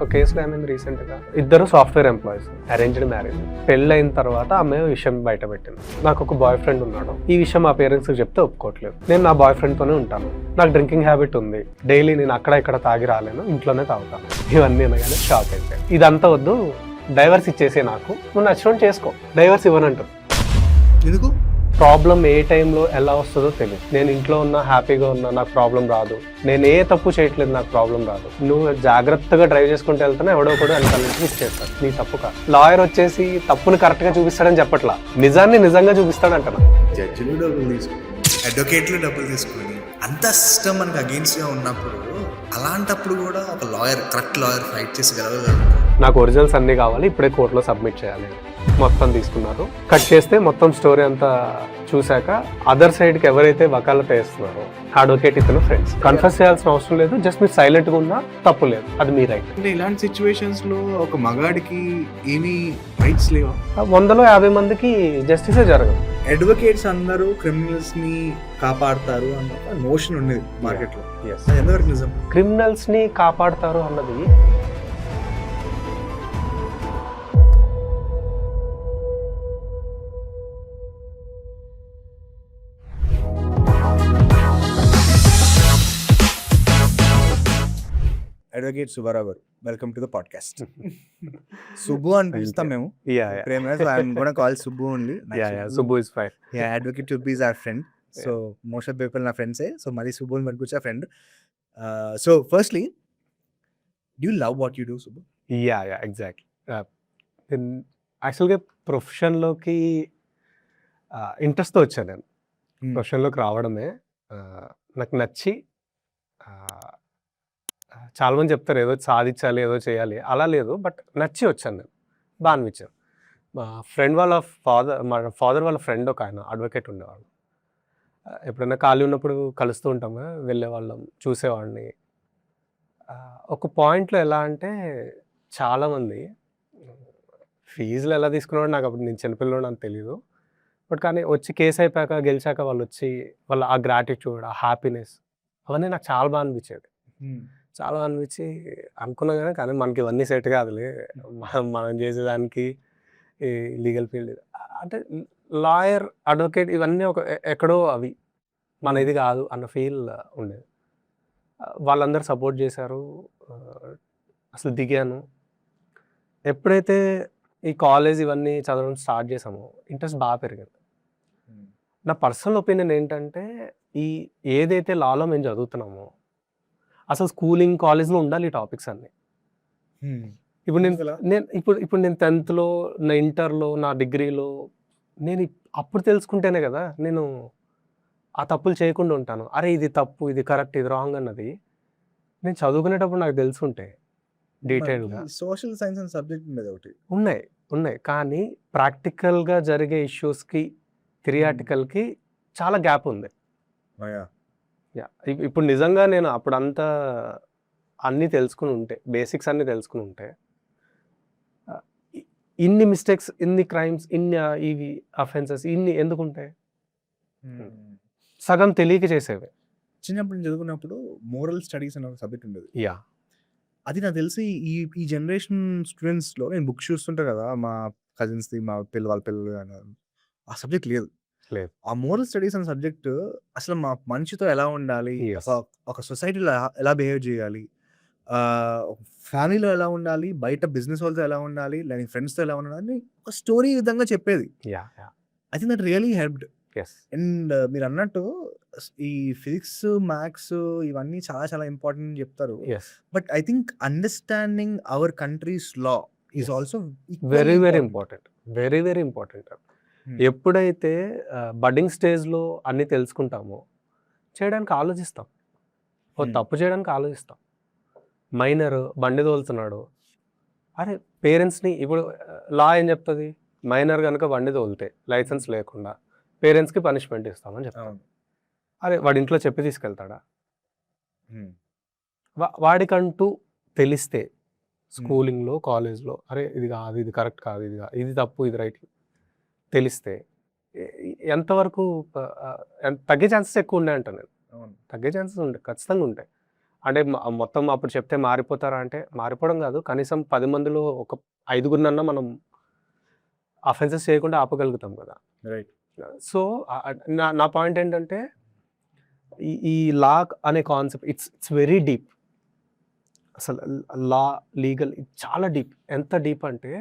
ఒక కేసులో ఏమైంది రీసెంట్గా, ఇద్దరు సాఫ్ట్వేర్ ఎంప్లాయీస్, అరేంజ్డ్ మ్యారేజ్. పెళ్ళైన తర్వాత ఆమె విషయం బయట పెట్టింది. నాకు ఒక బాయ్ ఫ్రెండ్ ఉన్నాడు, ఈ విషయం మా పేరెంట్స్కి చెప్తే ఒప్పుకోవట్లేదు. నేను నా బాయ్ ఫ్రెండ్తోనే ఉంటాను, నాకు డ్రింకింగ్ హ్యాబిట్ ఉంది, డైలీ నేను అక్కడ ఇక్కడ తాగి రాలేను, ఇంట్లోనే తాగుతాను. ఇవన్నీ అనగానే షాక్ అయితే, ఇదంతా వద్దు, డైవర్స్ ఇచ్చేసే, నాకు నువ్వు నచ్చినట్టు చేసుకో, డైవర్స్ ఇవ్వనంటారు. ఎందుకు? ప్రాబ్లం ఏ టైంలో ఎలా వస్తుందో తెలియదు. నేను ఇంట్లో ఉన్నా, హ్యాపీగా ఉన్నా, నాకు ప్రాబ్లం రాదు. నేను ఏ తప్పు చేయట్లేదు, నాకు ప్రాబ్లం రాదు. నువ్వు జాగ్రత్తగా డ్రైవ్ చేసుకుంటూ వెళ్తానే ఎవడో కూడా వెనకాల నుంచి ఇచ్చేస్తాడు. నీ తప్పు కాదు. లాయర్ వచ్చేసి తప్పుని కరెక్ట్గా చూపిస్తాడని చెప్పట్లా, నిజాన్ని నిజంగా చూపిస్తాడంట. జడ్జిలు డబ్బులు తీసుకుని, అడ్వకేట్లు డబ్బులు తీసుకుని, అంత సిస్టమ్ మనకు అగేన్స్ట్గా ఉన్నప్పుడు, అలాంటప్పుడు కూడా ఒక లాయర్, కరెక్ట్ లాయర్ ఫైట్ చేసి గెలవగలరు. నాకు ఒరిజినల్స్ అన్నీ కావాలి, ఇప్పుడే కోర్టులో సబ్మిట్ చేయాలి. మొత్తం తీసుకున్నారు, కట్ చేస్తే మొత్తం స్టోరీ అంతా చూశాక అదర్ సైడ్కి ఎవరైతే వకాలత వేస్తున్నారో అడ్వకేట్ ఇతను ఫ్రెండ్స్. కన్ఫెస్ చేయాల్సిన అవసరం లేదు, జస్ట్ మీరు సైలెంట్గా ఉన్నా తప్పు లేదు, అది మీ రైట్. అంటే ఇలాంటి సిచ్యువేషన్స్ లో ఒక మగాడికి ఏమీ రైట్స్ లేవా? 150 మందికి జస్టిసే జరగదు. అడ్వకేట్స్ అందరూ క్రిమినల్స్ ని కాపాడతారు అన్న నోషన్ ఉండేది మార్కెట్ లో. అది ఎంతవరకు నిజం? క్రిమినల్స్ ని కాపాడతారు అన్నది అడ్వకేట్ సుబ్బారావు గారు, welcome to the podcast. Subbu అని పిలుస్తాం మేము. I'm gonna call Subbu only. Subbu is fine. Yeah, Advocate Subbu is our friend. So most of the people are friends. So Mari Subbu and Vankucha friend. So firstly, do you love what you do, Subbu? Yeah, exactly. యాక్చువల్గా ప్రొఫెషన్లోకి ఇంట్రెస్ట్తో వచ్చాను నేను. ప్రొఫెషన్లోకి రావడమే నాకు నచ్చి. చాలామంది చెప్తారు ఏదో సాధించాలి, ఏదో చేయాలి, అలా లేదు, బట్ నచ్చి వచ్చాను నేను. బాగా అనిపించాను. మా ఫ్రెండ్ వాళ్ళ ఫాదర్ వాళ్ళ ఫ్రెండ్ ఒక ఆయన అడ్వకేట్ ఉండేవాళ్ళు. ఎప్పుడైనా ఖాళీ ఉన్నప్పుడు కలుస్తూ ఉంటాము, వెళ్ళేవాళ్ళం, చూసేవాడిని. ఒక పాయింట్లో ఎలా అంటే, చాలామంది ఫీజులు ఎలా తీసుకునేవాడు నాకు అప్పుడు, నేను చిన్నపిల్లడు అని తెలియదు, బట్ కానీ వచ్చి కేసు అయిపోయాక గెలిచాక వాళ్ళు వచ్చి వాళ్ళ ఆ గ్రాటిట్యూడ్, ఆ హ్యాపీనెస్, అవన్నీ నాకు చాలా బాగా అనిపించేది. చాలా అనిపించి అనుకున్నా కానీ మనకి ఇవన్నీ సెట్ కాదులే, మనం చేసేదానికి ఈ లీగల్ ఫీల్డ్ అంటే లాయర్, అడ్వకేట్, ఇవన్నీ ఒక ఎక్కడో అవి మన ఇది కాదు అన్న ఫీల్ ఉండేది. వాళ్ళందరూ సపోర్ట్ చేశారు, అసలు దిగాను. ఎప్పుడైతే ఈ కాలేజ్ ఇవన్నీ చదవడం స్టార్ట్ చేసామో ఇంట్రెస్ట్ బాగా పెరిగింది. నా పర్సనల్ ఒపీనియన్ ఏంటంటే, ఈ ఏదైతే లాలో మేము చదువుతున్నామో అసలు స్కూలింగ్, కాలేజ్లో ఉండాలి ఈ టాపిక్స్ అన్నీ. ఇప్పుడు నేను 10th, నా ఇంటర్లో, నా డిగ్రీలో నేను అప్పుడు తెలుసుకుంటేనే కదా నేను ఆ తప్పులు చేయకుండా ఉంటాను. అరే ఇది తప్పు, ఇది కరెక్ట్, ఇది రాంగ్ అన్నది నేను చదువుకునేటప్పుడు నాకు తెలుసుంటే డీటెయిల్గా. సోషల్ సైన్స్ అండ్ సబ్జెక్ట్ ఉండేది ఒకటి. ఉన్నాయి కానీ ప్రాక్టికల్గా జరిగే ఇష్యూస్కి, థిరియాటికల్కి చాలా గ్యాప్ ఉంది. ఇప్పుడు నిజంగా నేను అప్పుడంతా అన్నీ తెలుసుకుని ఉంటే, బేసిక్స్ అన్నీ తెలుసుకుని ఉంటే, ఇన్ని మిస్టేక్స్, ఇన్ని క్రైమ్స్, ఇన్ని ఇవి అఫెన్సెస్ ఇన్ని ఎందుకు ఉంటాయి? సగం తెలియక చేసేవే. చిన్నప్పుడు చదువుకున్నప్పుడు మోరల్ స్టడీస్ అనే ఒక సబ్జెక్ట్ ఉండేది. అది నాకు తెలిసి ఈ జనరేషన్ స్టూడెంట్స్లో నేను బుక్స్ చూస్తుంటా కదా, మా కజిన్స్ది, మా వాళ్ళ పిల్లలు, ఆ సబ్జెక్ట్ లేదు. ఆ మోరల్ స్టడీస్ అనే సబ్జెక్ట్ అసలు మా మనిషితో ఎలా ఉండాలి, ఒక సొసైటీలో ఎలా బిహేవ్ చేయాలి, ఫ్యామిలీలో ఎలా ఉండాలి, బయట బిజినెస్ వాళ్ళతో ఎలా ఉండాలి, లేకపోతే ఫ్రెండ్స్తో ఎలా ఉండాలి, ఒక స్టోరీ విధంగా చెప్పేది. I think that really helped. And మీరు అన్నట్టు ఈ ఫిజిక్స్, మ్యాథ్స్ ఇవన్నీ చాలా చాలా ఇంపార్టెంట్ అని చెప్తారు. But I think understanding our country's law is also very important. Very important. ఎప్పుడైతే బడ్డింగ్ స్టేజ్లో అన్నీ తెలుసుకుంటామో చేయడానికి ఆలోచిస్తాం, తప్పు చేయడానికి ఆలోచిస్తాం. మైనర్ బండి తోలుతున్నాడు, అరే పేరెంట్స్ని, ఇప్పుడు లా ఏం చెప్తుంది, మైనర్ కనుక బండి తోలితే లైసెన్స్ లేకుండా పేరెంట్స్కి పనిష్మెంట్ ఇస్తామని చెప్తాం. అరే వాడి ఇంట్లో చెప్పి తీసుకెళ్తాడా? వాడికంటూ తెలిస్తే స్కూలింగ్లో, కాలేజ్లో, అరే ఇది కాదు, ఇది కరెక్ట్ కాదు, ఇది తప్పు, ఇది రైట్ తెలిస్తే ఎంతవరకు తగ్గే ఛాన్సెస్ ఎక్కువ ఉన్నాయంట. నేను తగ్గే ఛాన్సెస్ ఉంటాయి, ఖచ్చితంగా ఉంటాయి. అంటే మొత్తం అప్పుడు చెప్తే మారిపోతారా అంటే, మారిపోవడం కాదు. కనీసం 10 మందిలో ఒక 5గురినన్నా మనం అఫెన్సెస్ చేయకుండా ఆపగలుగుతాం కదా! రైట్. సో, నా నా పాయింట్ ఏంటంటే, ఈ లా అనే కాన్సెప్ట్ ఇట్స్ వెరీ డీప్. అసలు లా, లీగల్ ఇది చాలా డీప్. ఎంత డీప్ అంటే,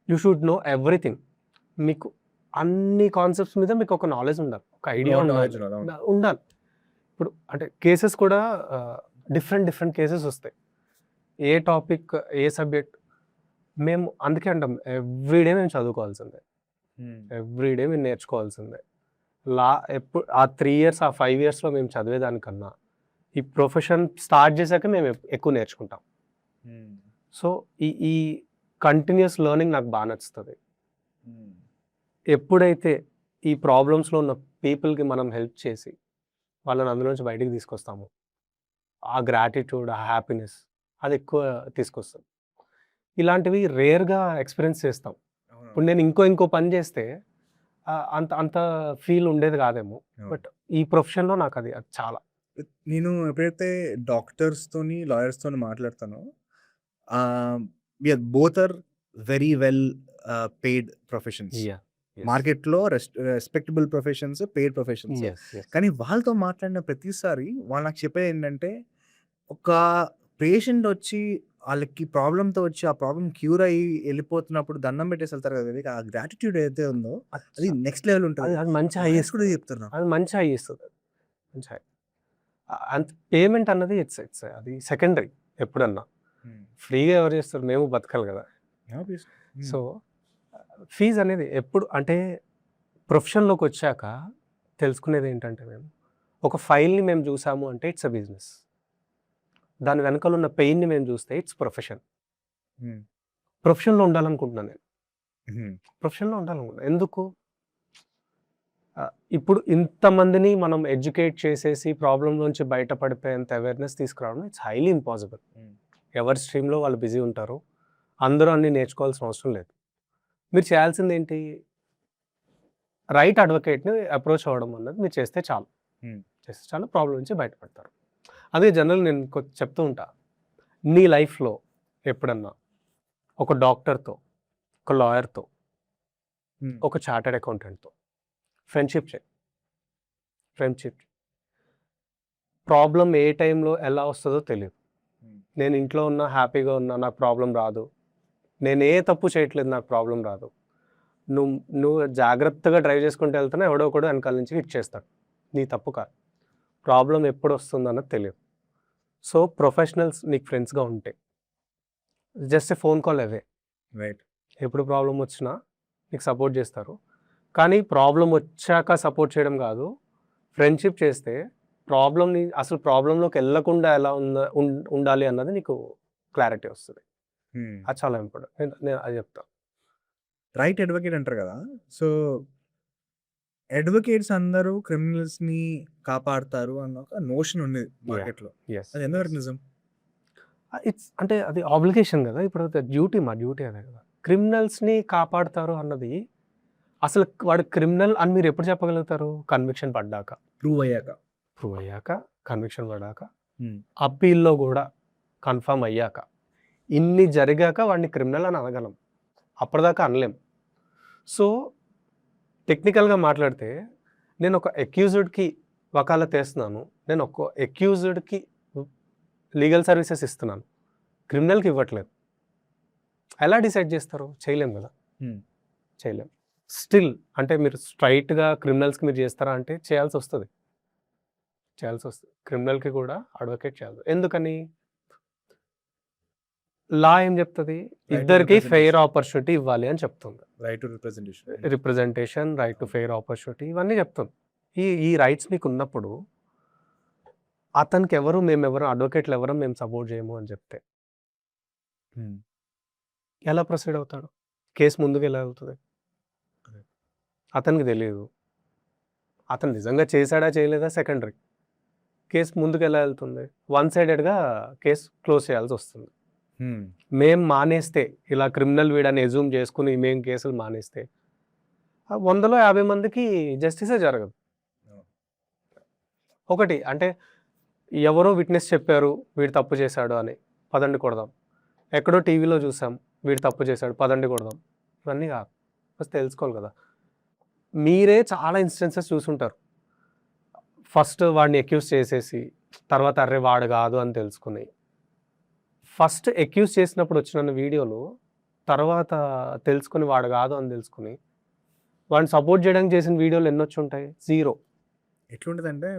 యూ షుడ్ నో ఎవ్రీథింగ్. మీకు అన్ని కాన్సెప్ట్స్ మీద మీకు ఒక నాలెడ్జ్ ఉండాలి. ఒక ఐడియా నాలెడ్జ్ ఉండాలి. ఉండాలి. ఉండాలి. ఇప్పుడు అంటే కేసెస్ కూడా డిఫరెంట్ కేసెస్ వస్తాయి. ఏ టాపిక్, ఏ సబ్జెక్ట్ మేము అందుకే అంటాం ఎవ్రీడే మేము చదువుకోవాల్సిందే. ఎవ్రీడే మేము నేర్చుకోవాల్సిందే. ఎప్పుడు ఆ 3 ఇయర్స్, ఆ 5 ఇయర్స్‌లో మేము చదివేదానికన్నా, ఈ ప్రొఫెషన్ స్టార్ట్ చేశాక మేము ఎక్కువ నేర్చుకుంటాం. సో, ఈ కంటిన్యూయస్ లెర్నింగ్ నాకు బాగా నచ్చుతది. ఎప్పుడైతే ఈ ప్రాబ్లమ్స్‌లో ఉన్న పీపుల్‌కి మనం హెల్ప్ చేసి, వాళ్ళని అందులోంచి బయటికి తీసుకొస్తామో, ఆ గ్రాటిట్యూడ్, ఆ హ్యాపీనెస్ అది ఎక్కువ తీసుకొస్తది. ఇలాంటివి రేర్‌గా ఎక్స్‌పీరియన్స్ చేస్తాం. ఇప్పుడు నేను ఇంకో పని చేస్తే అంత ఫీల్ ఉండేది కాదేమో. బట్ ఈ ప్రొఫెషన్‌లో నాకది చాలా. నేను ఎప్పుడైతే డాక్టర్స్‌తోని, లాయర్స్‌తోని మాట్లాడతానో we're both are very well paid professions. Yeah! మార్కెట్‌లో రెస్పెక్టబుల్ ప్రొఫెషన్స్, పెయిడ్ ప్రొఫెషన్స్. కానీ వాళ్ళతో మాట్లాడిన ప్రతిసారి వాళ్ళు నాకు చెప్పేది ఏంటంటే, ఒక పేషెంట్ వచ్చి వాళ్ళకి ప్రాబ్లమ్‌తో వచ్చి ఆ ప్రాబ్లమ్ క్యూర్ అయ్యి వెళ్ళిపోతున్నప్పుడు దండం పెట్టేసి వెళ్తారు కదా! ఆ గ్రాటిట్యూడ్ ఏదైతే ఉందో అది నెక్స్ట్ లెవెల్ ఉంటుంది. అది మంచి హై లాయర్స్ కూడా చెప్తారు నాకు. అది మంచి హై ఇస్తది. మంచి హై. అంత పేమెంట్ అన్నది ఇట్స్ అది సెకండరీ ఎప్పుడన్నా. ఫ్రీగా ఎవరు చేస్తారు? మేము బతకాలి కదా! సో, ఫీజ్ అనేది ఎప్పుడు అంటే ప్రొఫెషన్‌లోకి వచ్చాక తెలుసుకునేది ఏంటంటే ఒక ఫైల్‌ని మేము చూసాము అంటే ఇట్స్ ఎ బిజినెస్. దాని వెనకాల ఉన్న పెయిన్‌ని మేము చూస్తే ఇట్స్ ప్రొఫెషన్. ప్రొఫెషన్‌లో ఉండాలనుకుంటున్నాను నేను. ప్రొఫెషన్‌లో ఉండాలనుకుంటున్నాను. ఎందుకు? ఇప్పుడు ఇంతమందిని మనం ఎడ్యుకేట్ చేసేసి ప్రాబ్లమ్‌లోంచి బయటపడిపోయేంత అవేర్‌నెస్ తీసుకురావడం ఇట్స్ హైలీ ఇంపాసిబుల్. ఎవరి స్ట్రీమ్‌లో వాళ్ళు బిజీ ఉంటారు. అందరూ అన్నీ నేర్చుకోవాల్సిన అవసరం లేదు. మీరు చేయాల్సిందేంటి? రైట్ అడ్వకేట్‌ని అప్రోచ్ అవ్వడం అన్నది మీరు చేస్తే చాలు. చేస్తే చాలు ప్రాబ్లమ్ నుంచి బయటపడతారు. అదే జనరల్ నేను చెప్తూ ఉంటా. నీ లైఫ్‌లో ఎప్పుడన్నా ఒక డాక్టర్‌తో, ఒక లాయర్‌తో, ఒక చార్టర్డ్ అకౌంటెంట్‌తో ఫ్రెండ్‌షిప్ చేయి. ఫ్రెండ్‌షిప్. ప్రాబ్లమ్ ఏ టైంలో ఎలా వస్తదో తెలీదు. నేను ఇంట్లో ఉన్నా, హ్యాపీగా ఉన్నా, నాకు ప్రాబ్లమ్ రాదు. నేను ఏ తప్పు చేయట్లేదు, నాకు ప్రాబ్లమ్ రాదు. నువ్వు జాగ్రత్తగా డ్రైవ్ చేసుకుంటూ వెళ్తున్నా ఎవడో ఒకడు వెనకాల నుంచి హిట్ చేస్తాడు. నీ తప్పు కాదు. ప్రాబ్లమ్ ఎప్పుడు వస్తుందన్నది తెలియదు. సో, ప్రొఫెషనల్స్ నీకు ఫ్రెండ్స్‌గా ఉంటే just a phone call away. Right. ఎప్పుడు ప్రాబ్లమ్ వచ్చినా నీకు సపోర్ట్ చేస్తారు. కానీ ప్రాబ్లమ్ వచ్చాక సపోర్ట్ చేయడం కాదు. ఫ్రెండ్‌షిప్ చేస్తే అసలు ప్రాబ్లమ్‌లోకి వెళ్ళకుండా ఎలా ఉండాలి అన్నది నీకు క్లారిటీ వస్తది. అది చాలా ఇంపార్టెంట్. నేను అది చెప్తా. రైట్ అడ్వకేట్ అంటారు కదా! సో, అడ్వకేట్స్ అందరూ క్రిమినల్స్‌ని కాపాడతారు అన్న ఒక నోషన్ ఉంది మార్కెట్‌లో. యెస్. అది ఎంతవరకు నిజం? అంటే అది ఆబ్లిగేషన్ కదా! ఇప్పుడు మా డ్యూటీ అదే కదా! క్రిమినల్స్‌ని కాపాడతారు అన్నది అసలు వాడు క్రిమినల్ అని మీరు ఎప్పుడు చెప్పగలుగుతారు? కన్విక్షన్ పడ్డాక. ప్రూవ్ అయ్యాక. కన్విక్షన్ పడ్డాక, అప్పీల్‌లో కూడా కన్ఫర్మ్ అయ్యాక, ఇన్ని జరిగాక వాడిని క్రిమినల్ అని అనగలం. అప్పటిదాకా అనలేం. సో, టెక్నికల్‌గా మాట్లాడితే నేను ఒక అక్యూజ్డ్‌కి వకాలత్ వేస్తున్నాను. నేను ఒక అక్యూజ్డ్‌కి లీగల్ సర్వీసెస్ ఇస్తున్నాను. క్రిమినల్‌కి ఇవ్వట్లేదు. ఎలా డిసైడ్ చేస్తారు? చేయలేం కదా! చేయలేం. స్టిల్ అంటే మీరు స్ట్రెయిట్‌గా క్రిమినల్స్‌కి మీరు చేస్తారా అంటే చేయాల్సొస్తది. క్రిమినల్‌కి కూడా అడ్వకేట్ చేయాలి. ఎందుకని? లా ఏం చెప్తది? ఇద్దరికీ ఫెయిర్ ఆపర్చునిటీ ఇవ్వాలి అని చెప్తుంది. Right to representation, right to fair opportunity ఇవన్నీ చెప్తుంది. ఈ రైట్స్ మీకున్నప్పుడు అతనికి మేమెవరు అడ్వకేట్లు ఎవరం మేము సపోర్ట్ చేయము అని చెప్తే ఎలా ప్రొసీడ్ అవుతాడు? కేసు ముందుకు ఎలా వెళ్తుంది? అతనికి తెలియదు. అతను నిజంగా చేశాడా చేయలేదా సెకండరీ. కేసు ముందుకు ఎలా వెళ్తుంది? వన్ సైడెడ్‌గా కేసు క్లోజ్ చేయాల్సి వస్తుంది. మేము మానేస్తే ఇలా క్రిమినల్ వీడని ఎజ్యూమ్ చేసుకుని మేము కేసులు మానేస్తే 100లో 50 మందికి జస్టిసే జరగదు. ఒకటి అంటే ఎవరో విట్నెస్ చెప్పారు వీడు తప్పు చేశాడు అని, పదండి కొడదాం. ఎక్కడో టీవీలో చూసాం వీడు తప్పు చేశాడు, పదండి కొడదాం. ఇవన్నీ కాదు. ఫస్ట్ తెలుసుకోవాలి కదా. మీరే చాలా ఇన్స్టెన్సెస్ చూసుంటారు. ఫస్ట్ వాడిని అక్యూజ్ చేసేసి తర్వాత అర్రే వాడు కాదు అని తెలుసుకుని, ఫస్ట్ అక్యూజ్ చేసినప్పుడు వచ్చిన వీడియోలు తర్వాత తెలుసుకుని వాడు కాదు అని తెలుసుకుని వాడిని సపోర్ట్ చేయడానికి చేసిన వీడియోలు ఎన్ని వచ్చి ఉంటాయి? 0. ఎట్లుంటదంటే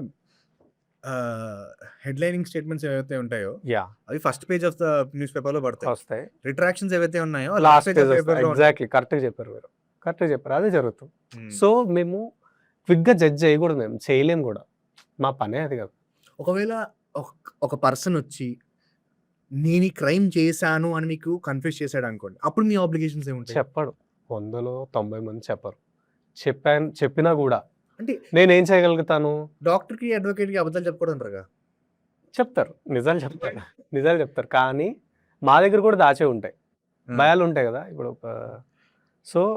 హెడ్లైనింగ్ స్టేట్మెంట్స్ ఏవైతే ఉంటాయో యా అవి first page of the news paper లో పడతాయి. వస్తాయి. రిట్రాక్షన్స్ ఏవైతే ఉన్నాయో లాస్ట్ ఎగ్జాక్ట్లీ కరెక్ట్గా చెప్పారు మీరు, కరెక్ట్గా చెప్పారు. అదే జరుగుతుంది. సో మేము క్విక్గా జడ్జ్ చేయకూడదు, మేము చేయలేము కూడా, మా పనే అది కాదు. ఒకవేళ ఒక పర్సన్ వచ్చి నేను ఈ క్రైమ్ చేశాను అని మీకు కన్ఫ్యూజ్ చేశాడు అనుకోండి, అప్పుడు మీ ఆబ్లిగేషన్స్ ఏముంటాయి? చెప్పడు. 100లో 90 మంది చెప్పరు. చెప్పినా కూడా అంటే నేనేం చేయగలుగుతాను? డాక్టర్కి అడ్వకేట్కి అబద్ధాలు చెప్పుకోవడం అంటారుగా. చెప్తారు, నిజాలు చెప్తారు, నిజాలు చెప్తారు. కానీ మా దగ్గర కూడా దాచే ఉంటాయి, భయాలు ఉంటాయి కదా.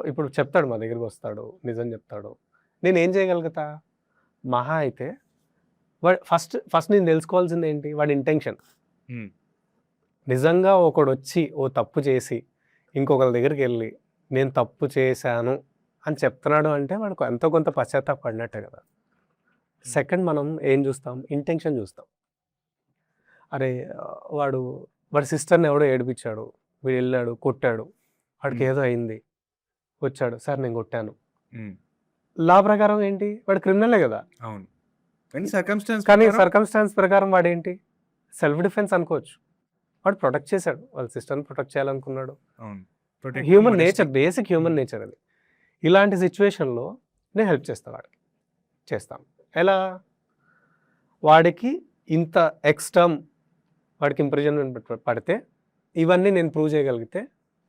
ఇప్పుడు చెప్తాడు, మా దగ్గరికి వస్తాడు, నిజం చెప్తాడు. నేనేం చేయగలుగుతా? మహా అయితే వాడు ఫస్ట్ నేను తెలుసుకోవాల్సింది ఏంటి? వాడి ఇంటెన్షన్. నిజంగా ఒకడు వచ్చి ఓ తప్పు చేసి ఇంకొకరి దగ్గరికి వెళ్ళి నేను తప్పు చేశాను అని చెప్తున్నాడు అంటే వాడికి ఎంతో కొంత పశ్చాత్తాపడినట్టే కదా. సెకండ్ మనం ఏం చూస్తాం? ఇంటెన్షన్ చూస్తాం. అరే వాడి సిస్టర్ని ఎవడో ఏడిపించాడు, వీడు వెళ్ళాడు కొట్టాడు, వాడికి ఏదో అయింది, వచ్చాడు, సార్ నేను కొట్టాను. లా ప్రకారం ఏంటి? వాడు క్రిమినలే కదా. అవును. కానీ కానీ సర్కమ్స్టాన్స్ ప్రకారం వాడేంటి? సెల్ఫ్ డిఫెన్స్ అనుకోవచ్చు. వాడు ప్రొటెక్ట్ చేశాడు, వాళ్ళ సిస్టర్ని ప్రొటెక్ట్ చేయాలనుకున్నాడు. Human nature, basic human nature అది. ఇలాంటి సిచ్యువేషన్లో నేను హెల్ప్ చేస్తాను, వాడికి చేస్తాం. ఎలా? వాడికి ఇంత ఎక్స్టర్మ్, వాడికి ఇంప్రిజన్మెంట్ పడితే ఇవన్నీ నేను ప్రూవ్ చేయగలిగితే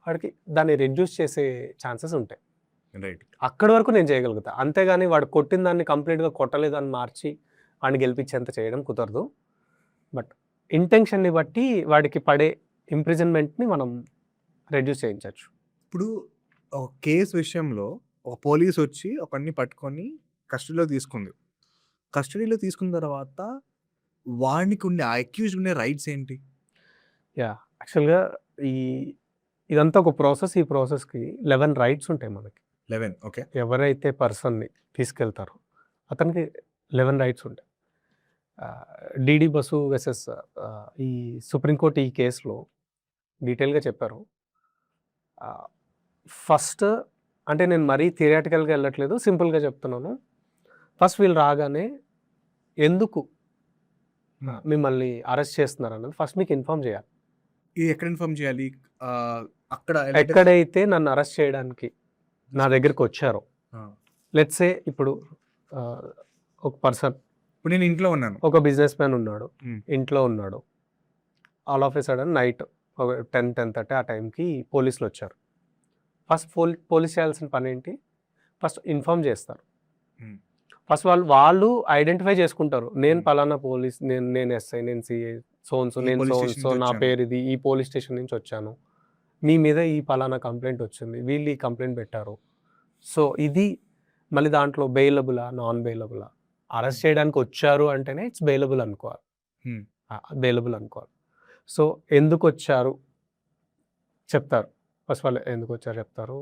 వాడికి దాన్ని రెడ్యూస్ చేసే ఛాన్సెస్ ఉంటాయి. రైట్. అక్కడి వరకు నేను చేయగలుగుతా. అంతేగాని వాడు కొట్టిన దాన్ని కంప్లీట్గా కొట్టలేదు అని మార్చి వాడిని గెలిపించేంత చేయడం కుదరదు. బట్ ఇంటెన్షన్ని బట్టి వాడికి పడే ఇంప్రిజన్మెంట్ని మనం రెడ్యూస్ చేయించవచ్చు. ఇప్పుడు ఒక కేసు విషయంలో ఒక పోలీస్ వచ్చి ఒకరిని పట్టుకొని కస్టడీలో తీసుకుంది. కస్టడీలో తీసుకున్న తర్వాత వాడికి ఉండే ఆ అక్యూజ్ ఉండే రైట్స్ ఏంటి? యాక్చువల్గా ఇదంతా ఒక ప్రాసెస్. ఈ ప్రాసెస్కి 11 రైట్స్ ఉంటాయి మనకి. 11. ఓకే. ఎవరైతే పర్సన్ని తీసుకెళ్తారో అతనికి 11 రైట్స్ ఉంటాయి. డిడి బసు వెసెస్ ఈ సుప్రీంకోర్టు ఈ కేసులో డీటెయిల్గా చెప్పారు. ఫస్ట్ అంటే నేను మరీ థియరిటికల్గా వెళ్ళట్లేదు, సింపుల్గా చెప్తున్నాను. ఫస్ట్ వీళ్ళు రాగానే ఎందుకు మిమ్మల్ని అరెస్ట్ చేస్తున్నారు అన్నది ఫస్ట్ మీకు ఇన్ఫార్మ్ చేయాలి. ఇది ఎక్కడ ఇన్ఫార్మ్ చేయాలి? అక్కడ ఎక్కడైతే నన్ను అరెస్ట్ చేయడానికి నా దగ్గరికి వచ్చారో, లెట్స్ సే ఇప్పుడు ఒక పర్సన్, ఇప్పుడు నేను ఇంట్లో ఉన్నాను, ఒక బిజినెస్ మ్యాన్ ఉన్నాడు, ఇంట్లో ఉన్నాడు. All of A sudden night ఒక 10-10:30 ఆ టైంకి పోలీసులు వచ్చారు. ఫస్ట్ పోలీస్ చేయాల్సిన పని ఏంటి? ఫస్ట్ ఇన్ఫార్మ్ చేస్తారు. ఫస్ట్ వాళ్ళు ఐడెంటిఫై చేసుకుంటారు. నేను పలానా పోలీస్, నేను ఎస్ఐ, నేను సిఐ, సోన్సో, నేను సోన్సో, నా పేరు ఇది, ఈ పోలీస్ స్టేషన్ నుంచి వచ్చాను, మీ మీద ఈ పలానా కంప్లైంట్ వచ్చింది, వీళ్ళు ఈ కంప్లైంట్ పెట్టారు. సో ఇది మళ్ళీ దాంట్లో బెయిలబులా, నాన్ బెయిలబులా, అరెస్ట్ చేయడానికి వచ్చారు అంటేనే ఇట్స్ బెయిలబుల్ అనుకోవాలి, బెయిలబుల్ అనుకోవాలి. సో ఎందుకు వచ్చారు చెప్తారు. ఫస్ట్ వాళ్ళు ఎందుకు వచ్చారు చెప్తారు.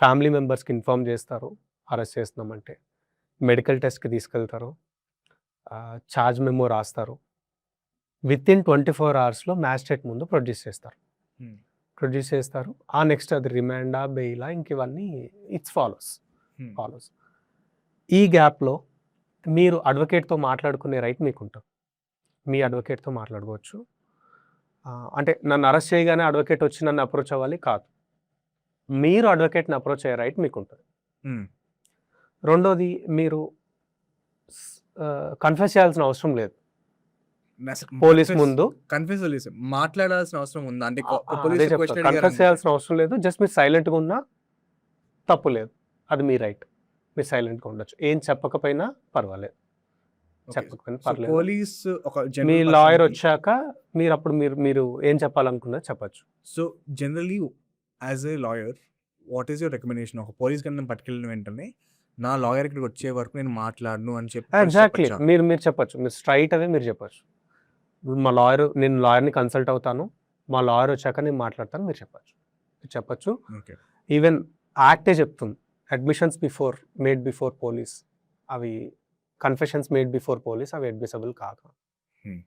ఫ్యామిలీ మెంబర్స్కి ఇన్ఫార్మ్ చేస్తారు అరెస్ట్ చేస్తున్నామంటే. మెడికల్ టెస్ట్కి తీసుకెళ్తారు, ఛార్జ్ మెమో రాస్తారు. వితిన్ 24 అవర్స్లో మ్యాజిస్ట్రేట్ ముందు ప్రొడ్యూస్ చేస్తారు. ఆ నెక్స్ట్ అది రిమాండా, బెయిలా, ఇంక ఇవన్నీ ఇట్స్ ఫాలోస్. ఈ గ్యాప్లో మీరు అడ్వకేట్తో మాట్లాడుకునే రైట్ మీకు ఉంటుంది. మీ అడ్వకేట్తో మాట్లాడుకోవచ్చు. అంటే నన్ను అరెస్ట్ చేయగానే అడ్వకేట్ వచ్చి నన్ను అప్రోచ్ అవ్వాలి కాదు, మీరు అడ్వకేట్ని అప్రోచ్ అయ్యే రైట్ మీకు ఉంటుంది. రెండోది, మీరు కన్ఫెస్ చేయాల్సిన అవసరం లేదు పోలీస్ ముందు. మాట్లాడాల్సిన అవసరం ఉందా? అంటే కన్ఫెస్ చేయాల్సిన అవసరం లేదు. జస్ట్ మీరు సైలెంట్గా ఉన్నా తప్పు లేదు, అది మీ రైట్. మీరు సైలెంట్గా ఉండొచ్చు, ఏం చెప్పకపోయినా పర్వాలేదు, చెప్పకపోయినా పర్లేదు. పోలీస్ మీ లాయర్ వచ్చాక మీరు అప్పుడు మీరు ఏం చెప్పాలనుకున్నా చెప్పచ్చు. So generally as a lawyer what is your recommendation? ఒక పోలీస్ గన్ను పట్టుకెళ్ళిన వెంటనే నా లాయర్ ఇక్కడికి వచ్చే వరకు నేను మాట్లాడను అని చెప్పి ఎగ్జాక్ట్లీ మీరు చెప్పచ్చు. మీరు స్ట్రైట్ అవే మీరు చెప్పచ్చు. మా నేను లాయర్‌ని కన్సల్ట్ అవుతాను. మా లాయర్ వచ్చాక నేను మాట్లాడతాను. మీరు చెప్పొచ్చు. ఓకే. ఈవెన్ యాక్టే చెప్తుంది. అడ్మిషన్స్ మేడ్ బిఫోర్ పోలీస్ అవి కన్ఫెషన్స్ మేడ్ బిఫోర్ పోలీస్ అవి అడ్మిసబుల్ కాదు. హ్మ్.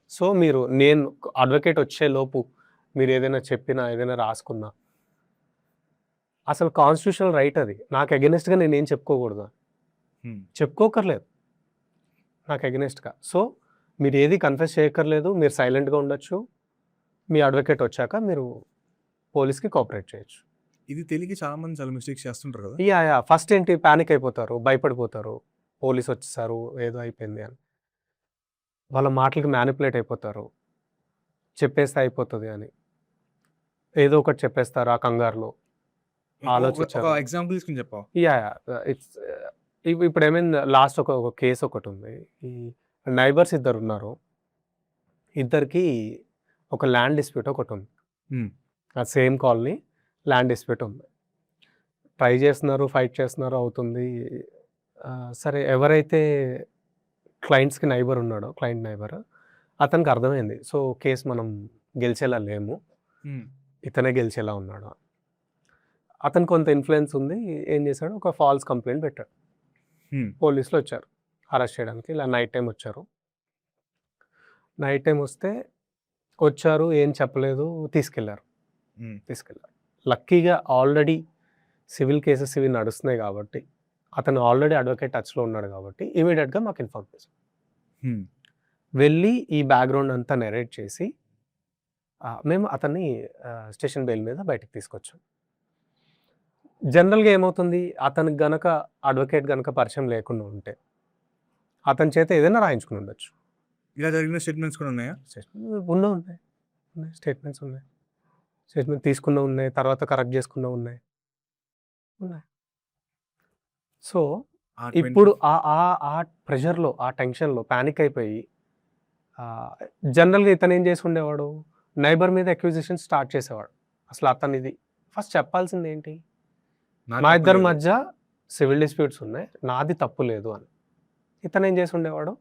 సో, నేను అడ్వకేట్ వచ్చేలోపు మీరు ఏదైనా చెప్పినా, ఏదైనా రాసుకున్నా అసలు కాన్స్టిట్యూషనల్ రైట్ అది. నాకు అగైనెస్ట్‌గా నేనేం చెప్పుకోకూడదు. హ్మ్. చెప్పుకోకర్లేదు నాకు అగైనెస్ట్‌గా. సో, మీరేది కన్ఫెస్ చేయక్కర్లేదు. మీరు సైలెంట్‌గా ఉండొచ్చు. మీ అడ్వకేట్ వచ్చాక మీరు పోలీస్‌కి కోఆపరేట్ చేయొచ్చు. ఇది తెలియక చాలా మంది చాలా మిస్టేక్స్ చేస్తుంటారు కదా! యాహ్! ఫస్ట్ ఏంటి పానిక్ అయిపోతారు. భయపడిపోతారు. పోలీస్ వచ్చేసారు. ఏదో అయిపోయింది అని. వాళ్ళ మాటలకి మ్యానిపులేట్ అయిపోతారు. చెప్పేస్తే అయిపోతది అని. ఏదో ఒకటి చెప్పేస్తారు ఆ కంగారులో. ఒక ఆలోచించరు. ఎగ్జాంపుల్ తీసుకొని చెప్పవా? యాహ్! ఇట్స్ ఇప్పుడేమైంది లాస్ట్ ఒక కేస్ ఒకటుంది. ఈ నైబర్స్ ఇద్దరున్నారు. ఇద్దరికీ ఒక ల్యాండ్ డిస్ప్యూట్ ఒకటుంది. హ్మ్. ఆ సేమ్ కాలనీ ల్యాండ్ డిస్ప్యూట్ ఉంది. ట్రై చేస్తున్నారు, ఫైట్ చేస్తున్నారు అవుతుంది. సరే ఎవరైతే క్లయింట్స్‌కి నైబర్ ఉన్నాడో క్లయింట్ నైబర్ అతనికి అర్థమైంది. సో, కేస్ మనం గెలిచేలా లేము. హ్మ్. ఇతనే గెలిచేలా ఉన్నాడు. అతనికి కొంత ఇన్‌ఫ్లూయెన్స్ ఉంది. ఏం చేశాడు ఒక ఫాల్స్ కంప్లెయింట్ పెట్టాడు. హ్మ్. పోలీసులొచ్చారు అరెస్ట్ చేయడానికి. ఇలా నైట్ టైమ్ వచ్చారు. నైట్ టైమ్ వచ్చారు. ఏం చెప్పలేదు. తీసుకెళ్లారు. హ్మ్. లక్కీగా ఆల్రెడీ సివిల్ కేసెస్ ఇవి నడుస్తున్నాయి కాబట్టి, అతను ఆల్రెడీ అడ్వకేట్ టచ్‌లో ఉన్నాడు కాబట్టి ఇమ్మీడియేట్‌గా మాకు ఇన్ఫార్మ్ చేశారు. హ్మ్. వెళ్ళి ఈ బ్యాక్‌గ్రౌండ్ అంతా నరేట్ చేసి మేము అతన్ని స్టేషన్ బెయిల్ మీద బయటికి తీసుకొచ్చాం. జనరల్‌గా ఏమవుతుంది అతనికి గనక అడ్వకేట్ గనక పరిచయం లేకుండా ఉంటే, అతని చేత ఏదైనా రాయించుకుని ఉండొచ్చు. ఇలా జరిగిన స్టేట్మెంట్స్ కూడా ఉన్నాయా? ఉన్నాయి. స్టేట్మెంట్స్ ఉన్నాయి. స్టేట్మెంట్ తీసుకున్నవి ఉన్నాయి. తర్వాత కరెక్ట్ చేసుకున్నవి ఉన్నాయి. సో, ఆ ఇప్పుడు ఆ ప్రెషర్‌లో, ఆ టెన్షన్‌లో పానిక్ అయిపోయి జనరల్‌గా ఇతను ఏం చేసి ఉండేవాడు, నైబర్ మీద అక్యూజిషన్ స్టార్ట్ చేసేవాడు. అసలు అతనిది ఫస్ట్ చెప్పాల్సిందేంటి? మా ఇద్దరి మధ్య సివిల్ డిస్ప్యూట్స్ ఉన్నాయి. నాది తప్పు లేదు అని. ఇతను ఏం చేసి ఉండేవాడు,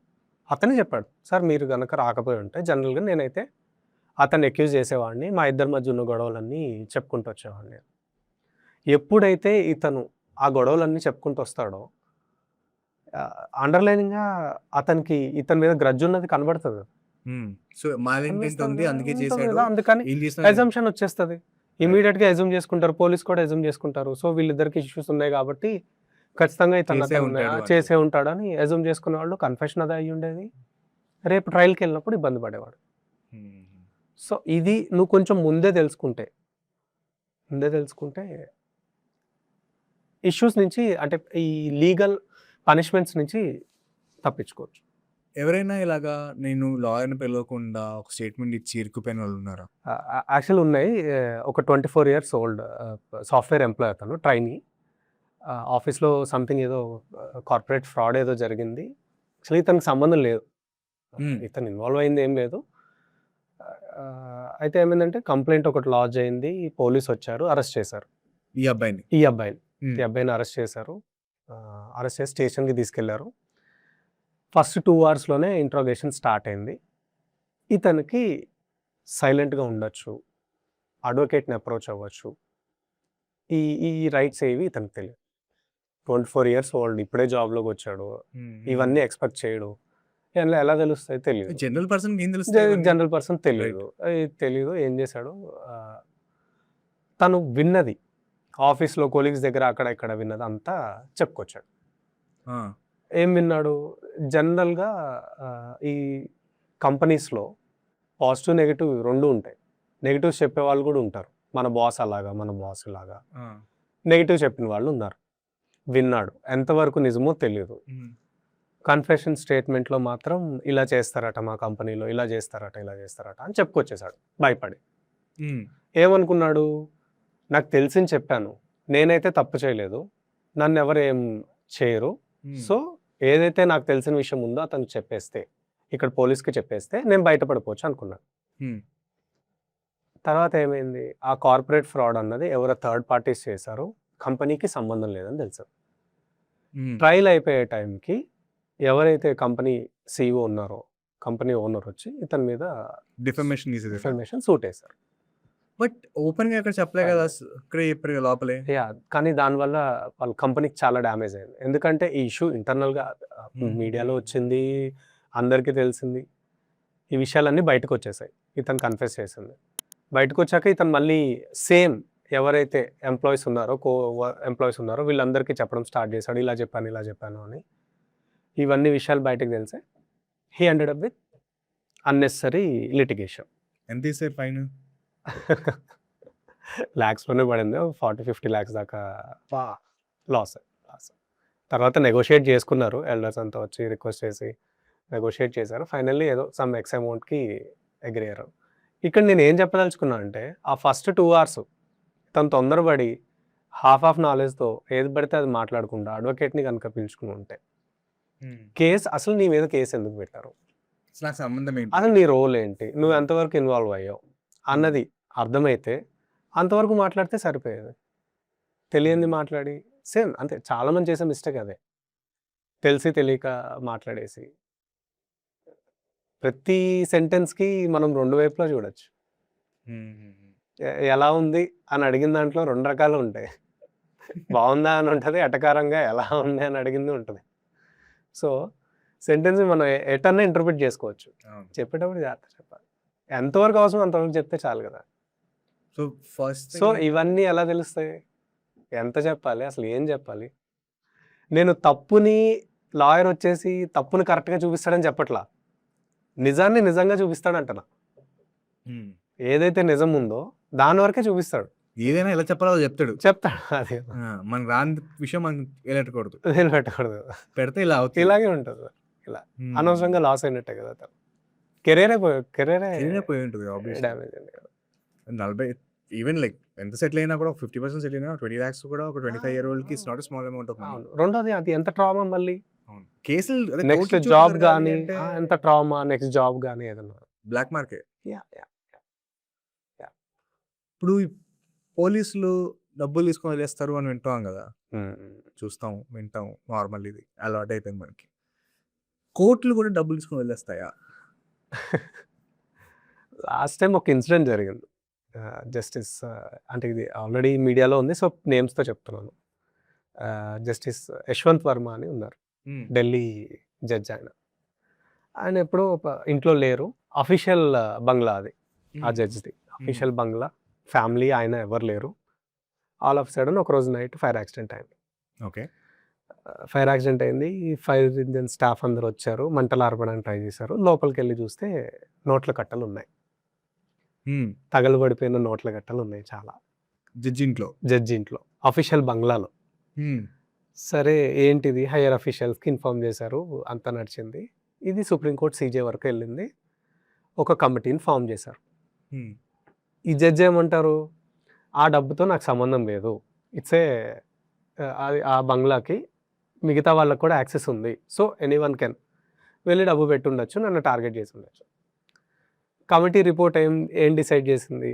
అతనే చెప్పాడు. సార్ మీరు గనక రాకపోయి ఉంటే జనరల్‌గా నేనైతే అతన్ని అక్యూజ్ చేసేవాడిని. మా ఇద్దరి మధ్య ఉన్న గొడవలన్నీ చెప్పుకుంటూ వచ్చేవాడిని. ఎప్పుడైతే ఇతను ఆ గొడవలన్నీ చెప్పుకుంటూ వస్తాడో అండర్‌లైనింగ్‌గా అతనికి ఇతని మీద గ్రడ్జ్ ఉన్నది కనబడతది. హ్మ్. సో, మాలింటెంట్ ఉంది. అందుకే ఉంటుంది చేసాడు. కదా! అందుకని ఏం చేసినా అజంప్షన్ వచ్చేస్తది. ఇమ్మీడియేట్‌గా అస్యూమ్ చేసుకుంటారు. పోలీస్ కూడా అస్యూమ్ చేసుకుంటారు. సో, వీళ్ళిద్దరికి ఇష్యూస్ ఉన్నాయి కాబట్టి ఖచ్చితంగా ఇతను చేసే ఉంటాడు అని. చేసే ఉంటాడని అస్యూమ్ చేసుకునేవాళ్ళు. కన్ఫెషన్ అదే అయ్యుండేది. రేపు ట్రయల్‌కెళ్ళినప్పుడు ఇబ్బంది పడేవాడు. హ్మ్. సో, ఇది నువ్వు కొంచెం ముందే తెలుసుకుంటే ఇష్యూస్ నుంచి అంటే ఈ లీగల్ పనిష్మెంట్స్ నుంచి తప్పించుకోవచ్చు. ఎవరైనా ఇలాగా నేను లాయర్‌ని పిలవకుండా ఒక స్టేట్మెంట్ ఇచ్చి ఇరుక్కుపోయిన వాళ్ళు ఉన్నారా? యాక్చువల్లీ ఉన్నాయి. ఒక 24 ఇయర్స్ ఓల్డ్ సాఫ్ట్‌వేర్ ఎంప్లాయీ అతను ట్రైనీ. ఆఫీస్‌లో సంథింగ్ ఏదో కార్పొరేట్ ఫ్రాడ్ ఏదో జరిగింది. యాక్చువల్లీ ఇతనికి సంబంధం లేదు. హ్మ్. ఇతను ఇన్వాల్వ్ అయింది ఏం లేదు. అయితే ఏమైందంటే కంప్లెయింట్ ఒకటి లాడ్జ్ అయింది. పోలీసొచ్చారు. అరెస్ట్ చేశారు. ఈ అబ్బాయిని. ఈ అబ్బాయిని. హ్మ్. ఈ అబ్బాయిని అరెస్ట్ చేశారు. అరెస్ట్ చేసి స్టేషన్‌కి తీసుకెళ్లారు. ఫస్ట్ 2 అవర్స్‌లోనే ఇంట్రాగేషన్ స్టార్ట్ అయింది. ఇతనికి సైలెంట్‌గా ఉండొచ్చు. అడ్వకేట్‌ని అప్రోచ్ అవ్వచ్చు. ఈ ఈ రైట్స్ ఏవి ఇతనికి తెలియదు. 24 ఇయర్స్ ఓల్డ్ ఇప్పుడే జాబ్‌లోకొచ్చాడు. హ్మ్. ఇవన్నీ ఎక్స్‌పెక్ట్ చేయడు. ఎలా తెలుస్తాయి తెలీదు. జనరల్ పర్సన్‌కి ఏం తెలుస్తాయి ఇవన్నీ? జనరల్ పర్సన్ తెలీదు. తెలీదు. ఏం చేశాడు తను విన్నది ఆఫీస్‌లో కొలీగ్స్ దగ్గర అక్కడ ఇక్కడ విన్నది అంతా చెప్పుకొచ్చాడు. ఆ! ఏం విన్నాడు? జనరల్‌గా ఈ కంపెనీస్‌లో పాజిటివ్, నెగెటివ్ 2 ఉంటాయి. నెగెటివ్స్ చెప్పేవాళ్ళు కూడా ఉంటారు. మన బాస్ అలాగా, మన బాస్ ఇలాగా. ఆ! నెగెటివ్ చెప్పిన వాళ్ళు ఉన్నారు. విన్నాడు. ఎంతవరకు నిజమో తెలీదు. హ్మ్. కన్ఫెషన్ స్టేట్మెంట్‌లో మాత్రం ఇలా చేస్తారట మా కంపెనీలో, ఇలా చేస్తారట అని చెప్పుకొచ్చేసాడు భయపడి. హ్మ్. ఏమనుకున్నాడు? నాకు తెలిసింది చెప్పాను. నేనైతే తప్పు చేయలేదు. నన్నెవరు ఏం చేయరు. హ్మ్. సో, ఏదైతే నాకు తెలిసిన విషయం ఉందో అతనికి చెప్పేస్తే, ఇక్కడ పోలీస్‌కి చెప్పేస్తే నేను బయటపడిపోవచ్చు అనుకున్నాను. హ్మ్. తర్వాత ఏమైంది? ఆ కార్పొరేట్ ఫ్రాడ్ అన్నది ఎవరో థర్డ్ పార్టీస్ చేశారు. కంపెనీకి సంబంధం లేదని తెలిసింది. హ్మ్. ట్రయల్ అయిపోయే టైంకి ఎవరైతే కంపెనీ సీఈఓ ఉన్నారో, కంపెనీ ఓనర్ వచ్చి ఇతని మీద డిఫర్మేషన్ తీసేది. డిఫర్మేషన్ సూట్ వేశారు. బట్ ఓపెన్‌గా ఎక్కడ చెప్పలే కదా! ఇక్కడే చెప్పారు కదా లోపలే. కానీ దానివల్ల వాళ్ళ కంపెనీకి చాలా డ్యామేజ్ అయింది. ఎందుకంటే ఈ ఇష్యూ ఇంటర్నల్‌గా మీడియాలో వచ్చింది, అందరికీ తెలిసింది. ఈ విషయాలన్నీ బయటకు వచ్చేసాయి. ఇతను కన్ఫెస్ చేసింది. బయటకు వచ్చాక ఇతను మళ్ళీ సేమ్ ఎవరైతే ఎంప్లాయీస్ ఉన్నారో ఎంప్లాయీస్ ఉన్నారో వీళ్ళందరికీ చెప్పడం స్టార్ట్ చేశాడు. ఇలా చెప్పాను అని. ఇవన్నీ విషయాలు బయటకు తెలిసాయి. He ended up with unnecessary litigation. ఎంత తీసారు ఫైన్? లాక్స్‌లోనే పడింది. 40-50 లాక్స్ దాకా లాస్. తర్వాత నెగోషియేట్ చేసుకున్నారు. ఎల్డర్స్ అంతా వచ్చి రిక్వెస్ట్ చేసి నెగోషియేట్ చేశారు. ఫైనల్లీ ఏదో సమ్ ఎక్స్ అమౌంట్‌కి అగ్రీ అయ్యారు. ఇక్కడ నేను ఏం చెప్పదలుచుకున్నా అంటే ఆ ఫస్ట్ 2 అవర్స్ తను తొందరపడి హాఫ్ నాలెడ్జ్‌తో ఏది పడితే అది మాట్లాడకుండా అడ్వకేట్‌ని కనుక పిలుచుకుని ఉంటే అసలు నీ మీద కేసు ఎందుకు పెట్టారు? నాకు సంబంధం ఏంటి? అసలు నీ రోల్ ఏంటి? నువ్వు ఎంతవరకు ఇన్వాల్వ్ అయ్యావు అన్నది అర్థమైతే అంతవరకు మాట్లాడితే సరిపోయేది. తెలియంది మాట్లాడి సేమ్ అంతే. చాలామంది చేసే మిస్టేక్ అదే. తెలిసి తెలియక మాట్లాడేసి ప్రతి సెంటెన్స్‌కి మనం 2 వైపులా చూడొచ్చు. ఎలా ఉంది అని అడిగిన దాంట్లో 2 రకాలు ఉంటాయి. బాగుందా అని ఉంటది. ఎటకారంగా ఎలా ఉంది అని అడిగింది ఉంటది. సో సెంటెన్స్ మనం ఎటన్నా ఇంటర్ప్రిట్ చేసుకోవచ్చు. చెప్పేటప్పుడు జాగ్రత్త చెప్పాలి. ఎంతవరకు అవసరం అంతవరకు చెప్తే చాలు కదా. సో ఇవన్నీ ఎలా తెలుస్తాయి? ఎంత చెప్పాలి? అసలు ఏం చెప్పాలి? నేను తప్పుని లాయర్ వచ్చేసి తప్పుని కరెక్ట్‌గా చూపిస్తాడని చెప్పట్లా. నిజాన్ని నిజంగా చూపిస్తాడంటనా. ఏదైతే నిజం ఉందో దాని వరకే చూపిస్తాడు. ఏదైనా ఎలా చెప్పాలో చెప్తాడు. అదే మనకు రాని విషయం మనం పెట్టకూడదు. పెడితే ఇలా అవుతుంది. ఇలాగే ఉంటుంది. ఇలా అనవసరంగా లాస్ అయినట్టే కదా. తను కెరీరే పోయి ఉంటుంది. డ్యామేజ్ అండి. 40 ఈవెన్ లైక్ ఎంత సెటిల్ అయినా కూడా 50% సెటిల్ అయినా 20 lakhs కూడా ఒక 25 year old కి it's not a small amount of money. రెండోది అది ఎంత ట్రామా మళ్ళీ. కేసులు నెక్స్ట్ జాబ్ గానీ ఎంత ట్రామా, నెక్స్ట్ జాబ్ గానీ ఏదన్నా బ్లాక్ మార్కెట్. ఇప్పుడు పోలీసులు డబ్బులు తీసుకొని వదిలేస్తారు అని వింటాం కదా, చూస్తాం, వింటాం. నార్మల్ ఇది అలవాటు అయిపోయింది మనకి. కోర్టులు కూడా డబ్బులు తీసుకొని వదిలేస్తాయా? లాస్ట్ టైం ఒక ఇన్సిడెంట్ జరిగింది. జస్టిస్ అంటే ఇది ఆల్రెడీ మీడియాలో ఉంది. సో నేమ్స్తో చెప్తున్నాను. జస్టిస్ యశ్వంత్ వర్మ అని ఉన్నారు. ఢిల్లీ జడ్జ్ ఆయన. ఆయన ఎప్పుడో ఇంట్లో లేరు. అఫీషియల్ బంగ్లా అది ఆ జడ్జ్ది. అఫీషియల్ బంగ్లా, ఫ్యామిలీ, ఆయన ఎవరు లేరు. ఆల్ ఆఫ్ సడన్ ఒకరోజు నైట్ ఫైర్ యాక్సిడెంట్ అయింది. ఓకే. ఫైర్ యాక్సిడెంట్ అయింది. ఫైర్ ఇంజిన్ స్టాఫ్ అందరు వచ్చారు. మంటలు ఆర్పడానికి ట్రై చేశారు. లోపలికి వెళ్ళి చూస్తే నోట్ల కట్టలు ఉన్నాయి. తగలబడిపోయిన నోట్ల కట్టలు ఉన్నాయి చాలా. జడ్జి ఇంట్లో అఫీషియల్ బంగ్లాలో. సరే ఏంటిది? హైయర్ అఫీషియల్స్కి ఇన్ఫార్మ్ చేశారు. అంతా నడిచింది. ఇది సుప్రీంకోర్టు CJ వరకు వెళ్ళింది. ఒక కమిటీని ఫామ్ చేశారు. ఈ జడ్జి ఏమంటారు? ఆ డబ్బుతో నాకు సంబంధం లేదు. అది ఆ బంగ్లాకి మిగతా వాళ్ళకు కూడా యాక్సెస్ ఉంది. సో ఎనీవన్ కెన్ వెళ్ళి డబ్బు పెట్టి ఉండొచ్చు, నన్ను టార్గెట్ చేసి ఉండొచ్చు. కమిటీ రిపోర్ట్ ఏం డిసైడ్ చేసింది?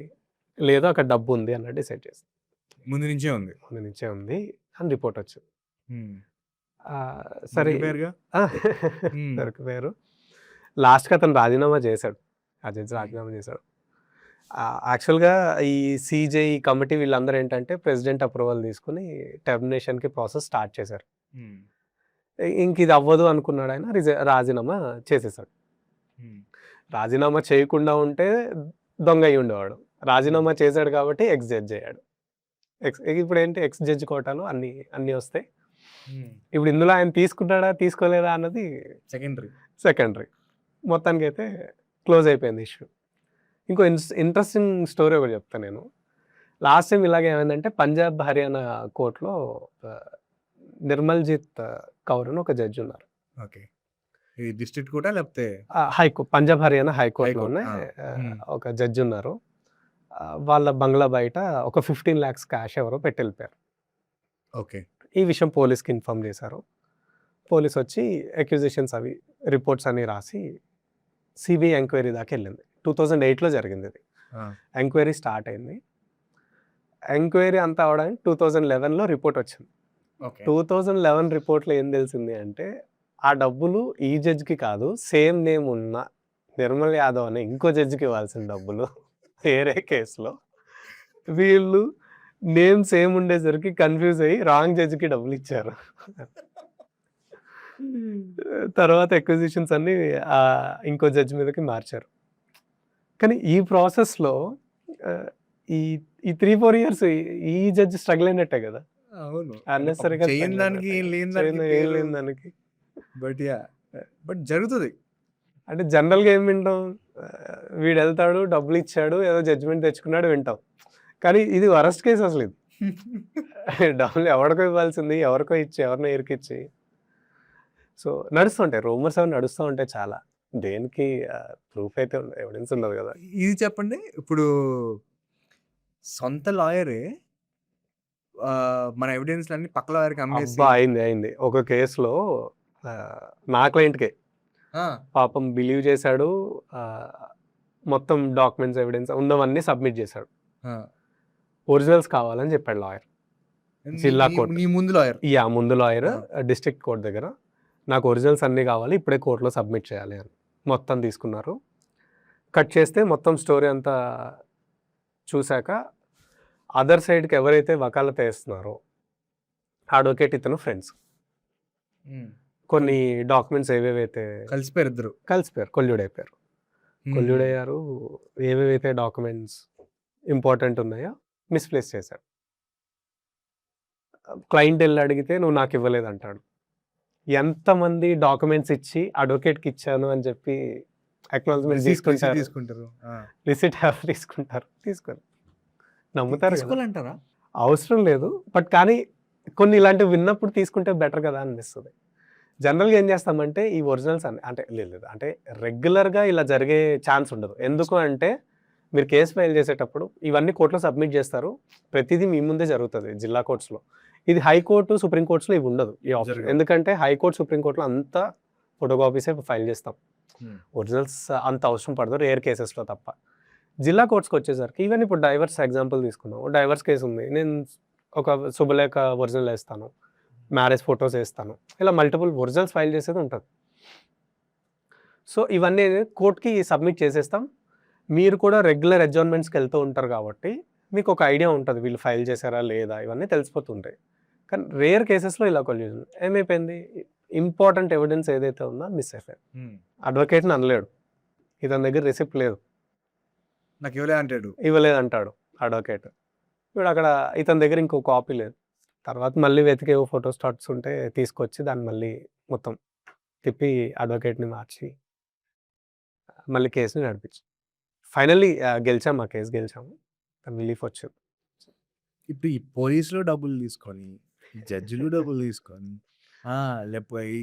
లేదు అక్కడ డబ్బు ఉంది అన్నట్టు డిసైడ్ చేసింది. ముందు నుంచే ఉంది అని రిపోర్ట్ వచ్చింది. సరే దొరికిపోయారు. లాస్ట్కి అతను రాజీనామా చేశాడు. ఆ జడ్జి రాజీనామా చేశాడు. యాక్చువల్గా ఈ CJ కమిటీ వీళ్ళందరూ ఏంటంటే ప్రెసిడెంట్ అప్రూవల్ తీసుకుని టెర్మినేషన్కి ప్రాసెస్ స్టార్ట్ చేశారు. ఇంక ఇది అవ్వదు అనుకున్నాడు ఆయన. రాజీనామా చేసేసాడు. రాజీనామా చేయకుండా ఉంటే దొంగ అయి ఉండేవాడు. రాజీనామా చేశాడు కాబట్టి ఎక్స్ జడ్జ్ అయ్యాడు. ఇప్పుడు ఏంటి ఎక్స్ జడ్జ్ కోటాలో అన్నీ వస్తాయి. ఇప్పుడు ఇందులో ఆయన తీసుకున్నాడా తీసుకోలేదా అన్నది సెకండరీ. మొత్తానికి అయితే క్లోజ్ అయిపోయింది ఇష్యూ. ఇంకో ఇంట్రెస్టింగ్ స్టోరీ ఒకటి చెప్తాను నేను. లాస్ట్ టైం ఇలాగే ఏమైందంటే పంజాబ్ హర్యానా కోర్టులో నిర్మల్జిత్ కౌర్ అని ఒక జడ్జి ఉన్నారు. ఓకే. డిస్ట్రిక్ట్ కోర్టా లేకపోతే హైకోర్టు, పంజాబ్ హర్యానా హైకోర్టులోనే ఒక జడ్జి ఉన్నారు. వాళ్ళ బంగ్లా బయట ఒక 15 lakhs క్యాష్ ఎవరో పెట్టి వెళ్ళిపోయారు. ఓకే. ఈ విషయం పోలీస్కి ఇన్ఫార్మ్ చేశారు. పోలీస్ వచ్చి అక్యూజేషన్స్ అవి రిపోర్ట్స్ అన్ని రాసి CBI ఎంక్వైరీ దాకా వెళ్ళింది. 2008లో జరిగింది ఇది. ఎంక్వైరీ స్టార్ట్ అయింది. ఎంక్వైరీ అంతా అవడానికి 2011లో రిపోర్ట్ వచ్చింది. 2011 రిపోర్ట్లో ఏం తెలిసింది అంటే ఆ డబ్బులు ఈ జడ్జికి కాదు, సేమ్ నేమ్ ఉన్న నిర్మల్ యాదవ్ అనే ఇంకో జడ్జికి ఇవ్వాల్సిన డబ్బులు వేరే కేసులో వీళ్ళు నేమ్ సేమ్ ఉండేసరికి కన్‌ఫ్యూజ్ అయ్యి రాంగ్ జడ్జికి డబ్బులిచ్చారు. తర్వాత అక్విజిషన్స్ అన్నీ ఇంకో జడ్జ్ మీదకి మార్చారు. కానీ ఈ ప్రాసెస్‌లో ఆహ్, ఈ ఈ 3, 4 ఇయర్స్ ఈ జడ్జ్ స్ట్రగుల్ అయినట్టే గదా! అవును. అన్నెసెసరీగా చేయని దానికి, ఏం లేని దానికి ఏం లేని దానికి. But yeah! బట్ జరుగుతది. అంటే జనరల్‌గా ఏం వింటాం? వీడెళ్తాడు, డబ్బులిచ్చాడు, ఏదో జడ్జ్‌మెంట్ తెచ్చుకున్నాడు వింటాం. కానీ ఇది వరస్ట్ కేస్ అసలిది. డబ్బులు ఎవడికో ఇవ్వాల్సింది ఎవరికో ఇచ్చి, ఎవరినో ఇరికిచ్చి. సో, నడుస్తుంటాయి. రూమర్స్ అవి నడుస్తూ ఉంటాయి చాలా. దేనికి ప్రూఫ్ అయితే ఎవిడెన్స్ ఉండదు గదా! ఇది చెప్పండి. ఇప్పుడు సొంత లాయరే మన ఎవిడెన్స్‌లన్నీ పక్క లాయర్‌కి అమ్మేసి అబ్బా! అయింది. ఒక కేస్‌లో నా క్లయింట్‌కే ఆ! పాపం బిలీవ్ చేశాడు. ఆహ్, మొత్తం డాక్యుమెంట్స్, ఎవిడెన్స్ ఉన్నవన్నీ సబ్మిట్ చేశాడు. ఆ! ఒరిజినల్స్ కావాలని చెప్పాడు లాయర్. నీ జిల్లా నీ కోర్ట్. నీ ముందు లాయర్. యాహ్! ముందు లాయర్ ఆ! డిస్ట్రిక్ట్ కోర్ట్ దగ్గర. నాకు ఒరిజినల్స్ అన్నీ కావాలి. ఇప్పుడే కోర్ట్‌లో సబ్మిట్ చేయాలి అని. మొత్తం తీసుకున్నారు. కట్ చేస్తే మొత్తం స్టోరీ అంతా చూసాక అదర్ సైడ్‌కి ఎవరైతే వకాలత ఏస్తున్నారో అడ్వకేట్ ఇతను ఫ్రెండ్స్. హ్మ్. కొన్ని డాక్యుమెంట్స్ ఏవేవైతే కలిసిపోయారు ఇద్దరు. కలిసిపోయారు. కొల్లుడైపోయారు. కొల్లుడయ్యారు. ఏవేవైతే డాక్యుమెంట్స్ ఇంపార్టెంట్ ఉన్నాయో మిస్‌ప్లేస్ చేశాడు. క్లయింట్ ఎళ్లి అడిగితే నువ్వు నాకు ఇవ్వలేదంటాడు. ఎంతమంది డాక్యుమెంట్స్ ఇచ్చి అడ్వకేట్‌కి ఇచ్చాను అని చెప్పి అక్నాలెడ్జ్‌మెంట్ తీసుకుంటారు. తీసుకుంటారు. ఆ! రిసిట్ ఎవరు తీసుకుంటారు? తీసుకోరు. నమ్ముతారు కదా! తీసుకోవాలంటారా? అవసరం లేదు. బట్ కానీ కొన్ని ఇలాంటివి విన్నప్పుడు తీసుకుంటే బెటర్ కదా అనిపిస్తది. జనరల్‌గా ఏం చేస్తామంటే ఈ ఒరిజినల్స్ అంటే లేదు. అంటే రెగ్యులర్‌గా ఇలా జరిగే ఛాన్స్ ఉండదు. ఎందుకు అంటే మీరు కేస్ ఫైల్ చేసేటప్పుడు ఇవన్నీ కోర్ట్‌లో సబ్మిట్ చేస్తారు. ప్రతిదీ మీ ముందే జరుగుతది జిల్లా కోర్ట్స్‌లో. ఇది హైకోర్టు, సుప్రీం కోర్ట్స్‌లో ఇవి ఉండదు ఈ ఆప్షన్. జరగవు. ఎందుకంటే హైకోర్ట్, సుప్రీం కోర్ట్‌లో అంతా ఫోటో కాపీసే ఫైల్ చేస్తాం. హ్మ్. ఒరిజినల్స్ అంత అవసరం పడదు రేర్ కేసెస్‌లో తప్ప. జిల్లా కోర్ట్స్‌కొచ్చేసరికి ఈవెన్ ఇప్పుడు డైవర్స్ ఎగ్జాంపుల్ తీసుకుందాం. డైవర్స్ కేస్ ఉంది. నేను ఒక శుభలేఖ ఒరిజినల్ ఏస్తాను. మ్యారేజ్ ఫోటోస్ ఏస్తాను. ఇలా మల్టిపుల్ ఒరిజినల్స్ ఫైల్ చేసేది ఉంటది. సో, ఇవన్నీ కోర్ట్‌కి సబ్మిట్ చేసేస్తాం. మీరు కూడా రెగ్యులర్ అడ్జర్న్‌మెంట్స్‌కి వెళ్తూ ఉంటారు కాబట్టి మీకు ఒక ఐడియా ఉంటది. వీళ్ళు ఫైల్ చేశారా లేదా ఇవన్నీ తెలిసిపోతుంటాయి. కానీ రేర్ కేసెస్‌లో ఇలా కొల్యూషన్ ఏమైపోయింది? ఇంపార్టెంట్ ఎవిడెన్స్ ఏదైతే ఉందో మిస్ అయిపోయింది. హ్మ్. అడ్వకేట్‌ని అనలేడు. ఇతని దగ్గర రిసిప్ట్ లేదు. నాకు ఇవ్వలే అంటాడు. ఇవ్వలేదంటాడు అడ్వకేట్. ఇప్పుడు అక్కడ ఇతని దగ్గర ఇంకో కాపీ లేదు. తర్వాత మళ్ళీ వెతికి ఏవో ఫోటో స్టాట్స్ ఉంటే తీసుకొచ్చి దాన్ని మళ్ళీ మొత్తం తిప్పి అడ్వకేట్‌ని మార్చి మళ్ళీ కేస్‌ని నడిపించాం. ఫైనల్లీ గెలిచాం. ఆ కేస్ గెలిచాము. రిలీఫ్ వచ్చింది. ఇప్పుడు ఈ పోలీసులు డబ్బులు తీసుకొని, జడ్జిలు డబ్బులు తీసుకొని, లేకపోతే ఈ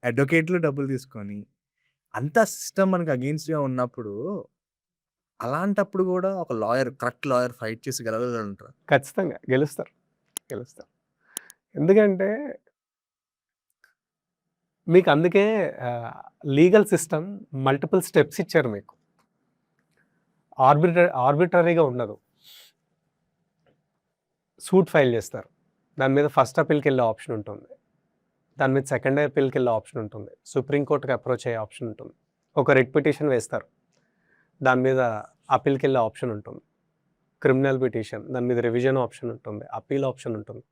అడ్వకేట్‌లు డబ్బులు తీసుకొని, అంతా సిస్టమ్ మనకు అగెయిన్స్ట్‌గా ఉన్నప్పుడు, అలాంటప్పుడు గూడా ఒక లాయర్, కరెక్ట్ లాయర్ ఫైట్ చేసి గెలవగలరంటారా? ఖచ్చితంగా గెలుస్తారు. ఎందుకంటే మీకు అందుకే లీగల్ సిస్టమ్ మల్టిపుల్ స్టెప్స్ ఇచ్చారు మీకు. ఆర్బిట్రరీగా ఉండదు. సూట్ ఫైల్ చేస్తారు. దాని మీద ఫస్ట్ అప్పీల్‌కెళ్ళే ఆప్షన్ ఉంటుంది. దాని మీద సెకండ్ అప్పీల్‌కెళ్ళే ఆప్షన్ ఉంటుంది. సుప్రీం కోర్ట్‌కి అప్రోచ్ అయ్యే ఆప్షన్ ఉంటుంది. ఒక రిట్ పిటిషన్ వేస్తారు. దాని మీద అప్పీల్‌కెళ్ళే ఆప్షన్ ఉంటుంది. క్రిమినల్ పిటిషన్ దాని మీద రివిజన్ ఆప్షన్ ఉంటుంది. అప్పీల్ ఆప్షన్ ఉంటుంది.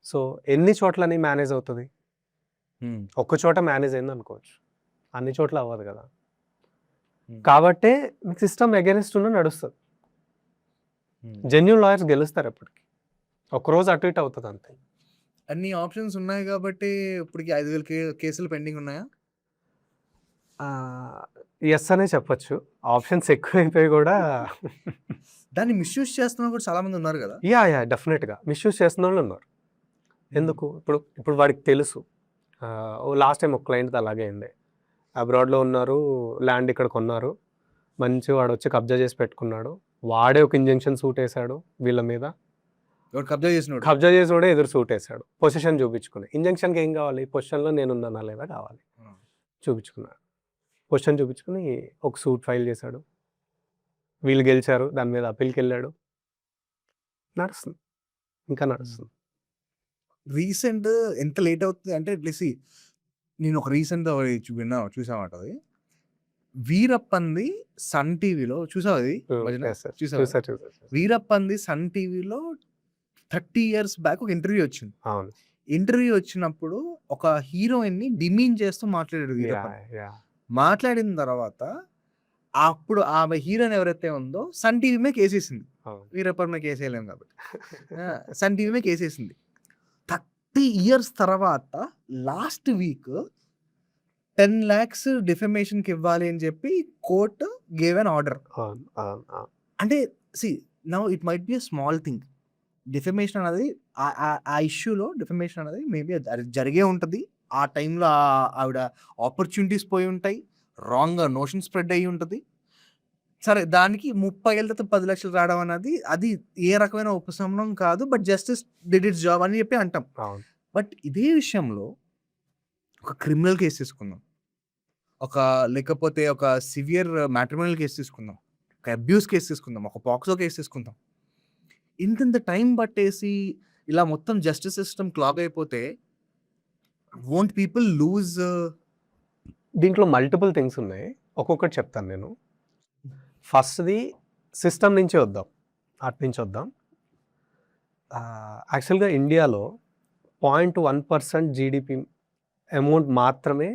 సో, ఎన్ని చోట్లని మేనేజ్ అవుతది? ఒక్క చోట మేనేజ్ అయిందనుకోవచ్చు. అన్ని చోట్ల అవ్వదు కదా! కాబట్టే సిస్టమ్ అగైన్స్ట్ ఉన్న నడుస్తది. జెన్యూన్ లాయర్స్ గెలుస్తారు ఎప్పటికి. ఒక్కరోజు అటు ఇటు అవుతది అంతే. అన్ని ఆప్షన్స్ ఉన్నాయి గాబట్టి ఇప్పటికి 5,000 కేసులు పెండింగ్ ఉన్నాయా? యెస్ అనే చెప్పొచ్చు. ఆప్షన్స్ ఎక్కువైపోయి గూడా దాన్ని మిస్‌యూజ్ చేస్తున్న కూడా చాలా మంది ఉన్నారు గదా! యాహ్! డెఫినెట్‌గా మిస్‌యూజ్ చేసినోళ్ళు ఉన్నారు. ఎందుకు? ఇప్పుడు వాడికి తెలుసు. లాస్ట్ టైమ్ ఒక క్లయింట్‌ది అలాగే అయింది. అబ్రాడ్‌లో ఉన్నారు. ల్యాండ్ ఇక్కడ కొన్నారు. మంచిగా వాడొచ్చి కబ్జా చేసి పెట్టుకున్నాడు. వాడే ఒక ఇంజంక్షన్ సూట్ ఏసాడు వీళ్ళ మీద. ఎవడు కబ్జా చేసినోడు. కబ్జా చేసినోడే ఎదురు సూట్ ఏసాడు. పొసెషన్ చూపించుకొని. ఇంజంక్షన్‌కి ఏం కావాలి? పొజిషన్‌లో నేనున్నానా లేదా కావాలి. చూపించుకున్నాడు. పొజిషన్ చూపించుకొని ఒక సూట్ ఫైల్ చేశాడు. వీళ్ళు గెలిచారు. దాని మీద అప్పీల్‌కెళ్ళాడు. నడుస్తుంది. ఇంకా నడుస్తుంది. రీసెంట్ ఎంత లేట్ అవుతది అంటే నేను ఒక రీసెంట్ చూసామాట అది. వీరప్పన్ది సన్ టీవీలో చూసావా అది? భజన? Yes, yes. చూసావా? చూసా. వీరప్పన్ది సన్ టీవీలో 30 ఇయర్స్ బ్యాక్ ఒక ఇంటర్వ్యూ వచ్చింది. అవును. ఇంటర్వ్యూ వచ్చినప్పుడు ఒక హీరోయిన్‌ని డిమీన్ చేస్తూ మాట్లాడాడు వీరప్పన్. యాహ్! మాట్లాడిన తర్వాత అప్పుడు ఆమె హీరోయిన్ ఎవరైతే ఉందో సన్ టీవీ మీద కేసేసింది. అవును. వీరప్పన్ మీద కేసేయలేం కాబట్టి. సన్ టీవీ మీద కేసేసింది. 30 ఇయర్స్ తర్వాత లాస్ట్ వీక్ 10 లాక్స్ డిఫమేషన్‌కి ఇవ్వాలి అని చెప్పి కోర్ట్ గేవ్ అన్ ఆర్డర్. అవును. అంటే now it might be a small thing. Defamation అనేది ఆ ఇష్యూలో డిఫమేషన్ అనేది మేబీ అది జరిగే ఉంటది. ఆ టైంలో ఆవిడ ఆపర్చునిటీస్ పోయి ఉంటాయి. రాంగ్‌గా నోషన్ స్ప్రెడ్ అయ్యి ఉంటది. సరే దానికి 30 ఏళ్ల తర్వాత 10 లక్షలు రావడం అన్నది అది ఏ రకమైన ఉపశమనం కాదు. But justice did it's job అని చెప్పి అంటాం. అవును. బట్ ఇదే విషయంలో ఒక క్రిమినల్ కేస్ తీసుకుందాం. లేకపోతే ఒక సివియర్ మ్యాట్రిమోనియల్ కేస్ తీసుకుందాం. ఒక అబ్యూస్ కేస్ తీసుకుందాం. ఒక పాక్సో కేస్ తీసుకుందాం. ఇంతింత టైం పట్టేసి ఇలా మొత్తం జస్టిస్ సిస్టమ్ క్లాగ్ అయిపోతే వోంట్ పీపుల్ లూజ్ దీంట్లో మల్టిపుల్ థింగ్స్ ఉన్నాయి. ఒక్కొక్కటి చెప్తాను నేను. ఫస్ట్‌ది సిస్టమ్ నుంచే వద్దాం. అటు నుంచి వద్దాం. యాక్చువల్‌గా ఇండియాలో 0.1% జీడీపీ అమౌంట్ మాత్రమే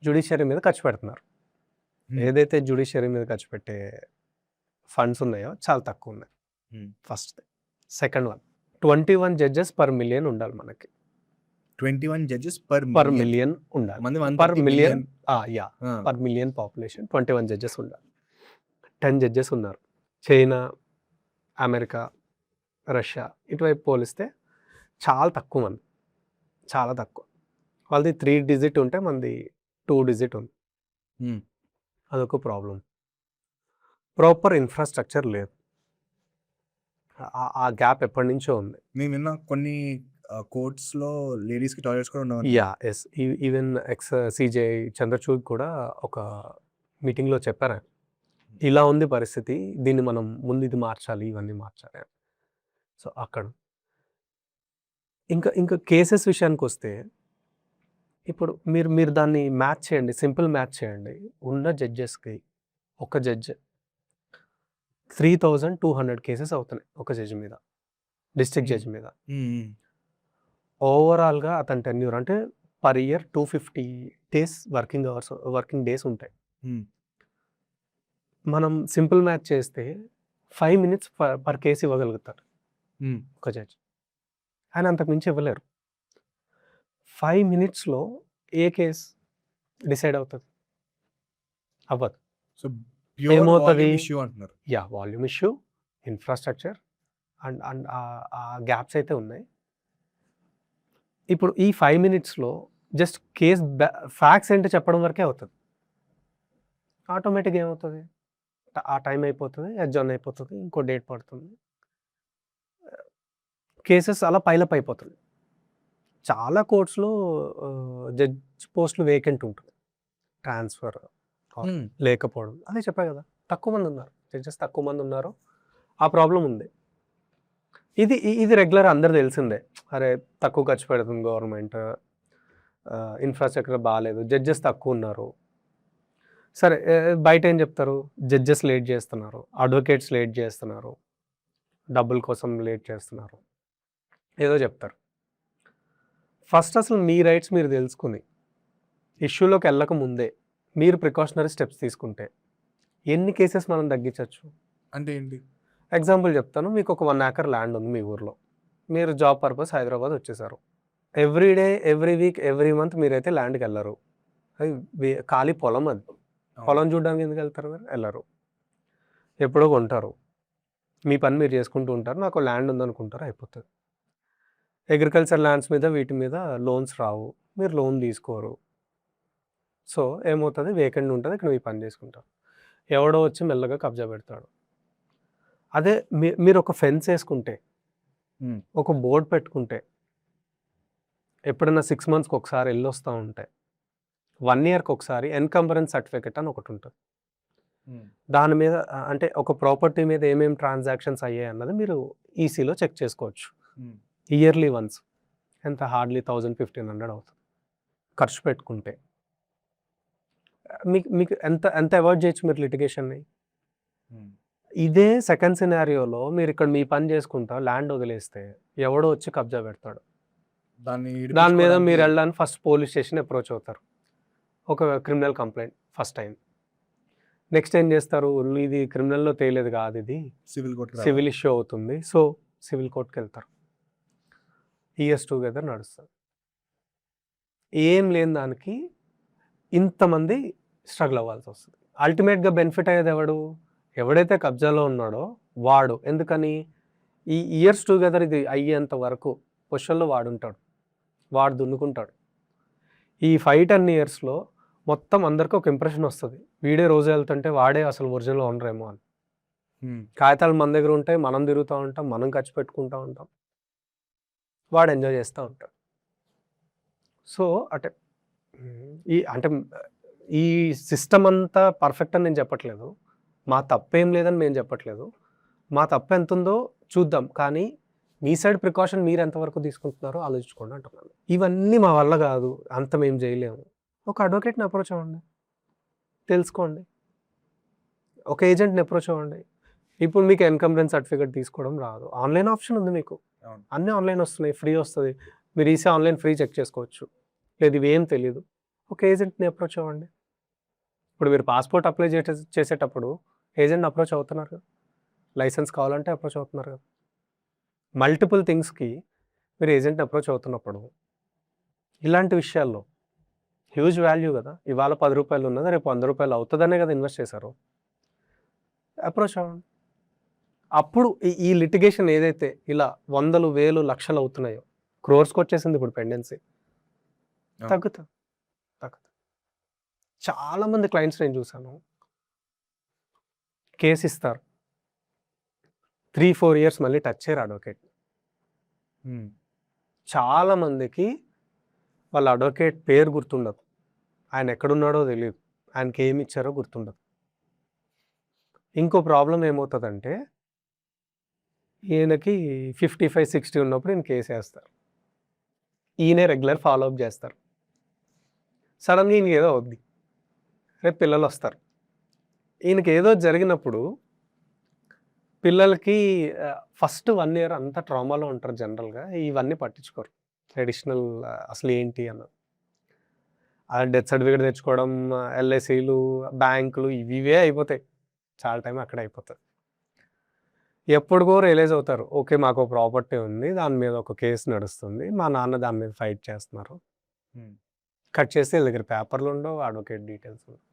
జ్యుడిషియరీ మీద ఖర్చు పెడుతున్నారు. ఏదైతే జ్యుడిషియరీ మీద ఖర్చు పెట్టే ఫండ్స్ ఉన్నాయో చాలా తక్కువ ఉన్నాయి. ఫస్ట్‌ది. Second one 21 judges per million ఉండాలి మనకి. 21 జడ్జెస్ పర్ మిలియన్ ఉండాలి. మంది per million per million population 21 judges ఉండాలి. 10 జడ్జెస్ ఉన్నారు. చైనా, అమెరికా, రష్యా ఇటువైపు పోలిస్తే చాలా తక్కువ మంది. చాలా తక్కువ. వాళ్ళది 3 డిజిట్ ఉంటే మనది 2 డిజిట్ ఉంది. అదొక ప్రాబ్లం. ప్రాపర్ ఇన్ఫ్రాస్ట్రక్చర్ లేదు. ఆ గ్యాప్ ఎప్పటి నుంచో ఉంది. నేను విన్నా కొన్ని కోర్ట్స్‌లో లేడీస్‌కి టాయిలెట్స్ కూడా ఉండవు. ఎస్. ఈవెన్ సీజే చంద్రచూడ్ కూడా ఒక మీటింగ్‌లో చెప్పారు. ఇలా ఉంది పరిస్థితి. దీన్ని మనం ముందు ఇది మార్చాలి, ఇవన్నీ మార్చాలి. సో అక్కడ ఇంకా కేసెస్ విషయానికొస్తే ఇప్పుడు మీరు దాన్ని మ్యాచ్ చేయండి. సింపుల్ మ్యాచ్ చేయండి. ఉన్న జడ్జెస్‌కి ఒక జడ్జ్ 3200 కేసెస్ అవుతున్నాయి ఒక జడ్జ్ మీద. డిస్ట్రిక్ట్ జడ్జ్ మీద. ఓవరాల్‌గా అతని టెన్యూర్ అంటే per year 250 days working days ఉంటాయి. మనం సింపుల్ మ్యాచ్ చేస్తే 5 మినిట్స్ పర్ కేస్ ఇవ్వగలుగుతారు ఒక జడ్జ్. ఆయన అంతకు మించి ఇవ్వలేరు. 5 మినిట్స్‌లో ఏ కేస్ డిసైడ్ అవుతుంది? అవ్వదు. సో ఏమవుతుంది? ఇష్యూ అంటున్నారు. వాల్యూమ్ ఇష్యూ, ఇన్ఫ్రాస్ట్రక్చర్ అండ్ ఆ గ్యాప్స్ అయితే ఉన్నాయి. ఇప్పుడు ఈ 5 మినిట్స్‌లో జస్ట్ కేస్ ఫ్యాక్ట్స్ ఏంటో చెప్పడం వరకే అవుతుంది. ఆటోమేటిక్‌గా ఏమవుతుంది? ఆ టైం అయిపోతుంది, అడ్జర్న్ అయిపోతుంది, ఇంకో డేట్ పడుతుంది. కేసెస్ అలా పైలప్ అయిపోతుంది. చాలా కోర్ట్స్‌లో జడ్జ్ పోస్టులు వేకెంట్ ఉంటుంది. ట్రాన్స్ఫర్ లేకపోవడం. అదే చెప్పా కదా! తక్కువ మంది ఉన్నారు. జడ్జెస్ తక్కువ మంది ఉన్నారు. ఆ ప్రాబ్లం ఉంది. ఇది రెగ్యులర్ అందరికి తెలిసిందే. అరే తక్కువ ఖర్చు పెడుతుంది గవర్నమెంట్, ఇన్ఫ్రాస్ట్రక్చర్ బాగాలేదు, జడ్జెస్ తక్కువ ఉన్నారు. సరే బయట ఏం చెప్తారు? జడ్జెస్ లేట్ చేస్తున్నారు, అడ్వకేట్స్ లేట్ చేస్తున్నారు, డబ్బుల కోసం లేట్ చేస్తున్నారు, ఏదో చెప్తారు. ఫస్ట్ అసలు మీ రైట్స్ మీరు తెలుసుకుని ఇష్యూలోకి వెళ్ళక ముందే మీరు ప్రికాషనరీ స్టెప్స్ తీసుకుంటే ఎన్ని కేసెస్ మనం తగ్గించవచ్చు? అంటే ఏంటి? ఎగ్జాంపుల్ చెప్తాను. మీకు ఒక 1 acre ల్యాండ్ ఉంది మీ ఊర్లో. మీరు జాబ్ పర్పస్ హైదరాబాద్ వచ్చేసారు. Every day, every week, every month మీరైతే ల్యాండ్కి వెళ్ళరు. అది ఖాళీ పొలం. అది పొలం చూడడానికి ఎందుకు వెళ్తారు? మీరు వెళ్ళరు. ఎప్పుడో కొంటారు, మీ పని మీరు చేసుకుంటూ ఉంటారు. నాకు ల్యాండ్ ఉందనుకుంటారు, అయిపోతుంది. అగ్రికల్చర్ ల్యాండ్స్ మీద వీటి మీద లోన్స్ రావు, మీరు లోన్ తీసుకోరు. సో ఏమవుతుంది? వేకెంట్ ఉంటుంది, ఇక్కడ మీ పని చేసుకుంటారు. ఎవడో వచ్చి మెల్లగా కబ్జా పెడతాడు. అదే మీరు ఒక ఫెన్స్ వేసుకుంటే, ఒక బోర్డు పెట్టుకుంటే, ఎప్పుడైనా 6 monthsకి ఒకసారి వెళ్ళి వస్తూ ఉంటే, 1 yearకి ఒకసారి ఎన్కంబరెన్స్ సర్టిఫికెట్ అని ఒకటి ఉంటుంది. దాని మీద అంటే ఒక ప్రాపర్టీ మీద ఏమేమి ట్రాన్సాక్షన్స్ అయ్యాయి అన్నది మీరు ఈసీలో చెక్ చేసుకోవచ్చు. Yearly once. ఎంత? హార్డ్లీ 1000-1500 అవుతుంది ఖర్చు పెట్టుకుంటే. మీకు మీకు ఎంత ఎంత అవాయిడ్ చేయొచ్చు మీరు లిటిగేషన్ని? ఇదే సెకండ్ సినారియోలో మీరిక్కడ మీ పని చేసుకుంటా ల్యాండ్ వదిలేస్తే ఎవడో వచ్చి కబ్జా పెడతాడు. దాన్ని దాని మీద ఇడిపించుకోవడానికి మీరు వెళ్ళడానికి ఫస్ట్ పోలీస్ స్టేషన్ అప్రోచ్ అవుతారు. ఒక criminal complaint first time. Next ఏం చేస్తారు? ఇది క్రిమినల్‌లో తేలేది కాదు ఇది. సివిల్ కోర్ట్‌కి రావాలి. సివిల్ ఇష్యూ అవుతుంది. సో, సివిల్ కోర్ట్‌కెళ్తారు. ఇయర్స్ టుగెదర్ నడుస్తది. ఏం లేని దానికి ఇంతమంది స్ట్రగుల్ అవ్వాల్సొస్తది. అల్టిమేట్‌గా బెనిఫిట్ అయ్యేది ఎవడు? ఎవడైతే కబ్జాలో ఉన్నాడో వాడు. ఎందుకని? ఈ ఇయర్స్ టుగెదర్ ఇది అయ్యేంత వరకు పొజిషన్‌లో వాడుంటాడు. వాడు దున్నుకుంటాడు. ఈ 5-10 ఇయర్స్‌లో మొత్తం అందరికి ఒక ఇంప్రెషన్ వస్తది. వీడే రోజు వెళ్తుంటే వాడే అసలు ఒరిజినల్ ఓనర్ ఏమో అని. కాగితాలు మన దగ్గర ఉంటాయి. మనం తిరుగుతా ఉంటాం. మనం ఖర్చు పెట్టుకుంటా ఉంటాం. వాడు ఎంజాయ్ చేస్తా ఉంటాడు. సో, అంటే అంటే ఈ సిస్టమ్ అంతా పర్ఫెక్ట్ అని నేను చెప్పట్లేదు. మా తప్పేం లేదని మేము చెప్పట్లేదు. మా తప్పు ఎంతుందో చూద్దాం. కానీ మీ సైడ్ ప్రికాషన్ మీరు ఎంతవరకు తీసుకుంటున్నారో ఆలోచించుకోండి అంటున్నాను. ఇవన్నీ మా వల్ల కాదు. అంత మేము చేయలేము. ఒక అడ్వకేట్‌ని అప్రోచ్ అవ్వండి. తెలుసుకోండి. ఒక ఏజెంట్‌ని అప్రోచ్ అవ్వండి. ఇప్పుడు మీకు ఎన్కంబరెన్స్ సర్టిఫికేట్ తీసుకోవడం రాదు. ఆన్‌లైన్ ఆప్షన్ ఉంది మీకు. అవును. అన్నీ ఆన్‌లైన్ వస్తున్నాయి. ఫ్రీ వస్తది. మీరు ఈసీ ఆన్‌లైన్ ఫ్రీ చెక్ చేసుకోవచ్చు. లేదు ఇవేం తెలీదు. ఒక ఏజెంట్‌ని అప్రోచ్ అవ్వండి. ఇప్పుడు మీరు పాస్‌పోర్ట్ అప్లై చేసేటప్పుడు ఏజెంట్‌ని అప్రోచ్ అవుతున్నారు కదా! లైసెన్స్ కావాలంటే అప్రోచ్ అవుతున్నారు కదా! మల్టిపుల్ థింగ్స్‌కి మీరు ఏజెంట్‌ని అప్రోచ్ అవుతున్నప్పుడు ఇలాంటి విషయాల్లో హ్యూజ్ వాల్యూ కదా! ఇవాళ రూ. 10 ఉన్నది రేపు రూ. 100 అవుతదనే కదా ఇన్వెస్ట్ చేశారు. అప్రోచ్ అవ్వండి. అప్పుడు ఈ లిటిగేషన్ ఏదైతే ఇలా వందలు, వేలు, లక్షలు అవుతున్నాయో క్రోర్స్‌కొచ్చేసింది ఇప్పుడు పెండెన్సీ. అవును. తగ్గుతుంది. తగ్గుతుంది. చాలామంది క్లయింట్స్ నేను చూసాను. కేస్ ఇస్తారు. 3-4 ఇయర్స్ మళ్ళీ టచ్ చేయరు అడ్వకేట్. చాలా మందికి వాళ్ళ అడ్వకేట్ పేరు గుర్తుండదు. ఆయన ఎక్కడున్నాడో తెలీదు. ఆయనకి ఏమి ఇచ్చారో గుర్తుండదు. ఇంకో ప్రాబ్లమ్ ఏమవుతదంటే ఈయనకి 55, 60 ఉన్నప్పుడు ఈయన కేసేస్తారు. ఈయనే రెగ్యులర్ ఫాలో అప్ చేస్తారు. సడన్‌గా ఈయనకి ఏదో అవుద్ది. రేపు పిల్లలొస్తారు. ఈయనకి ఏదో జరిగినప్పుడు పిల్లలకి ఫస్ట్ 1 ఇయర్ అంతా ట్రామాలో ఉంటారు జనరల్‌గా. ఇవన్నీ పట్టించుకోరు. ట్రెడిషనల్ అసలు ఏంటి అన్నది. ఆ డెత్ సర్టిఫికేట్ తెచ్చుకోవడం, ఎల్ఐసీలు, బ్యాంకులు ఇవే అయిపోతాయి. చాలా టైం అక్కడే అయిపోతది. ఎప్పుడుకో రియలైజ్ అవుతారు. ఓకే. మాకో ప్రాపర్టీ ఉంది. దాని మీద ఒక కేస్ నడుస్తుంది. మా నాన్న దాని మీద ఫైట్ చేస్తున్నారు. కట్ చేస్తే వీళ్ళ దగ్గర పేపర్లు ఉండవు. అడ్వకేట్ డీటెయిల్స్ ఉండవు.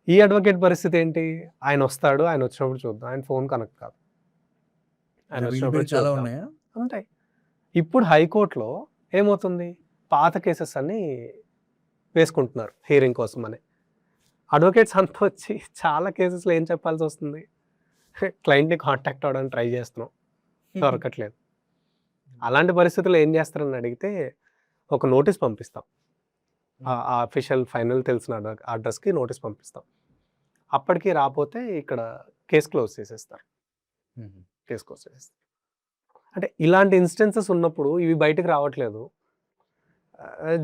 ఈ అడ్వకేట్ పరిస్థితి ఏంటి? ఆయన వస్తాడు. ఆయన వచ్చినప్పుడు చూద్దాం. ఆయన ఫోన్ కనెక్ట్ కాదు. ఆయన వచ్చినప్పుడు చాలా చూద్దాం. ఉన్నాయా? ఉంటాయి. ఇప్పుడు హైకోర్ట్‌లో ఏమవుతుంది? పాత కేసెస్ అన్నీ వేసుకుంటున్నారు హియరింగ్ కోసమని. అడ్వకేట్స్ అంతా వచ్చి చాలా కేసెస్‌లో ఏం చెప్పాల్సొస్తుంది? క్లయింట్‌ని కాంటాక్ట్ అవ్వడానికి ట్రై చేస్తున్నాం. దొరకట్లేదు. అలాంటి పరిస్థితుల్లో ఏం చేస్తారని అడిగితే ఒక నోటీస్ పంపిస్తాం. ఆ అఫీషియల్ ఫైనల్ తెలిసిన అడ్రస్‌కి నోటీస్ పంపిస్తాం. అప్పటికి రాపోతే ఇక్కడ కేస్ క్లోజ్ చేసేస్తారు. కేస్ క్లోజ్ చేసేస్తారు. అంటే ఇలాంటి ఇన్స్టెన్సెస్ ఉన్నప్పుడు ఇవి బయటకు రావట్లేదు.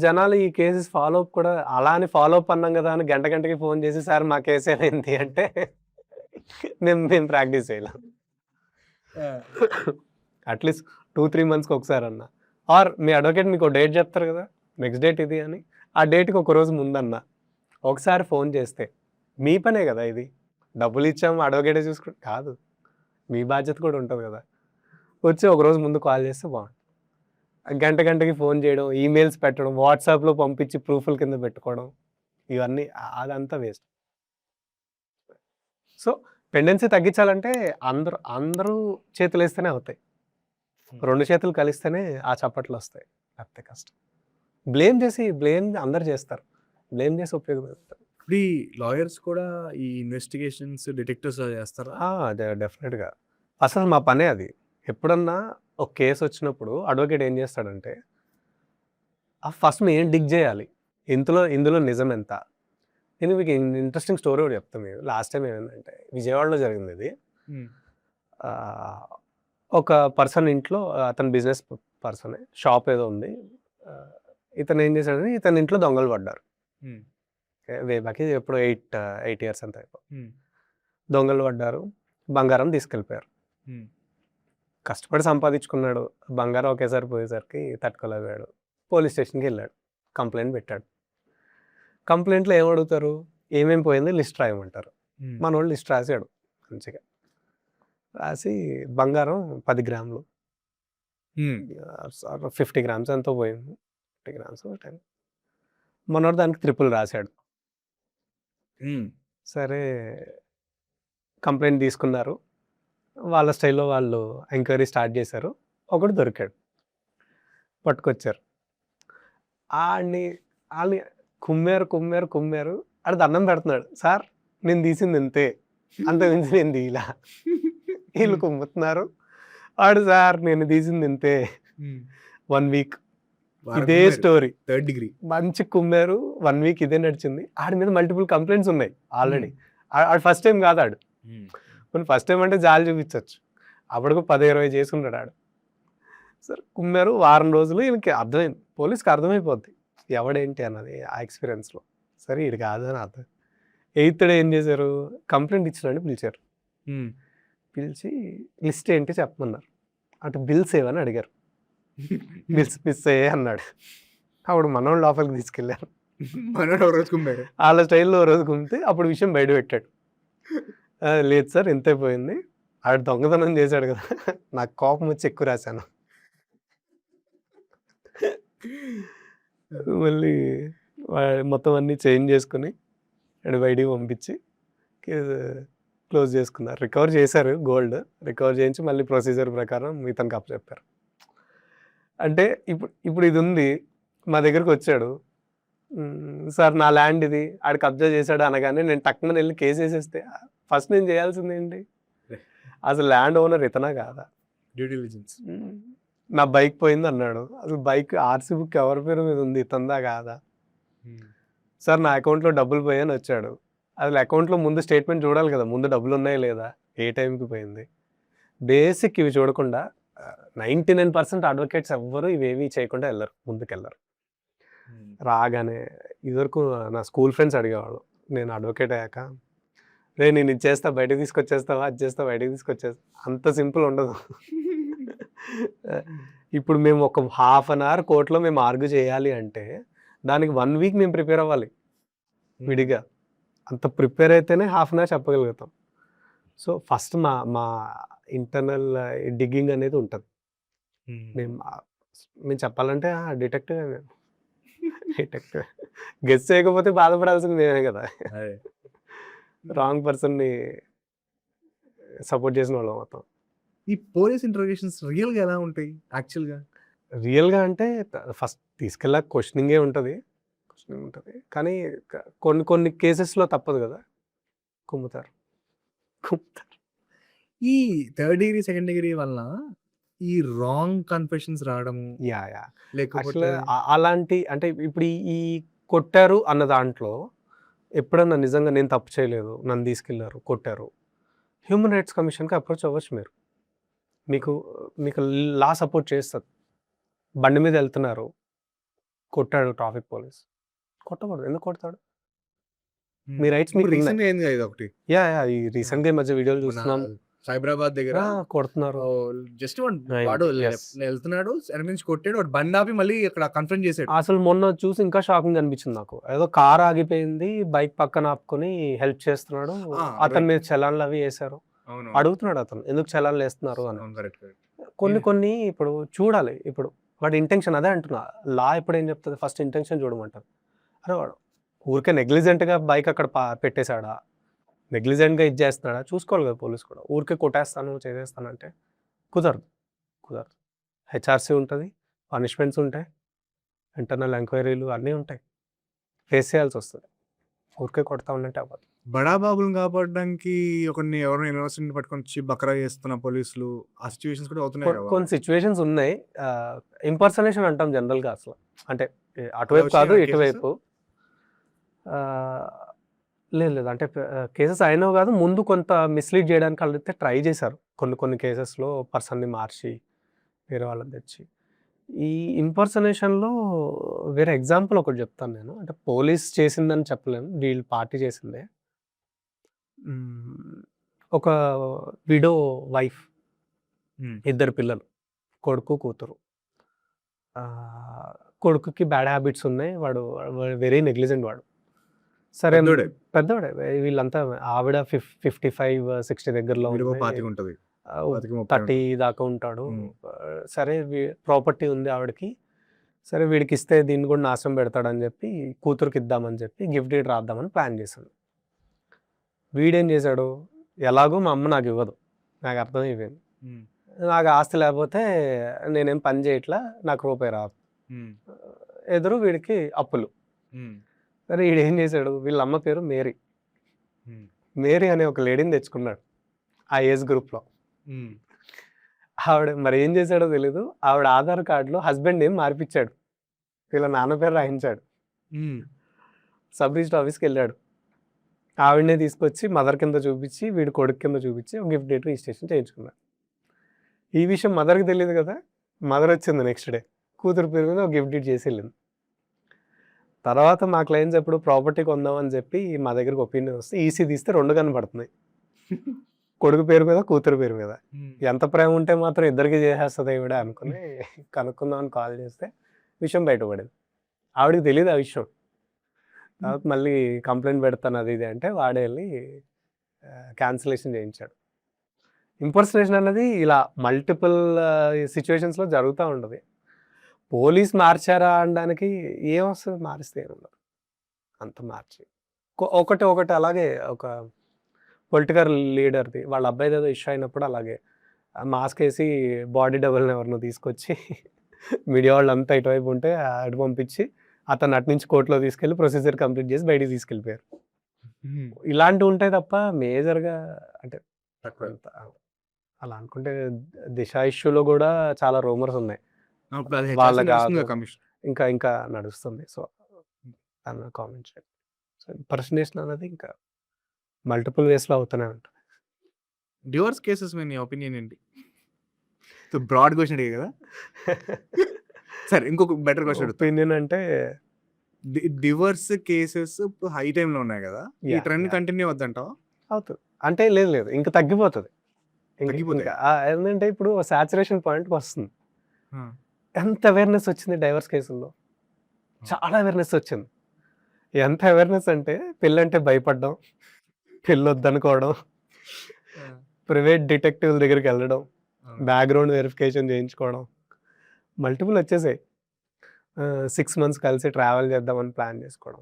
జనాలు ఈ కేసెస్ ఫాలో అప్ కూడా అలా అని ఫాలో అప్ అన్నాం కదా అని గంటకి ఫోన్ చేసి సార్ మా కేస్ ఏమైంది అంటే మేము ప్రాక్టీస్ చేయలేం. అట్లీస్ట్ 2-3 మంత్స్‌కి ఒకసారన్నా. ఆర్ మీ అడ్వకేట్ మీకు డేట్ చెప్తారు కదా! నెక్స్ట్ డేట్ ఇది అని. ఆ డేట్‌కి ఒక రోజు ముందన్నా. ఒకసారి ఫోన్ చేస్తే మీ పనే కదా ఇది. డబ్బులు ఇచ్చాము అడ్వకేటే కాదు. మీ బాధ్యత కూడా ఉంటది కదా! వచ్చి ఒకరోజు ముందు కాల్ చేస్తే బాగుంటుంది. గంటకి ఫోన్ చేయడం, ఈమెయిల్స్ పెట్టడం, వాట్సాప్‌లో పంపించి ప్రూఫ్‌ల కింద పెట్టుకోవడం. ఇవన్నీ అదంతా వేస్ట్. సో, పెండెన్సీ తగ్గించాలంటే అందరూ చేతులేస్తేనే అవుతాయి. 2 చేతులు కలిస్తేనే ఆ చప్పట్లొస్తాయి. లేకపోతే కష్టం. బ్లేమ్ అందరూ చేస్తారు. బ్లేమ్ చేసి ఉపయోగం లేదు. ఇప్పుడు ఈ లాయర్స్ కూడా ఈ ఇన్వెస్టిగేషన్స్, డిటెక్టివ్స్ చేస్తారా? డెఫినెట్‌గా. అసలు మా పనే అది. ఎప్పుడన్నా ఒక కేస్ వచ్చినప్పుడు అడ్వకేట్ ఏం చేస్తాడంటే ఫస్ట్ మెయిన్ డిగ్ చేయాలి. ఇందులో నిజం ఎంత? నేను మీకు ఇంట్రెస్టింగ్ స్టోరీ ఒకటి చెప్తాను మీకు. లాస్ట్ టైం ఏమైందంటే విజయవాడలో జరిగింది ఇది. ఒక పర్సన్ ఇంట్లో అతను బిజినెస్ పర్సనే. షాప్ ఏదో ఉంది. ఇతను ఏం చేశాడంటే ఇతని ఇంట్లో దొంగలు పడ్డారు. వే బ్యాక్ ఇది ఎప్పుడో 8 ఇయర్స్ అంత అయిపోయి. దొంగలు పడ్డారు, బంగారం తీసుకెళ్ళిపోయారు. కష్టపడి సంపాదించుకున్నాడు, బంగారం ఒకేసారి పోయేసరికి తట్టుకోలేకపోయాడు. పోలీస్ స్టేషన్కి వెళ్ళాడు, కంప్లైంట్ పెట్టాడు. కంప్లైంట్లో ఏం అడుగుతారు, ఏమేమి పోయింది లిస్ట్ రాయమంటారు. మనోడు లిస్ట్ రాసాడు మంచిగా. రాసి బంగారం 10 గ్రాములు, 50 గ్రామ్స్ ఎంతో పోయింది, 50 గ్రామ్స్ 10. మనోడు దానికి ట్రిపుల్ రాశాడు. సరే కంప్లైంట్ తీసుకున్నారు, వాళ్ళ స్టైల్లో వాళ్ళు ఎంక్వైరీ స్టార్ట్ చేశారు. ఒకడు దొరికాడు, పట్టుకొచ్చారు. ఆడిని వాళ్ళని కుమ్మారు. ఆడు దండం పెడుతున్నాడు, సార్ నేను తీసింది ఇంతే, అంత మించి నేను తీయలా. వీళ్ళు కుమ్ముతున్నారు. ఆడు సార్ నేను తీసింది ఇంతే. 1 వీక్ ఇదే స్టోరీ, 3rd డిగ్రీ మంచి కుమ్మారు. 1 వీక్ ఇదే నడిచింది. ఆడి మీద మల్టిపుల్ కంప్లైంట్స్ ఉన్నాయి ఆల్రెడీ. ఆడు ఫస్ట్ టైం కాదు, ఆడు ఫస్ట్ టైం అంటే జాలి చూపించవచ్చు. అప్పటికు 10-20 చేసుకున్నాడు ఆడు. సరే కుమ్మారు, వారం రోజులు ఈయనకి అర్థమైంది, పోలీస్కి అర్థమైపోద్ది ఎవడేంటి అన్నది ఆ ఎక్స్పీరియన్స్లో. సరే ఇది కాదు అని అర్థం. 8th డే ఏం చేశారు, కంప్లైంట్ ఇచ్చినండి పిలిచారు. పిలిచి లిస్ట్ ఏంటి చెప్పమన్నారు. అటు బిల్స్ ఏవని అడిగారు. బిల్స్ మిస్ అయ్యే అన్నాడు. అప్పుడు మనోళ్ళు లోపలికి తీసుకెళ్ళారు. వాళ్ళ స్టైల్లో రోజు కుమ్మితే అప్పుడు విషయం బయట పెట్టాడు. లేదు సార్ ఇంతే పోయింది, ఆడు దొంగతనం చేశాడు కదా, నాకు కోపం వచ్చి ఎక్కువ రాశాను. మళ్ళీ మొత్తం అన్నీ చేంజ్ చేసుకుని అండ్ బయటికి పంపించి క్లోజ్ చేసుకున్నారు. రికవర్ చేశారు, గోల్డ్ రికవర్ చేయించి మళ్ళీ ప్రొసీజర్ ప్రకారం ఇతనికి అప్పచెప్పారు. అంటే ఇప్పుడు ఇది ఉంది, మా దగ్గరకు వచ్చాడు, సార్ నా ల్యాండ్ ఇది, ఆడు కబ్జా చేశాడు అనగానే నేను టక్కున వెళ్ళి కేసు వేసేస్తే ఫస్ట్ నేను చేయాల్సింది ఏంటి, అసలు ల్యాండ్ ఓనర్ ఇతనా కాదా, డ్యూ డిలిజెన్స్. నా బైక్ పోయింది అన్నాడు, అసలు బైక్ ఆర్సీ బుక్ ఎవరి పేరు మీద ఉంది, ఇతందా కాదా. సార్ నా అకౌంట్లో డబ్బులు పోయాని వచ్చాడు, అసలు అకౌంట్లో ముందు స్టేట్మెంట్ చూడాలి కదా, ముందు డబ్బులు ఉన్నాయా లేదా, ఏ టైంకి పోయింది. బేసిక్ ఇవి చూడకుండా 99% అడ్వకేట్స్ ఎవ్వరు ఇవేవి చేయకుండా వెళ్ళరు, ముందుకెళ్ళరు. రాగానే ఇదివరకు నా స్కూల్ ఫ్రెండ్స్ అడిగేవాళ్ళు, నేను అడ్వకేట్ అయ్యాక, రే నేను ఇది చేస్తా బయటకు తీసుకొచ్చేస్తావా, అది చేస్తా బయటకు తీసుకొచ్చేస్తా, అంత సింపుల్ ఉండదు. ఇప్పుడు మేము ఒక ½ అన్ అవర్ కోర్టులో మేము ఆర్గ్యూ చేయాలి అంటే దానికి 1 వీక్ మేము ప్రిపేర్ అవ్వాలి విడిగా. అంత ప్రిపేర్ అయితేనే ½ అన్ అవర్ చెప్పగలుగుతాం. సో ఫస్ట్ మా ఇంటర్నల్ డిగ్గింగ్ అనేది ఉంటుంది. మేము చెప్పాలంటే డిటెక్టివ్ గెస్ చేయకపోతే బాధపడాల్సింది మేమే కదా, రాంగ్ పర్సన్ని సపోర్ట్ చేసిన వాళ్ళం మొత్తం. ఈ పోలీస్ ఇంటరోగేషన్స్ రియల్గా ఎలా ఉంటాయి యాక్చువల్గా? రియల్గా అంటే ఫస్ట్ తీసుకెళ్ళాక క్వశ్చనింగే ఉంటుంది, కానీ కొన్ని కేసెస్లో తప్పదు కదా, కుమ్ముతారు. ఈ 3rd డిగ్రీ 2nd డిగ్రీ వల్ల ఈ రాంగ్ కన్ఫెషన్స్ రావడము, లేకపోతే అలాంటి అంటే ఇప్పుడు ఈ కొట్టారు అన్న దాంట్లో ఎప్పుడన్నా నిజంగా నేను తప్పు చేయలేదు, నన్ను తీసుకెళ్లారు కొట్టారు, హ్యూమన్ రైట్స్ కమిషన్కి అప్రోచ్ అవ్వచ్చు. మీకు లా సపోర్ట్ చేస్తుంది. బండి మీద వెళ్తున్నారు, కొట్టాడు ట్రాఫిక్ పోలీస్, కొట్టకూడదు, ఎందుకు కొడతాడు, మీ రైట్స్ మీకు రీసెంట్గా అయింది కదా ఒకటి. ఈ రీసెంట్గా ఈ మధ్య వీడియోలు చూస్తున్నాం, సైబరాబాద్ దగ్గర కొడుతున్నారు. జస్ట్ వాడు వెళ్తున్నాడు, నుంచి కొట్టాడు, వాడు బండి ఆపి మళ్ళీ అక్కడ కన్ఫ్రంట్ చేసాడు. అసలు మొన్న చూసి ఇంకా షాకింగ్ అనిపించింది నాకు. ఏదో కార్ ఆగిపోయింది, బైక్ పక్కన ఆపుకొని హెల్ప్ చేస్తున్నాడు, అతని మీద చలాన్లు అవి వేశారు. అడుగుతున్నాడు అతను, ఎందుకు చలాన్లు వేస్తున్నారు అని. కొన్ని ఇప్పుడు చూడాలి, ఇప్పుడు వాడి ఇంటెన్షన్, అదే అంటున్నా, లా ఇప్పుడు ఏం చెప్తుంది, ఫస్ట్ ఇంటెన్షన్ చూడమంటారు. అరే వాడు ఊరికే నెగ్లిజెంట్గా బైక్ అక్కడ పెట్టేశాడా, నెగ్లిజెంట్గా ఇది చేస్తున్నాడా చూసుకోవాలి కదా పోలీస్ కూడా. ఊరికే కొట్టేస్తాను చేసేస్తానంటే కుదరదు. హెచ్ఆర్సీ ఉంటుంది, పనిష్మెంట్స్ ఉంటాయి, ఇంటర్నల్ ఎంక్వైరీలు అన్నీ ఉంటాయి, ఫేస్ చేయాల్సి వస్తుంది. ఊరికే కొడతా ఉన్నట్టే అవ్వదు. బడాబాబులను కాపాడడానికి ఒకరిని ఎవరైనా యూనివర్సిటీని పట్టుకొని వచ్చి బకరా చేస్తున్న పోలీసులు, ఆ సిచ్యువేషన్స్ కూడా అవుతున్నాయి. కొన్ని సిచ్యువేషన్స్ ఉన్నాయి, ఇంపర్సనేషన్ అంటాం జనరల్గా. అసలు అంటే అటువైపు కాదు ఇటువైపు లేదు, అంటే కేసెస్ అయినవి కాదు, ముందు కొంత మిస్లీడ్ చేయడానికి అయితే ట్రై చేశారు. కొన్ని కేసెస్లో పర్సన్ని మార్చి వేరే వాళ్ళని తెచ్చి, ఈ ఇంపర్సనేషన్‌లో వేరే ఎగ్జాంపుల్ ఒకటి చెప్తాను నేను. అంటే పోలీస్ చేసిందని చెప్పలేను. వీళ్ళు పార్టీ చేసిందే. హ్మ్. ఒక విడో వైఫ్, హ్మ్. ఇద్దరు పిల్లలు. కొడుకు, కూతురు. కొడుకుకి బ్యాడ్ హ్యాబిట్స్ ఉన్నాయి. వాడు వెరీ నెగ్లిజెంట్ వాడు. సరే పెద్దోడే. పెద్దోడే. వీళ్ళంతా ఆవిడ 55, 60 దగ్గరలో వీడికో ఉంది. 25 ఉంటది. 25, 30 30 ఉంటది. దాకా ఉంటాడు. హ్మ్. సరే ప్రాపర్టీ ఉంది ఆవిడకి. సరే వీడికిస్తే దీన్ని కూడా నాశనం పెడతాడని చెప్పి కూతురికి ఇద్దామని చెప్పి గిఫ్ట్ డీడ్ రాద్దామని ప్లాన్ చేశాడు. వీడేం చేశాడు, ఎలాగో మా అమ్మ నాకివ్వదు. నాకు అర్థమైపోయింది. హ్మ్. నాకు ఆస్తి లేకపోతే నేనేం పని చేయట్లా, నాకు రూపాయి రాదు. హ్మ్. ఎదురు వీడికి అప్పులు. హ్మ్. సరే ఈడేం చేశాడు, వీళ్ళ అమ్మ పేరు మేరీ. హ్మ్. మేరీ అనే ఒక లేడీని తెచ్చుకున్నాడు ఆ ఏజ్ గ్రూప్‌లో. హ్మ్. ఆవిడ మరి ఏం చేశాడో తెలీదు. ఆవిడ ఆధార్ కార్డ్‌లో హస్బెండ్ నేమ్ మార్పిచ్చాడు. వీళ్ళ నాన్న పేరు రాయించాడు. హ్మ్. Sub register ఆఫీస్‌కెళ్ళాడు. ఆవిడనే తీసుకొచ్చి మదర్ కింద చూపించి, వీడి కొడుకు కింద చూపించి ఒక గిఫ్ట్ డీడ్ రిజిస్ట్రేషన్ చేయించుకున్నాడు. ఈ విషయం మదర్‌కి తెలీదు కదా! మదర్ వచ్చింది నెక్స్ట్ డే. కూతురు పేరు మీద ఒక గిఫ్ట్ డీడ్ చేసి ఎళ్ళింది. తర్వాత మా క్లయింట్స్ ఎప్పుడు ప్రాపర్టీ కొందామని చెప్పి మా దగ్గరికి ఒపీనియన్ వస్తే ఈసీ తీస్తే 2 కనపడుతున్నాయి. కొడుకు పేరు మీద, కూతురు పేరు మీద. హ్మ్. ఎంత ప్రేమ ఉంటే మాత్రం ఇద్దరికీ చేసేస్తదా ఈవిడ అనుకుని కనుక్కుందామని కాల్ చేస్తే విషయం బయటపడింది. ఆవిడకి తెలీదు ఆ విషయం. తర్వాత మళ్ళీ కంప్లెయింట్ పెడతాను అది ఇది అంటే వాడే ఎళ్లి క్యాన్సిలేషన్ చేయించాడు. ఇంపర్సనేషన్ అన్నది ఇలా మల్టిపుల్ సిట్యుయేషన్స్‌లో జరుగుతా ఉంటది. పోలీస్ మార్చారా అనడానికి ఏమొస్తది, మారిస్తే ఏముండదు. అంత మార్చి ఒకటి ఒకటి అలాగే ఒక పొలిటికల్ లీడర్‌ది వాళ్ళ అబ్బాయిదేదో ఇష్యూ అయినప్పుడు అలాగే మాస్కేసి బాడీ డబుల్‌ని ఎవరినో తీసుకొచ్చి మీడియా వాళ్ళంతా ఇటువైపు ఉంటే అటు పంపించి అతన్ని అటు నుంచి కోర్ట్‌లో తీసుకెళ్ళి ప్రొసీజర్ కంప్లీట్ చేసి బయటికి తీసుకెళ్ళిపోయారు. హ్మ్. ఇలాంటివి ఉంటాయి తప్ప మేజర్‌గా అంటే తక్కువే. అంత అలా అనుకుంటే 'దిశ' ఇష్యూలో గూడా చాలా రూమర్స్ ఉన్నాయి. ఇప్పుడు అది వాళ్ళ హెచ్ఆర్‌సీ కాదు. నడుస్తుందిగా కమిషన్. ఇంకా నడుస్తుంది. సో, దాని మీద కామెంట్ చేయను. సో, ఇంపర్సనేషన్ అనేది ఇంకా మల్టిపుల్ వేస్‌లో అవుతూనే ఉంటది. డివోర్స్ కేసెస్ మీద నీ ఒపీనియన్ ఏంటి? సో, బ్రాడ్ క్వెషన్ అడిగా కదా! సరే ఇంకొక బెటర్ క్వెషన్ అడుగుతా. ఒపీనియన్ అంటే డివోర్స్ కేసెస్ ఇప్పుడు హై టైమ్‌లో ఉన్నాయి కదా! ఈ యాహ్! Trend yeah! కంటిన్యూ అవుద్దంటావా? అవుతది. అంటే లేదు. ఇంక తగ్గిపోతది. తగ్గిపోతాయి. ఇంకా ఏందంటే ఇప్పుడు సాచురేషన్ పాయింట్‌కొస్తుంది. ఆ! ఎంత అవేర్‌నెస్ వచ్చింది డైవర్స్ కేసుల్లో. ఆ! చాలా అవేర్‌నెస్ వచ్చింది. ఎంత అవేర్‌నెస్ అంటే పెళ్ళంటే భయపడ్డం, పెళ్ళొద్దనుకోవడం, ఆ! ప్రైవేట్ డిటెక్టివ్‌ల దగ్గరికెళ్ళడం, అవును. బ్యాక్‌గ్రౌండ్ వెరిఫికేషన్ చేయించుకోవడం, మల్టిపుల్ వచ్చేసాయి. 6 మంత్స్ కలిసి ట్రావెల్ చేద్దామని ప్లాన్ చేసుకోవడం.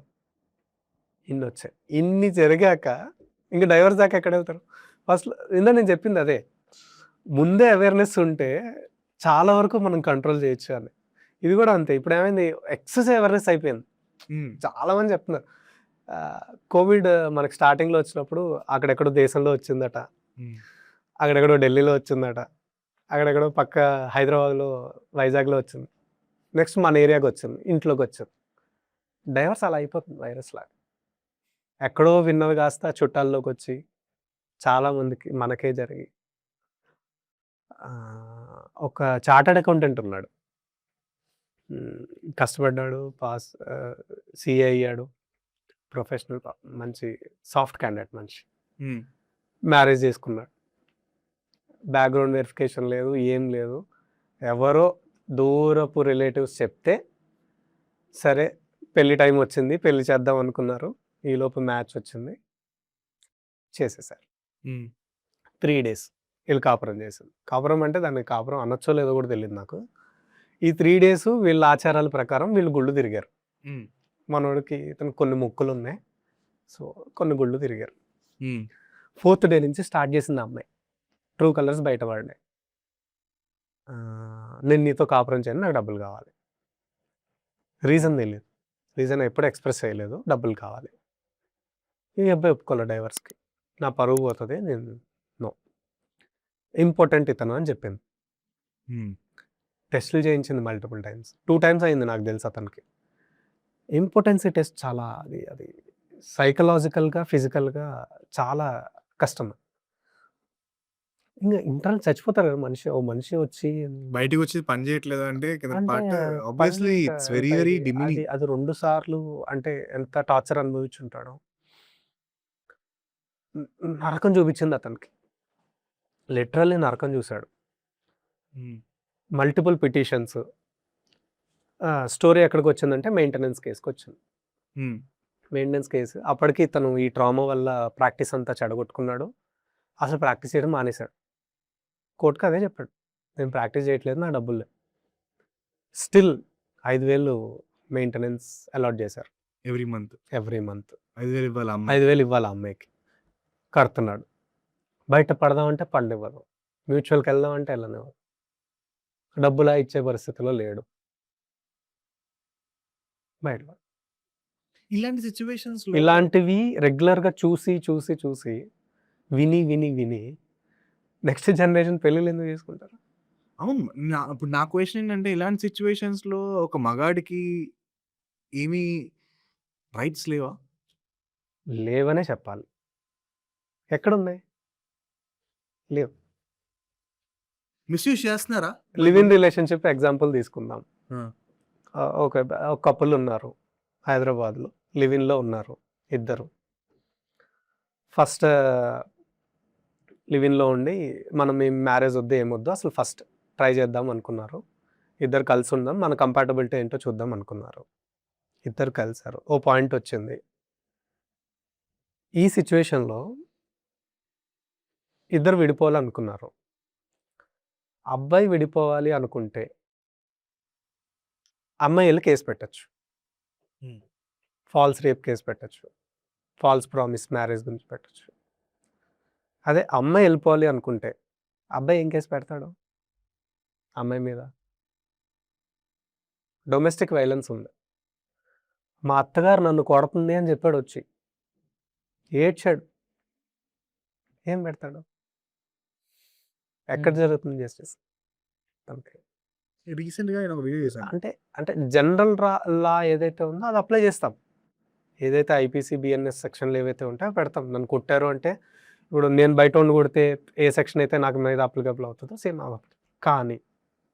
ఇన్నొచ్చాయి. ఇన్ని జరిగాక ఇంక డైవర్స్ దాకా ఎక్కడెళ్తారు? ఫస్ట్‌లో ఇందాక నేను చెప్పింది అదే. ముందే అవేర్‌నెస్ ఉంటే చాలా వరకు మనం కంట్రోల్ చేయొచ్చు అని. ఇది గూడా అంతే. ఇప్పుడేమైంది ఎక్సెస్ అవేర్‌నెస్ అయిపోయింది. హ్మ్. చాలా మంది చెప్తున్నారు. కోవిడ్ మనకి స్టార్టింగ్‌లో వచ్చినప్పుడు అక్కడెక్కడో దేశంలో వచ్చిందట. హ్మ్. అక్కడెక్కడో ఢిల్లీలో వచ్చిందట. అక్కడెక్కడో పక్క హైదరాబాద్‌లో, వైజాగ్‌లో వచ్చింది. నెక్స్ట్ మన ఏరియాకొచ్చింది. ఇంట్లోకొచ్చింది. డైవర్స్ అలా అయిపోతుంది వైరస్‌లాగా. ఎక్కడో విన్నవి కాస్త చుట్టాల్లోకొచ్చి చాలా మందికి మనకే జరిగి ఒక చార్టర్డ్ అకౌంటెంట్ ఉన్నాడు. హ్మ్. కష్టపడ్డాడు. సీఏ అయ్యాడు. ప్రొఫెషనల్ మంచి సాఫ్ట్ క్యాండిడేట్ మనిషి. హ్మ్. మ్యారేజ్ చేసుకున్నాడు. బ్యాక్‌గ్రౌండ్ వెరిఫికేషన్ లేదు. ఏం లేదు. ఎవరో దూరపు రిలేటివ్స్ చెప్తే, సరే పెళ్లి టైమ్ వచ్చింది. పెళ్లి చేద్దాం అనుకున్నారు. ఈలోపు మ్యాచ్ వచ్చింది. చేసేసారు. హ్మ్. 3 డేస్ ఈళ్ళు కాపురం చేశారు. కాపురం అంటే దాన్ని కాపురం అనొచ్చో లేదో కూడా తెలీదు నాకు. ఈ 3 డేసు వీళ్ళ ఆచారాల ప్రకారం వీళ్ళు గుళ్ళు తిరిగారు. హ్మ్. మనోడికి ఇతనికి కొన్ని మొక్కులున్నాయి. సో, కొన్ని గుళ్ళు తిరిగారు. హ్మ్. ఫోర్త్ డే నుంచి స్టార్ట్ చేసింది ఆ అమ్మాయి. ట్రూ కలర్స్ బయట పడ్డాయి. నేను నీతో కాపురం చేయను. నాకు డబ్బులు కావాలి. రీజన్ తెలీదు. రీజన్ ఎప్పుడు ఎక్స్‌ప్రెస్ చేయలేదు. డబ్బులు కావాలి. ఈ అబ్బాయి ఒప్పుకోలే డైవర్స్‌కి. నా పరువు పోతది. నో. ఇంపార్టెంట్ ఇతను అని చెప్పింది. హ్మ్. టెస్ట్‌లు చేయించింది మల్టిపుల్ టైమ్స్. 2 టైమ్స్ అయింది నాకు తెలుసు అతనికి. ఇంపార్టెన్సీ టెస్ట్ చాలా అది సైకలాజికల్‌గా, ఫిజికల్‌గా చాలా కష్టం. ఇంక ఇంటర్నల్ చచ్చిపోతారు కదా మనిషి. ఓ మనిషి వచ్చి బయటికి వచ్చి పని చేయట్లేదు అంటే కింద అంటే పార్ట్ పని ఆబ్వియస్లీ ఇంకా ఇట్స్ ఎంత వెరీ వెరీ ఇది డిమినింగ్. అది 2 సార్లు అంటే ఎంత టార్చర్ అనుభవించుంటాడో. నరకం చూపించింది అతనికి. లిటరల్లీ నరకం చూసాడు. Multiple petitions. స్టోరీ ఎక్కడికొచ్చిందంటే మెయింటెనెన్స్ కేస్‌కొచ్చింది. Maintenance case. అప్పటికి తను ఈ ట్రామా వల్ల ప్రాక్టీస్ అంతా చెడగొట్టుకున్నాడు. అసలు ప్రాక్టీస్ చేయడం మానేశాడు. కోర్ట్‌కి అదే చెప్పాడు. నేను ప్రాక్టీస్ చేయట్లేదు. నా డబ్బులు లేవు. స్టిల్ 5,000 మెయింటెనెన్స్ అలాట్ చేశారు. ఎవ్రీ మంత్ ఎవ్రీ మంత్ 5,000 ఇవ్వాలి అమ్మ. 5,000 ఇవ్వాలి ఆ అమ్మాయికి. కడుతున్నాడు. బయట పడదామంటే పడనివ్వదు. మ్యూచువల్‌కి వెళ్దామంటే వెళ్ళనివ్వదు. డబ్బులా ఇచ్చే పరిస్థితిలో లేడు. బయట ఇలాంటి సిట్యుయేషన్స్ లో ఇలాంటివి రెగ్యులర్‌గా చూసి విని నెక్స్ట్ జనరేషన్ పెళ్ళిళ్ళు ఎందుకు చేసుకుంటారు? అవును. ఇప్పుడు నా క్వెషన్ ఏంటంటే ఇలాంటి సిట్యుయేషన్స్ లో ఒక మగాడికి ఏమీ రైట్స్ లేవా? లేవనే చెప్పాలి. ఎక్కడున్నాయి? లేవు. మిస్‌యూజ్ చేస్తున్నారా? లివ్ ఇన్ రిలేషన్‌షిప్ ఎగ్జాంపుల్ తీసుకుందాం. ఆ! ఒక కపుల్ ఉన్నారు హైదరాబాద్‌లో. లివ్ ఇన్‌లో ఉన్నారు ఇద్దరు. ఫస్ట్ లివ్ ఇన్‌లో ఉండి మనం ఏం మ్యారేజ్ వద్దు ఏమొద్దు అసలు ఫస్ట్ ట్రై చేద్దాం అనుకున్నారు. ఇద్దరు కలిసి ఉందాం. మన కంపాటబిలిటీ ఏంటో చూద్దాం అనుకున్నారు. ఇద్దరు కలిసారు. ఓ పాయింట్ వచ్చింది. ఈ సిట్యుయేషన్‌లో ఇద్దరు విడిపోవాలనుకున్నారు. అబ్బాయి విడిపోవాలి అనుకుంటే అమ్మాయి ఎళ్లి కేస్ పెట్టొచ్చు. హ్మ్. ఫాల్స్ రేప్ కేస్ పెట్టొచ్చు. ఫాల్స్ ప్రామిస్ మ్యారేజ్ గురించి పెట్టొచ్చు. అదే అమ్మాయి ఎళ్ళిపోవాలి అనుకుంటే అబ్బాయి ఏం కేస్ పెడతాడు? అమ్మాయి మీద. డొమెస్టిక్ వైలెన్స్ ఉంది. మా అత్తగారు నన్ను కొడుతుంది అని చెప్పాడొచ్చి. ఏడ్చాడు. ఏం పెడతాడు? ఎక్కడ జరుగుతుంది జస్టిస్? తనకి. రీసెంట్‌గా నేను ఒక వీడియో చేశాను. అంటే జనరల్ లా ఏదైతే ఉందో అది అప్లై చేస్తాం. ఏదైతే ఐపీసీ, బిఎన్ఎస్ సెక్షన్‌లు ఏవైతే ఉంటాయో అవి పెడతాం. నన్ను కొట్టారు అంటే ఇప్పుడు నేను బయటోడిని కొడితే ఏ సెక్షన్ అయితే నాకు మీద అప్లికబుల్ అవుతుందో సేమ్ అవ్వాలి. కానీ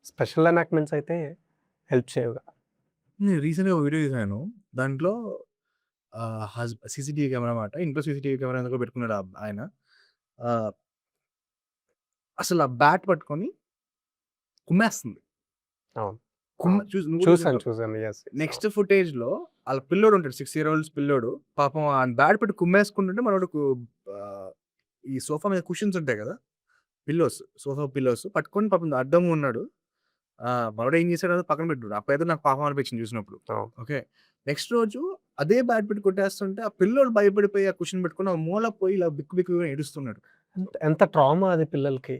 స్పెషల్ ఎనాక్ట్‌మెంట్స్ అయితే హెల్ప్ చేయవుగా. నేను రీసెంట్‌గా ఒక వీడియో చేశాను. దాంట్లో సీసీటీవీ కెమెరా మాట. ఇంట్లో సీసీటీవీ కెమెరా ఎందుకో పెట్టుకున్నాడు ఆయన. ఆహ్, అసలు ఆ బ్యాట్ పట్టుకొని కుమ్మేస్తుంది. అవును. నువ్వు కూడా చూసుంటావు. చూసాను. యెస్. నెక్స్ట్ ఫుటేజ్‌లో ఆళ్ళ పిల్లోడు ఉంటాడు. 6 ఇయర్ ఓల్డ్స్ పిల్లోడు. పాపం ఆ బ్యాట్ పెట్టి కుమ్మేసుకుంటుంటే మనోడు ఆహ్, ఈ సోఫా మీద కుషన్స్ ఉంటాయి కదా! సోఫా పిల్లోస్ పట్టుకొని పాపం అడ్డంగా ఉన్నాడు. మనోడు ఏం చేసాడో పక్కన పెట్టాడు. అప్పుడైతే నాకు పాపం అనిపించింది చూసినప్పుడు. అవును. ఓకే. నెక్స్ట్ రోజు అదే బ్యాట్ పెట్టి కొట్టేస్తుంటే ఆ పిల్లోడు భయపడిపోయి ఆ కుషన్ పెట్టుకొని ఆ మూల పోయి ఇలా బిక్కు బిక్కుగా ఏడుస్తున్నాడు. ఎంత ట్రామా అది పిల్లలకి.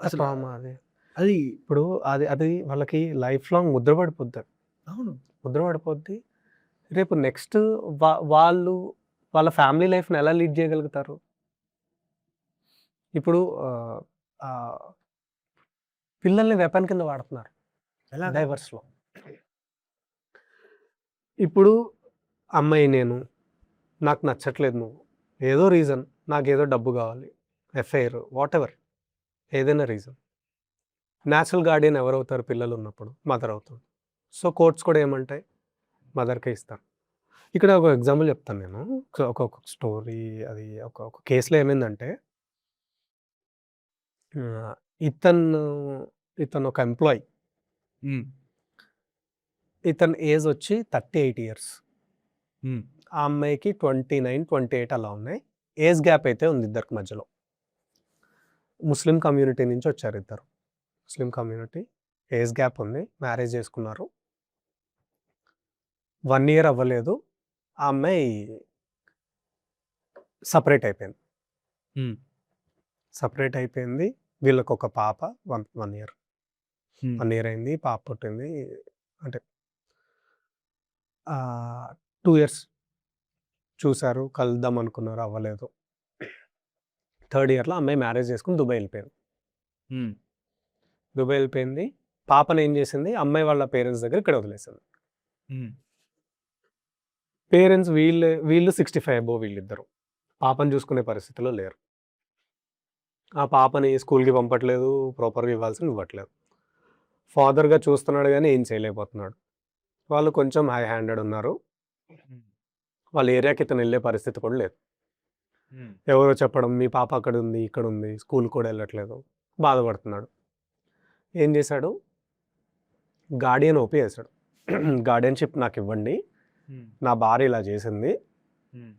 అసలు ట్రామా అది. అది ఇప్పుడు అది వాళ్ళకి లైఫ్ లాంగ్ ముద్ర పడిపోద్ది. అవును. ముద్ర పడిపోద్ది. రేపు నెక్స్ట్ వాళ్ళు వాళ్ళ ఫ్యామిలీ లైఫ్‌ని ఎలా లీడ్ చేయగలుగుతారు? ఇప్పుడు పిల్లల్ని వెపన్ కింద వాడుతున్నారు ఎలాగా? డైవర్స్‌లో. ఇప్పుడు అమ్మాయి నాకు నచ్చట్లేదు నువ్వు. ఏదో రీజన్ నాకేదో డబ్బు కావాలి. ఎఫ్ఐఆర్ వాటెవర్ ఏదైనా రీజన్. నేచురల్ గార్డియన్ ఎవరవుతారు పిల్లలున్నప్పుడు? మదర్ అవుతుంది. సో కోర్ట్స్ కూడా ఏమంటాయి? మదర్‌కే ఇస్తారు. ఇక్కడ ఒక ఎగ్జాంపుల్ చెప్తాను నేను. ఒక స్టోరీ అది ఒక కేస్‌లో ఏమైందంటే ఆహ్, ఇతను ఒక ఎంప్లాయీ. హ్మ్. ఇతని ఏజ్ వచ్చి 38 ఇయర్స్. హ్మ్. ఆ అమ్మాయికి 29, 28 అలా ఉన్నాయి. ఏజ్ గ్యాప్ అయితే ఉంది ఇద్దరికి మధ్యలో. ముస్లిం కమ్యూనిటీ నుంచి వచ్చారు ఇద్దరు. Muslim community. ఏజ్ గ్యాప్ ఉంది. మ్యారేజ్ చేసుకున్నారు. 1 ఇయర్ అవ్వలేదు. ఆ అమ్మాయి సెపరేట్ అయిపోయింది. హ్మ్. సెపరేట్ అయిపోయింది. వీళ్ళకొక పాప 1 ఇయర్. హ్మ్. 1 ఇయర్ అయింది. పాప పుట్టింది. అంటే 2 ఇయర్స్ చూసారు. కలుద్దాం అనుకున్నారు. అవ్వలేదు. థర్డ్ ఇయర్‌లో అమ్మాయి మ్యారేజ్ చేసుకొని దుబాయ్ వెళ్ళిపోయింది. హ్మ్. దుబాయ్ వెళ్ళిపోయింది. పాపని ఏం చేసింది? అమ్మాయి వాళ్ళ పేరెంట్స్ దగ్గర ఇక్కడ వదిలేసింది. హ్మ్. పేరెంట్స్ వీళ్ళు 65 అబోవ్ వీళ్ళిద్దరు. పాపని చూసుకునే పరిస్థితిలో లేరు. ఆ పాపని స్కూల్‌కి పంపట్లేదు, ప్రాపర్‌గా ఇవ్వాల్సింది ఇవ్వట్లేదు. ఫాదర్‌గా చూస్తున్నాడు గానీ ఏం చేయలేకపోతున్నాడు. వాళ్ళు కొంచెం హై హ్యాండెడ్ ఉన్నారు. హ్మ్. వాళ్ళ ఏరియాకి ఇతనెళ్ళే పరిస్థితి కూడా లేదు. హ్మ్. ఎవరో చెప్పడం, మీ పాప అక్కడుంది, ఇక్కడుంది, స్కూల్‌కి కూడా ఎళ్ళట్లేదు. బాధపడుతున్నాడు. ఏం చేశాడు, గార్డియన్ ఓపీ చేశాడు. గార్డియన్‌షిప్ నాకివ్వండి. హ్మ్. నా భార్య ఇలా చేసింది. హ్మ్.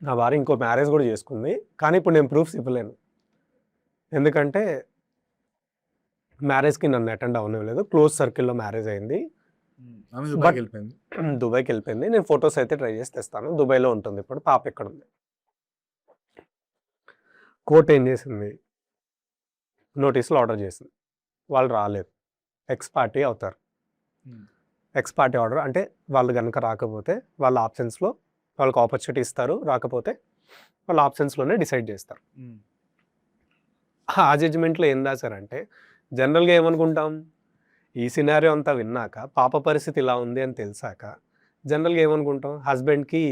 నా భార్య ఇంకో మ్యారేజ్ కూడా చేసుకుంది. కానీ ఇప్పుడు నేను ప్రూఫ్స్ ఇవ్వలేను. ఎందుకంటే మ్యారేజ్‌కి నన్ను అటెండ్ అవ్వనివ్వలేదు. క్లోజ్ సర్కిల్‌లో మ్యారేజ్ అయింది. ఆమె బట్ దుబాయ్‌కెళ్ళిపోయింది. దుబాయ్‌కెళ్ళిపోయింది. నేను ఫోటోస్ అయితే ట్రై చేసి తెస్తాను. దుబాయ్‌లో ఉంటుంది ఇప్పుడు. పాప ఇక్కడుంది. కోర్ట్ ఏం చేసింది, నోటీసులు ఆర్డర్ చేసింది. వాళ్ళు రాలేదు. ఎక్స్ పార్టీ అవుతారు. హ్మ్. ఎక్స్ పార్టీ ఆర్డర్ అంటే వాళ్ళు గనుక రాకపోతే వాళ్ళ ఆప్షన్స్‌లో వాళ్ళకి ఆపర్చునిటీ ఇస్తారు. రాకపోతే వాళ్ళ ఆప్షన్స్‌లోనే డిసైడ్ చేస్తారు. హ్మ్. ఆ జడ్జిమెంట్‌లో ఏం రాసారంటే జనరల్‌గా ఏమనుకుంటాం, ఈ సినారియో అంతా విన్నాక పాప పరిస్థితి ఇలా ఉంది అని తెలిసాక జనరల్‌గా ఏమనుకుంటాం, హస్బెండ్‌కి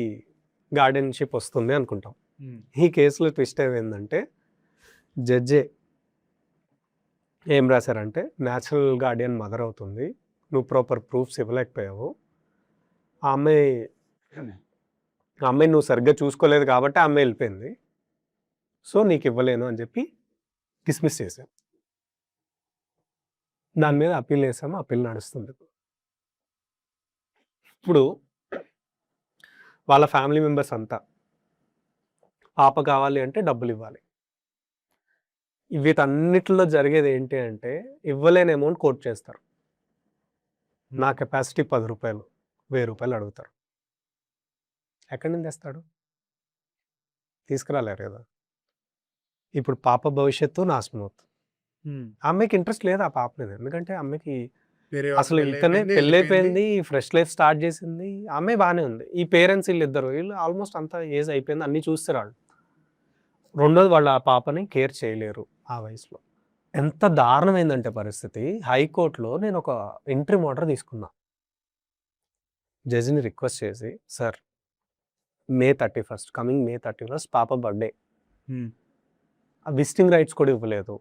గార్డియన్‌షిప్ వస్తుంది అనుకుంటాం. హ్మ్. ఈ కేసులో ట్విస్ట్ ఏమైందంటే జడ్జే ఏం రాసారంటే న్యాచురల్ గార్డియన్ మదర్ అవుతుంది. నువ్వు ప్రాపర్ ప్రూఫ్స్ ఇవ్వలేకపోయావు. ఆ అమ్మాయి ఆ అమ్మాయిని నువ్వు సరిగ్గా చూసుకోలేదు కాబట్టి ఆ అమ్మాయి ఎళ్ళిపోయింది. సో, నీకివ్వలేను అని చెప్పి డిస్మిస్ చేశారు. దాని మీద అప్పీల్ ఏసాము. అప్పీల్ నడుస్తుంది. ఇప్పుడు వాళ్ళ ఫ్యామిలీ మెంబర్స్ అంతా పాప కావాలి అంటే డబ్బులివ్వాలి. వీటన్నిటిలో జరిగేది ఏంటి అంటే ఇవ్వలేని అమౌంట్ కోట్ చేస్తారు. నా కెపాసిటీ రూ. 10 రూ. 1000 అడుగుతారు. ఎక్కడి నుంచి తెస్తాడు? తీసుకురాలేరు కదా! ఇప్పుడు పాప భవిష్యత్తు నాశనం అవుతుంది. హ్మ్. ఆ అమ్మాయికి ఇంట్రెస్ట్ లేదు ఆ పాప మీద. ఎందుకంటే ఆ అమ్మాయికి వేరే వాళ్ళతో అసలు ఇతనే పెళ్లయిపోయింది. ఎళ్ళిపోయింది. పెళ్లయిపోయింది. ఫ్రెష్ లైఫ్ స్టార్ట్ చేసింది. ఆ అమ్మాయి బానే ఉంది. ఈ పేరెంట్స్ వీళ్ళు ఆల్మోస్ట్ అంతా ఏజ్ అయిపోయింది. అన్నీ చూస్తారు ఆళ్ళు. రెండోది వాళ్ళు ఆ పాపని కేర్ చేయలేరు ఆ వయసులో. ఎంత దారుణమైందంటే పరిస్థితి, హైకోర్ట్‌లో నేనొక ఇంటరిమ్ ఆర్డర్ తీసుకున్నా. జడ్జిని రిక్వెస్ట్ చేసి, సార్ మే 31 కమింగ్ మే 31 పాప బర్త్‌డే. హ్మ్. విజిటింగ్ రైట్స్ కూడా ఇవ్వలేదు.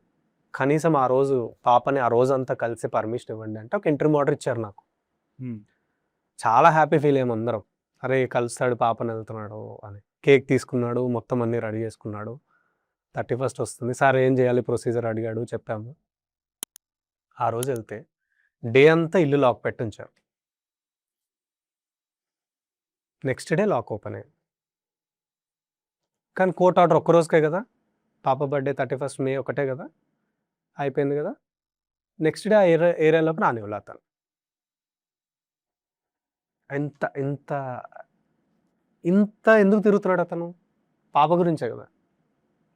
కనీసం ఆ రోజు పాపని ఆ రోజంతా కలిసి పర్మిషన్ ఇవ్వండి అంటే ఒక ఇంటరిమ్ ఆర్డర్ ఇచ్చారు నాకు. హ్మ్. చాలా హ్యాపీ ఫీల్ అయ్యాం అందరం. అరే! కలుస్తాడు పాపని ఎళ్తున్నాడు అని. కేక్ తీసుకున్నాడు. మొత్తం అన్నీ రెడీ చేసుకున్నాడు. 31 వస్తుంది. సార్ ఏం చేయాలి ప్రొసీజర్ అడిగాడు. చెప్పాము. ఆ రోజు ఎళ్తే డే అంతా ఇల్లు లాక్ పెట్టుంచారు. నెక్స్ట్ డే లాక్ ఓపెన్ అయింది. కానీ కోర్ట్ ఆర్డర్ ఒక్క రోజుకే గదా! పాప బర్త్‌డే 31 మే ఒకటే గదా! అయిపోయింది గదా! నెక్స్ట్ డే ఆ ఏరియాలోకి రానివ్వలే అతను. ఎంత ఇంత ఇంత ఎందుకు తిరుగుతున్నాడు అతను? పాప గురించే గదా!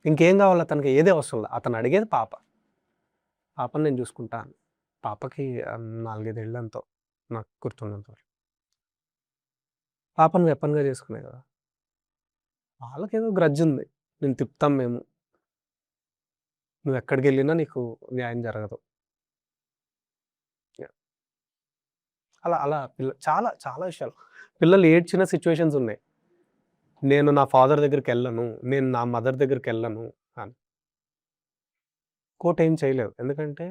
ఇంకేం గావాలి అతనికి? ఏది అవసరం లే. అతను అడిగేది పాప. పాపని నేను చూసుకుంటా అని. పాపకి 4, 5 ఏళ్ళు ఎంతో నాకు గుర్తున్నంత వరకు. పాపని వెపన్‌గా చేసుకునే గదా! వాళ్ళకేదో గ్రడ్జ్ ఉంది. నేను తిప్పుతాం మేము. నువ్వెక్కడికెళ్ళినా నీకు న్యాయం జరగదు. యాహ్! అలా అలా చాలా చాలా విషయాలు. పిల్లలు ఏడ్చిన సిట్యుయేషన్స్ ఉన్నాయి. నేను నా ఫాదర్ దగ్గరికెళ్ళను. నేను నా మదర్ దగ్గరికెళ్ళను అని. కోర్ట్ ఏం చేయలేదు. ఎందుకంటే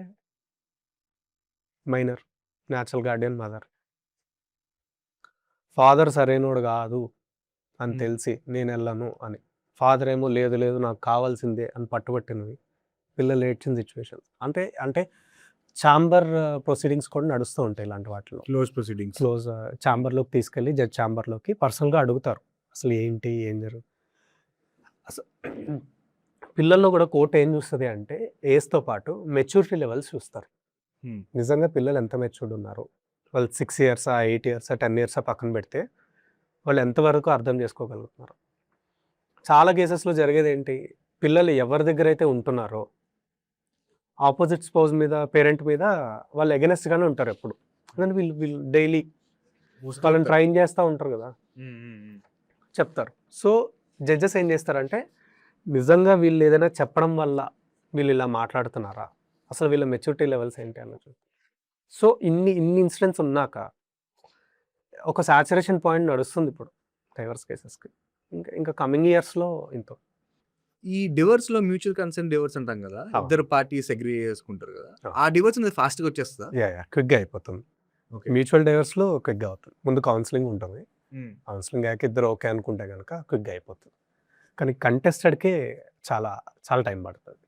minor. Natural guardian mother. Father సరైనోడు గాదు అని హ్మ్. తెలిసి నేనెళ్ళను అని. ఫాదర్ ఏమో లేదు లేదు నాకు కావాల్సిందే అని పట్టుబట్టినవి. పిల్లలు ఏడ్చిన సిట్యుయేషన్స్. అంటే అంటే ఛాంబర్ ప్రొసీడింగ్స్ కూడా నడుస్తూ ఉంటాయి ఇలాంటి వాటిలో. Close proceedings. ఛాంబర్‌లోకి తీసుకెళ్ళి జడ్జ్ ఛాంబర్‌లోకి పర్సనల్‌గా అడుగుతారు. అసలు ఏంటి? ఏం అస పిల్లల్లో గూడా కోర్ట్ ఏం చూస్తది అంటే ఏజ్‌తో పాటు మెచ్యూరిటీ లెవెల్స్ చూస్తారు. హ్మ్. నిజంగా పిల్లలు ఎంత మెచ్యూర్డ్ ఉన్నారు. వాళ్ళు 6 ఇయర్సా, 8 ఇయర్సా, 10 ఇయర్సా పక్కన పెడితే వాళ్ళు ఎంతవరకు అర్థం చేసుకోగలుగుతున్నారు. చాలా కేసెస్‌లో జరిగేదేంటి? పిల్లలు ఎవరి దగ్గరైతే ఉంటున్నారో ఆపోజిట్ స్పౌస్ మీద, పేరెంట్ మీద వాళ్ళు ఎగనెస్ట్‌గానే ఉంటారెప్పుడు. ఎందుకంటే వీళ్ళు వీళ్ళు డైలీ వాళ్ళని మోసుకెళ్తారు. ట్రైన్ చేస్తా ఉంటారు గదా! హ్మ్. హ్మ్. హ్మ్. చెప్తారు. సో, జడ్జెస్ ఏం చేస్తారంటే, నిజంగా వీళ్ళేదైనా చెప్పడం వల్ల వీళ్ళిలా మాట్లాడుతున్నారా? అసలు వీళ్ళ మెచ్యూరిటీ లెవెల్స్ ఏంటి అన్నది చూస్తారు. సో, ఇన్ని ఇన్సిడెంట్స్ ఉన్నాక ఒక సాచురేషన్ పాయింట్ నడుస్తుందిప్పుడు డైవర్స్ కేసెస్‌కి. ఇంకా ఇంకా కమింగ్ ఇయర్స్‌లో ఇంత ఈ డివోర్స్‌లో మ్యూచువల్ కన్సెంట్ డివోర్స్ అంటాం కదా! అవును. ఇద్దరు పార్టీస్ అగ్రీ చేసుకుంటారు కదా! అవును. ఆ డివోర్స్ అనేది ఫాస్ట్‌గా వచ్చేస్తదా? క్విక్గా అయిపోతుంది. ఓకే. మ్యూచువల్ డైవర్స్లో క్విక్గా అవుతుంది. ముందు కౌన్సిలింగ్ ఉంటుంది. కౌన్సిలింగ్ అయ్యాక ఇద్దరు ఓకే అనుకుంటే కనుక క్విక్గా అయిపోతుంది. కానీ కంటెస్టెడ్కే చాలా చాలా టైం పడుతుంది.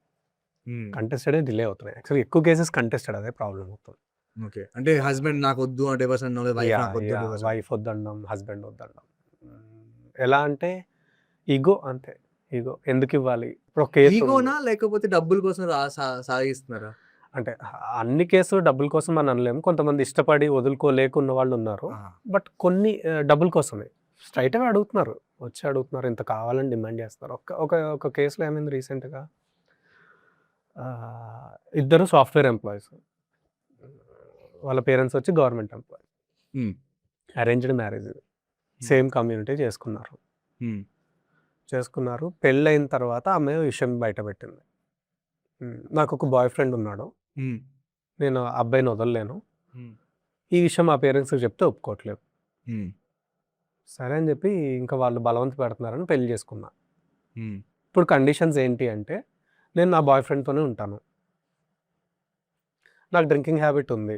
కంటెస్టెడే డిలే అవుతున్నాయి. యాక్చువల్గా ఎక్కువ కేసెస్ కంటెస్టెడ్, అదే ప్రాబ్లం అవుతుంది. ఓకే. అంటే హస్బెండ్ నాకొద్దు డివోర్స్ అనడం, వైఫ్ నాకొద్దు డివోర్స్ వైఫ్ వద్దనడం, హస్బెండ్ వద్దనడం. ఎలా అంటే ఈగో, అంతే. ఈగో ఎందుకు ఇవ్వాలి? ఇప్పుడు ఒక కేసు ఈగోనా లేకపోతే డబ్బుల కోసం సాగిస్తున్నారా? అంటే అన్ని కేసులు డబ్బుల కోసం అని అనలేము. కొంతమంది ఇష్టపడి వదులుకోలేకున్న వాళ్ళు ఉన్నారు. బట్ కొన్ని డబ్బుల కోసమే స్ట్రైట్‌గా అడుగుతున్నారు. వచ్చి అడుగుతున్నారు. ఇంత కావాలని డిమాండ్ చేస్తున్నారు. ఒక కేసులో ఏమైంది రీసెంట్‌గా, ఇద్దరు సాఫ్ట్‌వేర్ ఎంప్లాయీస్. వాళ్ళ పేరెంట్స్ వచ్చి గవర్నమెంట్ ఎంప్లాయీ. అరేంజ్డ్ మ్యారేజ్ ఇది. సేమ్ కమ్యూనిటీ చేసుకున్నారు. పెళ్ళైన తర్వాత ఆమె విషయం బయటపెట్టింది. నాకు ఒక బాయ్ ఫ్రెండ్ ఉన్నాడు. నేను ఆ అబ్బాయిని వదలలేను. ఈ విషయం మా పేరెంట్స్‌కి చెప్తే ఒప్పుకోవట్లేదు. సరే అని చెప్పి ఇంకా వాళ్ళు బలవంత పెడుతున్నారని పెళ్లి చేసుకున్నా. ఇప్పుడు కండిషన్స్ ఏంటి అంటే, నేను నా బాయ్ ఫ్రెండ్‌తోనే ఉంటాను. నాకు డ్రింకింగ్ హ్యాబిట్ ఉంది.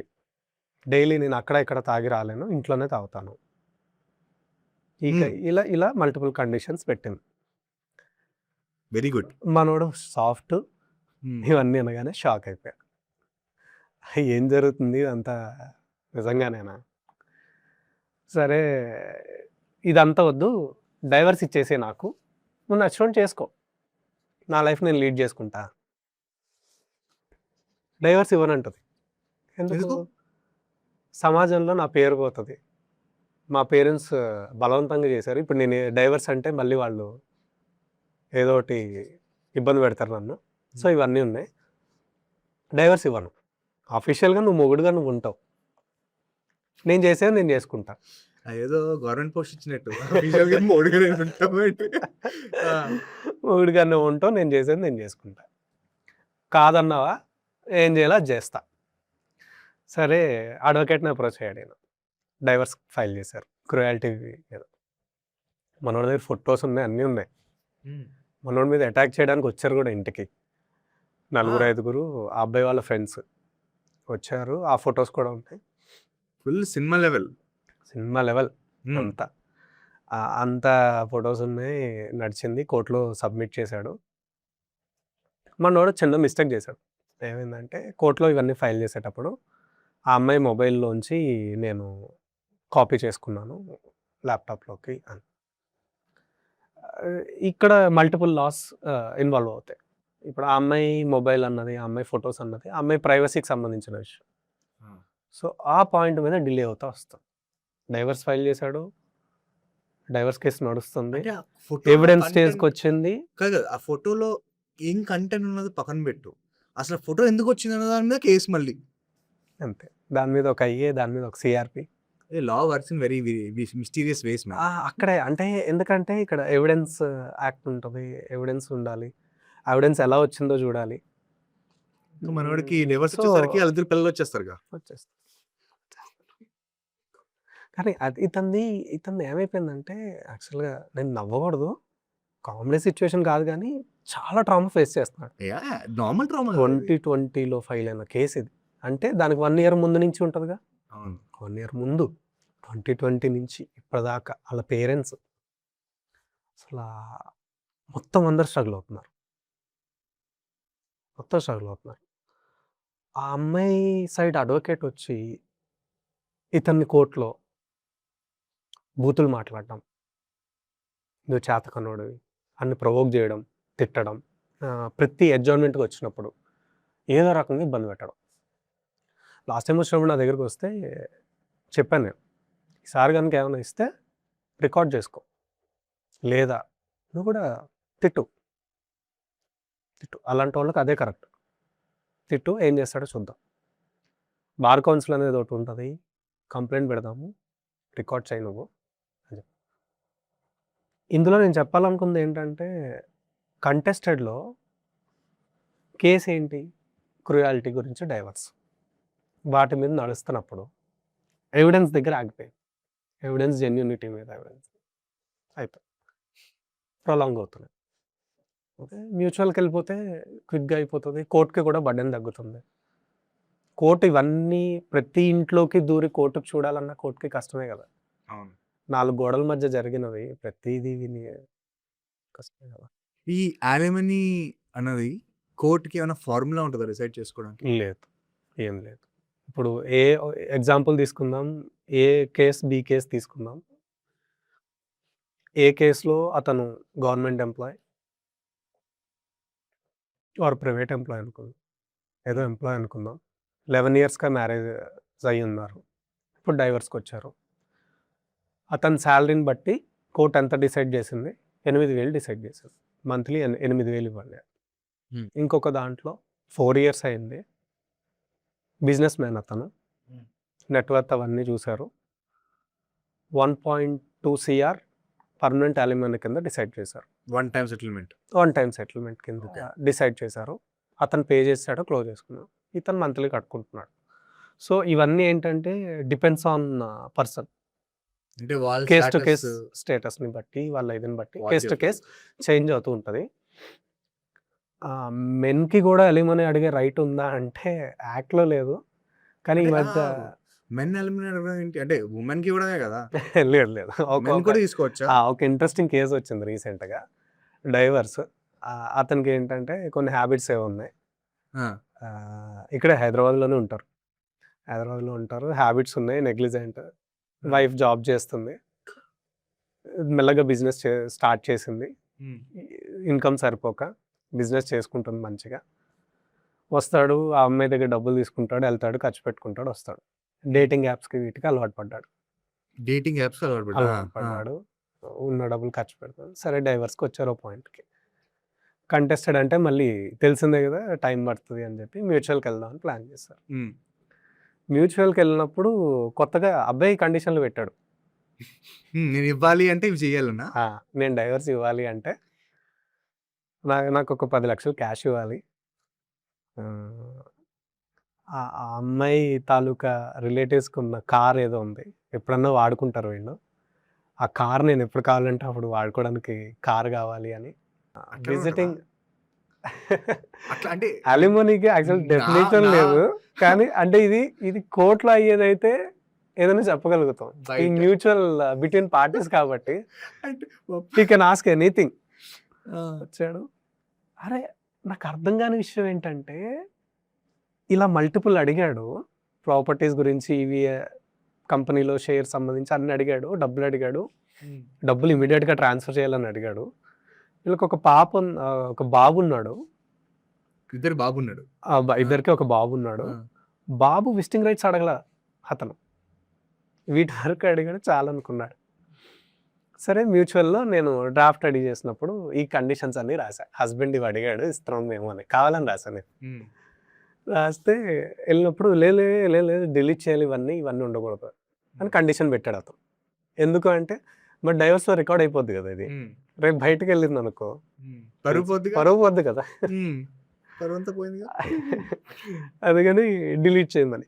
డైలీ నేను అక్కడ ఇక్కడ తాగి రాలేను. ఇంట్లోనే తాగుతాను. ఇలా ఇలా మల్టిపుల్ కండిషన్స్ పెట్టింది. Very good. మనోడు సాఫ్ట్. ఇవన్నీ అనగానే షాక్ అయిపోయా. ఏం జరుగుతుంది ఇదంతా నిజంగానేనా? సరే, ఇదంతా వద్దు, డైవర్స్ ఇచ్చేసేయి నాకు. నువ్వు నచ్చినట్టు చేసుకో. నా లైఫ్ నేను లీడ్ చేసుకుంటా. డైవర్స్ ఇవ్వనంటది. ఎందుకు? సమాజంలో నా పేరు పోతుంది. మా పేరెంట్స్ బలవంతంగా చేశారు. ఇప్పుడు నేను డైవర్స్ అంటే మళ్ళీ వాళ్ళు ఏదో ఒకటి ఇబ్బంది పెడతారు నన్ను. సో ఇవన్నీ ఉన్నాయి. డైవర్స్ ఇవ్వను. అఫీషియల్‌గా నువ్వు మొగుడుగా నువ్వు ఉంటావు. నేను చేసేది నేను చేసుకుంటా. ఏదో గవర్నమెంట్ పోస్ట్ ఇచ్చినట్టు మొగుడుగా నువ్వు ఉంటావు, నేను చేసేది నేను చేసుకుంటా. కాదన్నావా, ఏం చేయాలో అది చేస్తా. సరే, అడ్వకేట్ని అప్రోచ్ అయ్యాడు ఈయన. డైవర్స్ ఫైల్ చేశారు. క్రుయాలిటీ ఏదో. మనోడి దగ్గర ఫొటోస్ ఉన్నాయి, అన్నీ ఉన్నాయి. మనోడి మీద అటాక్ చేయడానికి వచ్చారు కూడా ఇంటికి. 4-5 ఆ అబ్బాయి వాళ్ళ ఫ్రెండ్స్ వచ్చారు. ఆ ఫొటోస్ కూడా ఉంటాయి. ఫుల్ సినిమా లెవెల్ అంత ఫొటోస్ ఉన్నాయి. నడిచింది. కోర్టులో సబ్మిట్ చేశాడు. మనోడు చిన్న మిస్టేక్ చేశాడు. ఏమైందంటే, కోర్టులో ఇవన్నీ ఫైల్ చేసేటప్పుడు ఆ అమ్మాయి మొబైల్లోంచి నేను కాపీ చేసుకున్నాను ల్యాప్టాప్లోకి అని. ఇక్కడ మల్టిపుల్ లాస్ ఇన్వాల్వ్ అవుతాయి. ఇప్పుడు ఆ అమ్మాయి మొబైల్ అన్నది, ఆ అమ్మాయి ఫొటోస్ అన్నది, ఆ అమ్మాయి ప్రైవసీకి సంబంధించిన విషయం. సో ఆ పాయింట్ మీద డిలే అవుతా వస్తుంది. డైవర్స్ ఫైల్ చేశాడు. డైవర్స్ కేసు నడుస్తుంది. ఎవిడెన్స్ స్టేజ్కి వచ్చింది. కాదు, ఆ ఫోటోలో ఏం కంటెంట్ ఉన్నది పక్కన పెట్టు. అసలు ఫోటో ఎందుకు వచ్చింది అన్న దాని మీద కేసు మళ్ళీ అంతే. దాని మీద ఒక ఐఏ, దాని మీద ఒక CRP. Law works in very mysterious ways. అక్కడే అంటే, ఎందుకంటే ఇక్కడ ఎవిడెన్స్ యాక్ట్ ఉంటుంది. ఎవిడెన్స్ ఉండాలి. ఎవిడెన్స్ ఎలా వచ్చిందో చూడాలి. మనవాడికి డివోర్స్ వచ్చేసరికి వాళ్ళిద్దరు పిల్లలు వచ్చేస్తారు. కానీ అది ఇతన్ని ఏమైపోయిందంటే, యాక్చువల్గా నేను నవ్వకూడదు, కామెడీ సిచ్యువేషన్ కాదు, కానీ చాలా ట్రామా ఫేస్ చేస్తున్నాడు. Normal trauma. 2020లో ఫైల్ అయిన కేసు ఇది. అంటే దానికి 1 ఇయర్ ముందు నుంచి ఉంటుందిగా. 1 ఇయర్ ముందు, 2020 నుంచి ఇప్పటిదాకా వాళ్ళ పేరెంట్స్ అసలు మొత్తం అందరు స్ట్రగుల్ అవుతున్నారు. ఆ అమ్మాయి సైడ్ అడ్వకేట్ వచ్చి ఇతన్ని కోర్టులో బూతులు మాట్లాడడం, నువ్వు చేతకనోడివి అన్ని ప్రొవోక్ చేయడం, తిట్టడం, ప్రతి అడ్జర్న్మెంట్కి వచ్చినప్పుడు ఏదో రకంగా ఇబ్బంది పెట్టడం. లాస్ట్ టైం వచ్చినప్పుడు నా దగ్గరికి వస్తే చెప్పాను నేను, ఈసారి కనుక ఏమైనా ఇస్తే రికార్డ్ చేసుకో, లేదా నువ్వు కూడా తిట్టు. అలాంటి వాళ్ళకి అదే కరెక్ట్. తిట్టు, ఏం చేస్తాడో చూద్దాం. బార్ కౌన్సిల్ అనేది ఒకటి ఉంటుంది, కంప్లైంట్ పెడదాము, రికార్డ్ చేయి నువ్వు అని చెప్పి. ఇందులో నేను చెప్పాలనుకుంది ఏంటంటే, కంటెస్టెడ్లో కేసు ఏంటి, క్రుయాలిటీ గురించి, డైవర్స్, వాటి మీద నడుస్తున్నప్పుడు ఎవిడెన్స్ దగ్గర ఆగిపోయింది. ఎవిడెన్స్ జెన్యూనిటీ మీద ఎవిడెన్స్ అయిపోయి ప్రొలాంగ్ అవుతున్నాయి. మ్యూచువల్‌కి వెళ్ళిపోతే క్విక్‌గా అయిపోతది. కోర్ట్‌కి కూడా బర్డెన్ తగ్గుతుంది. కోర్ట్ ఇవన్నీ ప్రతి ఇంట్లోకి దూరి కోర్ట్‌కి చూడాలన్నా కోర్ట్‌కి కష్టమే కదా! అవును. 4 గోడల మధ్య జరిగినవి ప్రతీదీ విని కష్టమే కదా! ఈ యాలిమనీ అన్నది కోర్ట్‌కి ఏమైనా ఫార్ములా ఉంటదా డిసైడ్ చేసుకోవడానికి? లేదు. ఏం లేదు. ఇప్పుడు ఏ ఎగ్జాంపుల్ తీసుకుందాం. ఏ కేస్, బి కేస్ తీసుకుందాం. ఏ కేస్‌లో అతను government employee or private employee అనుకుందాం. ఏదో ఎంప్లాయ్ అనుకుందాం. 11 ఇయర్స్‌గా మ్యారేజ్ అయ్యున్నారు. ఇప్పుడు డైవర్స్‌కొచ్చారు. అతని సాలరీని బట్టి కోర్ట్ ఎంత డిసైడ్ చేసింది? 8,000 డిసైడ్ చేసింది. మంత్లీ 8,000 ఇవ్వండి. హ్మ్. ఇంకొక దాంట్లో 4 ఇయర్స్ అయింది. బిజినెస్ మ్యాన్ అతను. నెట్ వర్త్ అవన్నీ చూసారు. 1.2 సీఆర్ పర్మనెంట్ అలిమనీ కింద డిసైడ్ చేశారు. One time settlement. One time settlement కింద ఓకే. డిసైడ్ చేశారు. అతను పే చేసాడు, క్లోజ్ చేసుకున్నాడు. ఇతను మంత్లీ కట్టుకుంటున్నాడు. సో ఇవన్నీ ఏంటంటే డిపెండ్స్ ఆన్ పర్సన్. అంటే వాళ్ళ కేస్ టు కేస్ స్టేటస్ స్టేటస్‌ని బట్టి, వాళ్ళ ఇదిని బట్టి వాట్ కేస్ టు చెప్తారు? కేస్ చేంజ్ అవుతూ ఉంటది. మెన్‌కి గూడా అలిమనీ అడిగే రైట్ ఉందా అంటే యాక్ట్‌లో లేదు. కానీ ఈ అంటే మధ్య మెన్ అలిమనీ అడగడం ఏంటి? అంటే వుమెన్‌కి ఇవ్వడమే కదా! లేదు లేదు. మెన్ కూడా తీసుకోవచ్చా? ఒక ఇంట్రెస్టింగ్ కేస్ వచ్చింది రీసెంట్‌గా. డైవర్స్. అతనికి ఏంటంటే కొన్ని హ్యాబిట్స్ ఏవో ఉన్నాయి. ఆ! ఇక్కడే హైదరాబాద్‌లోనే ఉంటారు. హైదరాబాద్‌లో ఉంటారు. హ్యాబిట్స్ ఉన్నాయి. నెగ్లిజెంట్. వైఫ్ జాబ్ చేస్తుంది. మెల్లగా బిజినెస్ స్టార్ట్ చేసింది. హ్మ్. ఇన్‌కమ్ సరిపోక బిజినెస్ చేసుకుంటుంది మంచిగా. వస్తాడు, ఆ అమ్మాయి దగ్గర డబ్బులు తీసుకుంటాడు, ఎళ్తాడు, ఖర్చు పెట్టుకుంటాడు, వస్తాడు. డేటింగ్ యాప్స్‌కి వీటికి అలవాటు పడ్డాడు. డేటింగ్ యాప్స్ అలవాటు పడ్డా. అలవాటు పడ్డాడు. ఉన్న డబ్బులు ఖర్చు పెడతాడు. సరే డైవర్స్‌కొచ్చారు ఓ పాయింట్‌కి. కంటెస్టెడ్ అంటే మళ్ళీ తెలిసిందే కదా! టైం పడతది అని చెప్పి మ్యూచువల్‌కెళ్దామని ప్లాన్ చేశారు. హ్మ్. మ్యూచువల్‌కెళ్ళినప్పుడు కొత్తగా అబ్బాయి కండిషన్‌లు పెట్టాడు. నేను ఇవ్వాలి అంటే ఇవి చేయాలనా? నేను డైవర్స్ ఇవ్వాలి అంటే నాకొక 10,00,000 క్యాష్ ఇవ్వాలి. ఆహ్, ఆ అమ్మాయి తాలూకా రిలేటివ్స్‌కున్న కార్ ఏదో ఉంది. ఎప్పుడన్నా వాడుకుంటారు వీళ్ళు. ఆ కార్ నేను ఎప్పుడు కావాలంటే అప్పుడు వాడుకోవడానికి కార్ కావాలి అని. అట్లా కూడా ఉంటదా? విజిటింగ్ అట్లా అంటే అలిమనీకి యాక్చువల్ నా డెఫినిషన్ నా లేదు. కానీ అంటే ఇది కోర్ట్‌లో అయ్యేదైతే ఏదైనా చెప్పగలుగుతాం. ఈ బయట మ్యూచువల్ బిట్వీన్ పార్టీస్ కాబట్టి అంటే హి కెన్ ఆస్క్ ఎనీథింగ్. ఆ! వచ్చాడు. అరే! నాకు అర్థం కాని విషయం ఏంటంటే ఇలా మల్టిపుల్ అడిగాడు. ప్రాపర్టీస్ గురించి ఇవి కంపెనీలో షేర్ సంబంధించి అన్నీ అడిగాడు. డబ్బులు అడిగాడు. హ్మ్. డబ్బులు ఇమ్మీడియేట్‌గా ట్రాన్స్‌ఫర్ చేయాలని అడిగాడు. వీళ్ళకొక ఒక బాబున్నాడు. ఇద్దరు బాబున్నాడు. ఇద్దరికీ ఒక బాబున్నాడు. ఆ! బాబు విజిటింగ్ రైట్స్ అడగల అతను. వీటి వరకు అడిగాడు చాలనుకున్నాడు. సరే మ్యూచువల్‌లో నేను డ్రాఫ్ట్ రెడీ చేసినప్పుడు ఈ కండిషన్స్ అన్నీ రాసా. హస్బెండ్ ఇవి అడిగాడు ఇస్తున్నాం మేము అని. కావాలని రాసా నేను. హ్మ్. రాస్తే ఎళ్ళినప్పుడు లేదు డిలీట్ చేయాలి ఇవన్నీ ఉండకూడదు అని కండిషన్ పెట్టాడు అతను. ఎందుకు అంటే మరి డైవర్స్‌లో రికార్డ్ అయిపోద్ది కదా ఇది. హ్మ్. రేపు బయటికెళ్ళిందనుకో పరువు పోద్దిగా. పరువు పోద్ది కదా! హ్మ్. పరువంతా పోయిందిగా. అందుకని డిలీట్ చేయమని.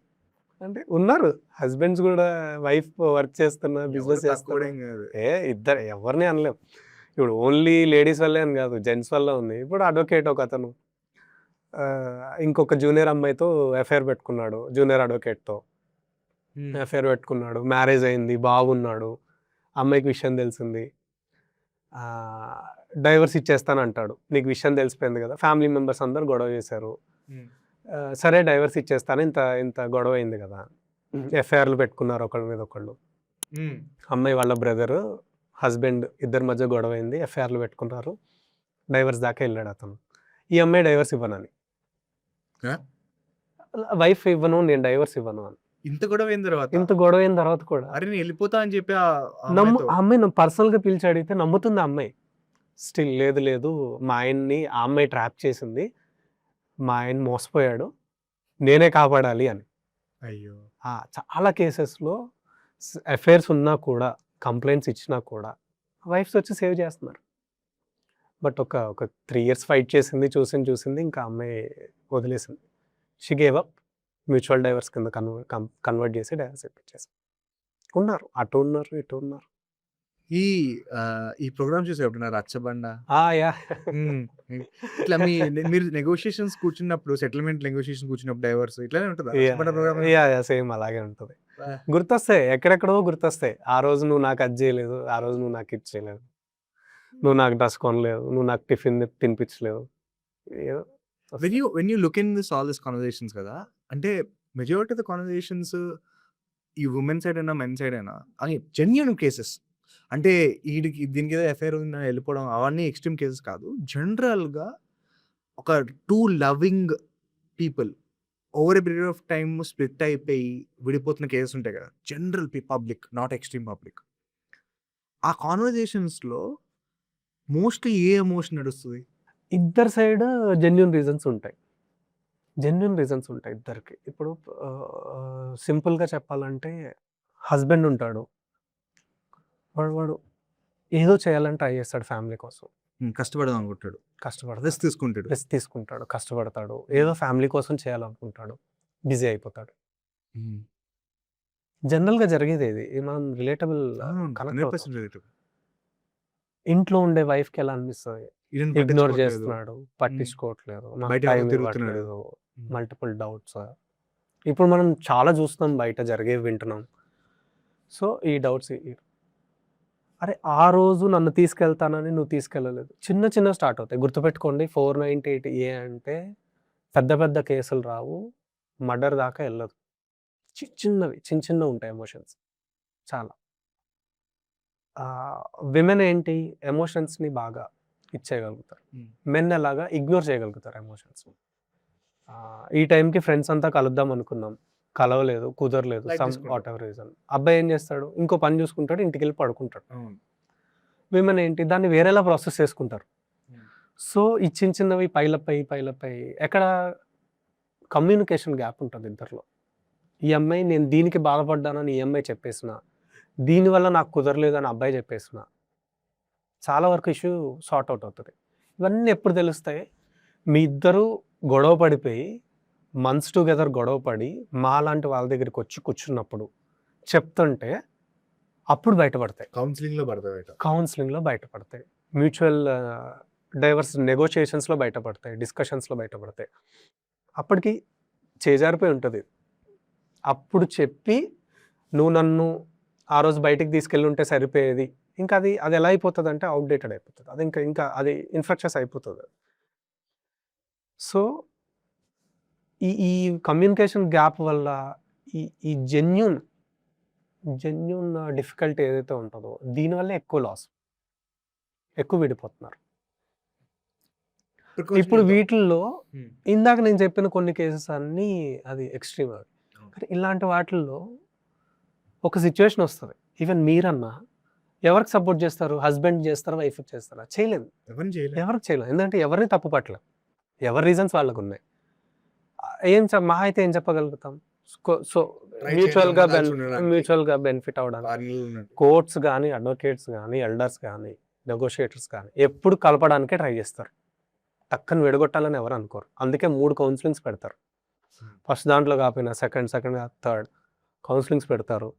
అంటే ఉన్నారు హస్బెండ్స్ గూడా వైఫ్ వర్క్ చేస్తున్నా, ఎవరు బిజినెస్ చేస్తున్నా. తక్కువోడేం గాదు. ఇద్దరు ఎవరిని అనలేం. ఇప్పుడు ఓన్లీ లేడీస్ వల్లే అని గాదు. జెంట్స్ వల్ల ఉంది. ఇప్పుడు అడ్వకేట్ ఒకతను ఇంకొక జూనియర్ అమ్మాయితో ఎఫైర్ పెట్టుకున్నాడు. జూనియర్ అడ్వకేట్‌తో హ్మ్. ఎఫైర్ పెట్టుకున్నాడు. మ్యారేజ్ అయింది. బాబున్నాడు. అమ్మాయికి విషయం తెలిసింది. డైవర్స్ ఇచ్చేస్తానంటాడు. నీకు విషయం తెలిసిపోయింది గదా! ఫ్యామిలీ మెంబర్స్ అందరూ గొడవ చేశారు. హ్మ్. సరే డైవర్స్ ఇచ్చేస్తాను. ఇంత ఇంత గొడవ అయింది గదా! ఎఫ్ఐఆర్‌లు పెట్టుకున్నారు ఒకళ్ళ మీద ఒకళ్ళు. హ్మ్. అమ్మాయి వాళ్ళ బ్రదరు, హస్బెండ్ ఇద్దరి మధ్య గొడవైంది. ఎఫ్ఐఆర్‌లు పెట్టుకున్నారు. డైవర్స్ దాకా ఎళ్ళాడు అతను. ఈ అమ్మాయి డైవర్స్ ఇవ్వనని. ఆ! వైఫ్ ఇవ్వను, నేను డైవర్స్ ఇవ్వను అని. ఇంత గొడవయిన తర్వాత ఇంత గొడవైన తర్వాత కూడా అరే! నేను ఎళ్ళిపోతా అని చెప్పి ఆ అమ్మాయితో ఆ అమ్మాయి నన్ను పర్సనల్‌గా పిలిచి అడిగితే నమ్ముతుంది ఆ అమ్మాయి. స్టిల్ లేదు మా ఆయన్ని ఆ అమ్మాయి ట్రాప్ చేసింది. మా ఆయన మోసపోయాడు. నేనే కాపాడాలి అని. అయ్యో! చాలా కేసెస్‌లో అఫైర్స్ ఉన్నా కూడా, కంప్లెయింట్స్ ఇచ్చినా కూడా వైఫ్స్ వచ్చి సేవ్ చేస్తున్నారు. బట్ ఒక 3 ఇయర్స్ ఫైట్ చేసింది, చూసింది ఇంకా ఆ అమ్మాయి వదిలేసింది. She gave up. Mutual divorce కింద కన్వర్ట్ చేసి డైవర్స్ ఇప్పించేసాం. ఉన్నారు. అటు ఉన్నారు, ఇటు ఉన్నారు. ఈ ప్రోగ్రామ్ చూసారు ఎప్పుడైనా 'రచ్చబండ'? యా హ్మ్. ఇట్లా మీరు నెగోషియేషన్స్ కూర్చున్నప్పుడు, సెటిల్మెంట్ నెగోషియేషన్ కూర్చున్నప్పుడు డైవర్స్ ఇట్లానే ఉంటదా 'రచ్చబండ' ప్రోగ్రామ్? యా సేమ్ అలాగే ఉంటుంది. గుర్తొస్తాయి, ఎక్కడెక్కడో గుర్తొస్తాయి. ఆ రోజు నువ్వు నాకు అది చేయలేదు, ఆ రోజు నువ్వు నాకు ఇది చేయలేదు, నువ్వు నాకు డ్రెస్ కొనలేదు, నువ్వు నాకు టిఫిన్ తినిపించలేవు. ఏదో when you look in all this conversations కదా, అంటే మెజారిటీ ఆఫ్ ద కాన్వర్సేషన్స్ ఈ ఉమెన్ సైడ్ అయినా మెన్ సైడ్ అయినా అని జెన్యూన్ కేసెస్, అంటే దీనికి ఏదో ఎఫ్ఐఆర్ ఉందని వెళ్ళిపోవడం అవన్నీ ఎక్స్ట్రీమ్ కేసెస్ కాదు. జనరల్గా ఒక two loving people over a period of time split అయిపోయి విడిపోతున్న కేసెస్ ఉంటాయి కదా, general public, not extreme public. ఆ కాన్వర్జేషన్స్లో మోస్ట్లీ ఏ ఎమోషన్ నడుస్తుంది? ఇద్దరు సైడ్ జెన్యూన్ రీజన్స్ ఉంటాయి. ఇద్దరికి. ఇప్పుడు సింపుల్గా చెప్పాలంటే హస్బెండ్ ఉంటాడు, వాడు ఏదో చేయాలని ట్రై చేస్తాడు ఫ్యామిలీ కోసం, కష్టపడదాం అనుకుంటాడు, రిస్క్ తీసుకుంటాడు, కష్టపడతాడు, ఏదో ఫ్యామిలీ కోసం చేయాలనుకుంటాడు, బిజీ అయిపోతాడు. జనరల్గా జరిగేది ఇది, మనం రిలేటబుల్ ఇంట్లో ఉండే వైఫ్కి ఎలా అనిపిస్తుంది, ఇగ్నోర్ చేస్తున్నాడు, పట్టించుకోవట్లేదు, మల్టిపుల్ డౌట్స్. ఇప్పుడు మనం చాలా చూస్తున్నాం, బయట జరిగేవి వింటున్నాం. సో ఈ డౌట్స్, అరే ఆ రోజు నన్ను తీసుకెళ్తానని నువ్వు తీసుకెళ్ళలేదు, చిన్న చిన్న స్టార్ట్ అవుతాయి. గుర్తుపెట్టుకోండి, 498A అంటే పెద్ద పెద్ద కేసులు రావు, మర్డర్ దాకా వెళ్ళదు. చిన్నవి ఉంటాయి ఎమోషన్స్ చాలా. విమెన్ ఏంటి, ఎమోషన్స్ని బాగా ఇచ్చేయగలుగుతారు, మెన్ ఎలాగా ఇగ్నోర్ చేయగలుగుతారు ఎమోషన్స్. ఈ టైంకి ఫ్రెండ్స్ అంతా కలుద్దాం అనుకున్నాం, కలవలేదు, కుదరలేదు, సమ్ వాట్ ఎవర్ రీజన్. అబ్బాయి ఏం చేస్తాడు, ఇంకో పని చూసుకుంటాడు, ఇంటికి వెళ్ళి పడుకుంటాడు. విమెన్ ఏంటి, దాన్ని వేరేలా ప్రాసెస్ చేసుకుంటారు. సో ఈ చిన్నవి పైలప్ అయ్యి ఎక్కడ కమ్యూనికేషన్ గ్యాప్ ఉంటుంది ఇద్దరిలో. ఈ అమ్మాయి నేను దీనికి బాధపడ్డానని ఈ అమ్మాయి చెప్పేసిన, దీనివల్ల నాకు కుదరలేదు అని అబ్బాయి చెప్పేసిన, చాలా వరకు ఇష్యూ సార్ట్ అవుట్ అవుతుంది. ఇవన్నీ ఎప్పుడు తెలుస్తాయి, మీ ఇద్దరు గొడవ పడిపోయి మంత్స్ టుగెదర్ గొడవ పడి మా లాంటి వాళ్ళ దగ్గరికి వచ్చి కూర్చున్నప్పుడు చెప్తుంటే అప్పుడు బయటపడతాయి, కౌన్సిలింగ్లో బయటపడతాయి, మ్యూచువల్ డైవర్స్ నెగోషియేషన్స్లో బయటపడతాయి, డిస్కషన్స్లో బయటపడతాయి. అప్పటికి చేజారిపోయి ఉంటుంది. అప్పుడు చెప్పి నువ్వు నన్ను ఆ రోజు బయటికి తీసుకెళ్ళి ఉంటే సరిపోయేది, ఇంకా అది ఎలా అయిపోతుంది అంటే అవుట్డేటెడ్ అయిపోతుంది, అది ఇంకా అది ఇన్ఫెక్షస్ అయిపోతుంది. సో ఈ కమ్యూనికేషన్ గ్యాప్ వల్ల ఈ జెన్యూన్ డిఫికల్టీ ఏదైతే ఉంటుందో దీనివల్ల ఎక్కువ లాస్, ఎక్కువ విడిపోతున్నారు. ఇప్పుడు వీటిల్లో ఇందాక నేను చెప్పిన కొన్ని కేసెస్ అన్నీ అది ఎక్స్ట్రీమ్. కానీ ఇలాంటి వాటిల్లో ఒక సిచ్యువేషన్ వస్తుంది, ఈవెన్ మీరన్నా ఎవరికి సపోర్ట్ చేస్తారు, హస్బెండ్ చేస్తారా, వైఫ్ చేస్తారా? చేయలేదు, ఎవరికి చేయలేదు. ఎందుకంటే ఎవరిని తప్పు పట్టలేదు, ఎవరి రీజన్స్ వాళ్ళకు ఉన్నాయి. మహా అయితే ఏం చెప్పగలుగుతాం, సో మ్యూచువల్గా బెనిఫిట్ అవడానికి కోర్ట్స్ కానీ, అడ్వకేట్స్ కానీ, ఎల్డర్స్ కానీ, నెగోషియేటర్స్ కానీ ఎప్పుడు కలపడానికే ట్రై చేస్తారు, టక్కని విడగొట్టాలని ఎవరు అనుకోరు. అందుకే 3 కౌన్సిలింగ్స్ పెడతారు. ఫస్ట్ దాంట్లో కాకపోయినా సెకండ్, థర్డ్ కౌన్సిలింగ్స్ పెడతారు,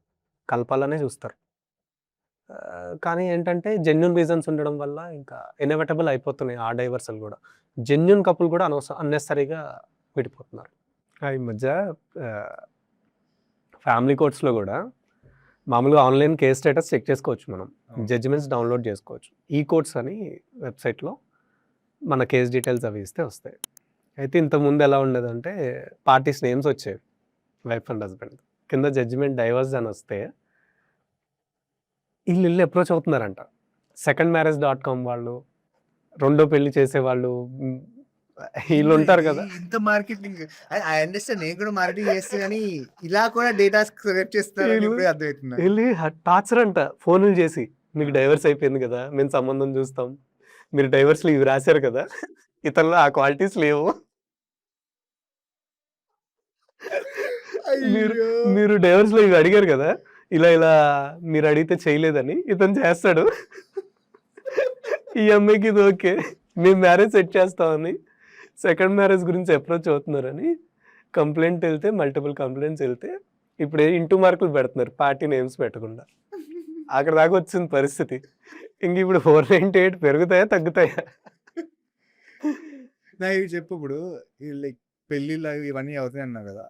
కలపాలనే చూస్తారు. కానీ ఏంటంటే జెన్యూన్ రీజన్స్ ఉండడం వల్ల ఇంకా ఇన్ఎవిటబుల్ అయిపోతున్నాయి ఆ డైవర్సల్ కూడా. జెన్యూన్ కపుల్ కూడా అన్నెసరీగా విడిపోతున్నారు. ఈ మధ్య ఫ్యామిలీ కోర్ట్స్లో కూడా మామూలుగా ఆన్లైన్ కేస్ స్టేటస్ చెక్ చేసుకోవచ్చు, మనం జడ్జిమెంట్స్ డౌన్లోడ్ చేసుకోవచ్చు. ఈ కోర్ట్స్ అని వెబ్సైట్లో మన కేస్ డీటెయిల్స్ అవి ఇస్తే వస్తాయి. అయితే ఇంతకుముందు ఎలా ఉండేదంటే పార్టీస్ నేమ్స్ వచ్చేవి, వైఫ్ అండ్ హస్బెండ్, కింద జడ్జిమెంట్ డైవర్స్ అని వస్తే వీళ్ళు అప్రోచ్ అవుతున్నారంట. secondmarriage.com వాళ్ళు, రెండో పెళ్లి చేసేవాళ్ళు, వీళ్ళు ఉంటారు కదా. ఇంత మార్కెటింగ్ ఐ అండర్స్టాండ్, నేను కూడా మార్కెటింగ్ చేస్తే కానీ ఇలా కూడా డేటా కలెక్ట్ చేస్తారని ఇప్పుడే అర్థమవుతుంది. వెళ్ళి టార్చర్ అంట, ఫోన్లు చేసి మీకు డైవర్స్ అయిపోయింది కదా, మేము సంబంధం చూస్తాం, మీరు డైవర్స్లో ఇవి రాశారు కదా, ఇతరులో ఆ క్వాలిటీస్ లేవు, మీరు డైవర్స్లో ఇవి అడిగారు కదా, ఇలా మీరు అడిగితే చేయలేదని ఇతను చేస్తాడు. ఈ అమ్మాయికి ఇది ఓకే, మేము మ్యారేజ్ సెట్ చేస్తామని సెకండ్ మ్యారేజ్ గురించి అప్రోచ్ అవుతున్నారని కంప్లైంట్ వెళ్తే, మల్టిపుల్ కంప్లైంట్స్ వెళ్తే ఇప్పుడు ఇంటూ మార్కులు పెడుతున్నారు పార్టీ నేమ్స్ పెట్టకుండా. అక్కడ దాకా వచ్చింది పరిస్థితి. ఇంక ఇప్పుడు 498 పెరుగుతాయా? తగ్గుతాయా? నాకు ఇవి చెప్పు ఇప్పుడు లైక్ పెళ్ళిళ్ళు ఇవన్నీ అవుతాయి అన్నావు కదా!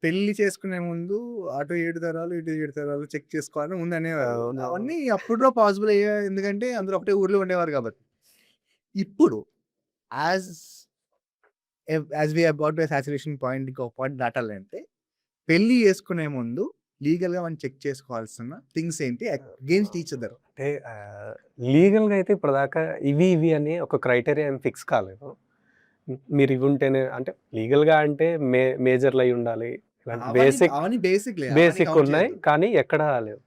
పెళ్లి చేసుకునే ముందు అటు 7 తరాలు, ఇటు 7 తరాలు చెక్ చేసుకోవాలని ముందు అనేవారు. అవును. అవన్నీ అప్పట్లో పాసిబుల్ అయ్యాయి. ఎందుకంటే అందరూ ఒకటే ఊర్లో ఉండేవారు కాబట్టి. ఇప్పుడు as as we about to saturation point ఇంకొక పాయింట్ దాటాలంటే పెళ్లి చేసుకునే ముందు లీగల్‌గా మనం చెక్ చేసుకోవాల్సిన థింగ్స్ ఏంటి అగైన్స్ట్ ఈచ్ అదర్? అంటే లీగల్‌గా అయితే ఇప్పటిదాకా ఇవి అని ఒక క్రైటీరియా ఏం ఫిక్స్ కాలేదు. మీరు ఇవి ఉంటేనే అంటే లీగల్‌గా అంటే మేజర్‌లు అయ్యి ఉండాలి. ఇలాంటి అవన్నీ బేసిక్‌లే. బేసిక్ ఉన్నాయి. కానీ ఎక్కడా లేవు.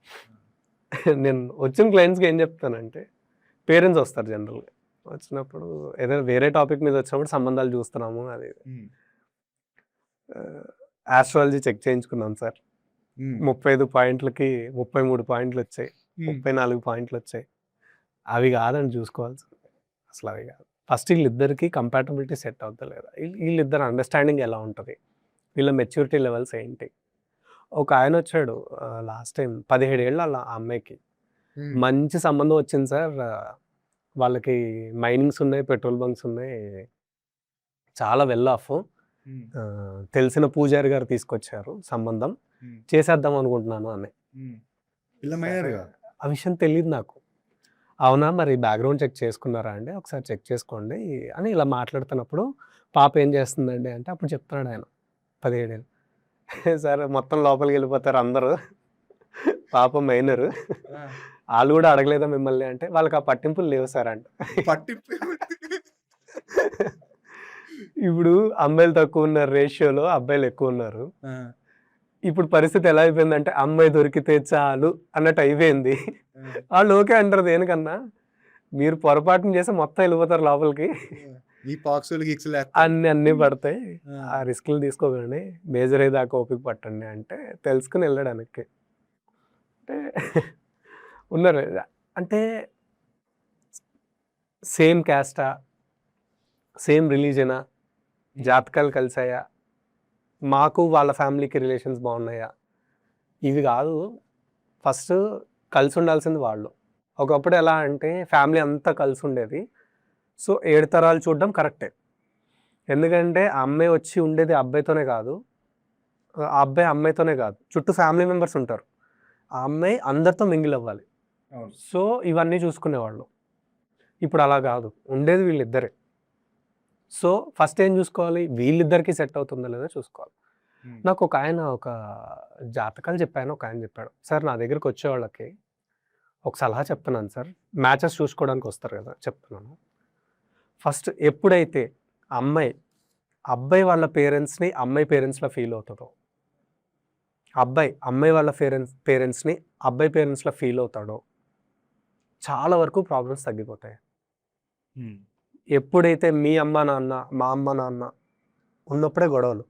నేను వచ్చిన క్లయింట్స్‌కి ఏం చెప్తానంటే పేరెంట్స్ వస్తారు జనరల్‌గా. వచ్చినప్పుడు ఏదైనా వేరే టాపిక్ మీద వచ్చినప్పుడు సంబంధాలు చూస్తున్నాము అది ఆస్ట్రాలజీ చెక్ చేయించుకున్నాం సార్. 35 పాయింట్లకి 33 పాయింట్లు వచ్చాయి. 34 పాయింట్లు వచ్చాయి. అవి కాదని చూసుకోవాల్సింది. అసలు అవి కాదు. ఫస్ట్ వీళ్ళిద్దరికి కంపాటబిలిటీ సెట్ అవుతా లేదా? వీళ్ళిద్దరు అండర్‌స్టాండింగ్ ఎలా ఉంటది? వీళ్ళ మెచ్యూరిటీ లెవెల్స్ ఏంటి? ఒక ఆయన వచ్చాడు లాస్ట్ టైం 17 ఏళ్ళు ఆ అమ్మాయికి. మంచి సంబంధం వచ్చింది సార్. వాళ్ళకి మైనింగ్స్ ఉన్నాయి, పెట్రోల్ బంక్స్ ఉన్నాయి. చాలా వెల్ ఆఫ్. తెలిసిన పూజారి గారు తీసుకొచ్చారు సంబంధం. చేసేద్దాం అనుకుంటున్నాను అని. ఆ విషయం తెలీదు నాకు. అవునా మరి బ్యాక్‌గ్రౌండ్ చెక్ చేసుకున్నారా అండి? ఒకసారి చెక్ చేసుకోండి అని ఇలా మాట్లాడుతున్నప్పుడు పాప ఏం చేస్తుందండి అంటే అప్పుడు చెప్తున్నాడు ఆయన 17 ఏళ్ళు. సార్ మొత్తం లోపలికెళ్ళిపోతారు అందరూ. పాప మైనరు. ఆళ్ళు గూడా అడగలేదా మిమ్మల్ని అంటే వాళ్ళకి ఆ పట్టింపులు లేవు సార్ అంట. ఇప్పుడు అమ్మాయిలు తక్కువున్నారు రేషియోలో అబ్బాయిలు ఎక్కువున్నారు. ఇప్పుడు పరిస్థితి ఎలా అయిపోయిందంటే అమ్మాయి దొరికితే చాలు అన్నట్టు అయిపోయింది. వాళ్ళు ఓకే అంటారు దేనికన్నా. మీరు పొరపాటున చేస్తే మొత్తం వెళ్ళిపోతారు లోపలికి. ఈ పాక్సులు గిక్సులు అన్నీ పడతాయి. ఆ రిస్క్‌లు తీసుకోకండి. మేజర్ అయ్యేదాకా ఓపిక పట్టండి అంటే తెలుసుకొని వెళ్ళాడు వెనక్కి. అంటే ఉన్నారు. అంటే సేమ్ క్యాస్టా? సేమ్ రిలీజనా? జాతకాలు కలిసాయా? మాకు వాళ్ళ ఫ్యామిలీకి రిలేషన్స్ బాగున్నాయా? ఇవి కాదు. ఫస్ట్ కలిసి ఉండాల్సింది వాళ్ళు. ఒకప్పుడు ఎలా అంటే ఫ్యామిలీ అంతా కలిసి ఉండేది. సో 7 తరాలు చూడడం కరెక్టే. ఎందుకంటే ఆ అమ్మాయి వచ్చి ఉండేది అబ్బాయితోనే కాదు. ఆ అబ్బాయి అమ్మాయితోనే కాదు. చుట్టూ ఫ్యామిలీ మెంబర్స్ ఉంటారు. ఆ అమ్మాయి అందరితో మింగిల్ అవ్వాలి. సో ఇవన్నీ చూసుకునేవాళ్ళు. ఇప్పుడు అలా కాదు. ఉండేది వీళ్ళిద్దరే. సో ఫస్ట్ ఏం చూసుకోవాలి? వీళ్ళిద్దరికీ సెట్ అవుతుందో లేదో చూసుకోవాలి. నాకు ఒక జాతకాలు చెప్పాను. ఒక ఆయన చెప్పాడు. సార్ నా దగ్గరికి వచ్చేవాళ్ళకి ఒక సలహా చెప్తున్నాను సార్. మ్యాచెస్ చూసుకోవడానికి వస్తారు కదా! చెప్తున్నాను. ఫస్ట్ ఎప్పుడైతే అబ్బాయి వాళ్ళ పేరెంట్స్‌ని అమ్మాయి పేరెంట్స్‌లా ఫీల్ అవుతాడో, అమ్మాయి వాళ్ళ పేరెంట్స్‌ని అబ్బాయి పేరెంట్స్‌లా ఫీల్ అవుతాడో చాలా వరకు ప్రాబ్లమ్స్ తగ్గిపోతాయి. ఎప్పుడైతే మీ అమ్మ నాన్న, మా అమ్మ నాన్న ఉన్నప్పుడే గొడవలు.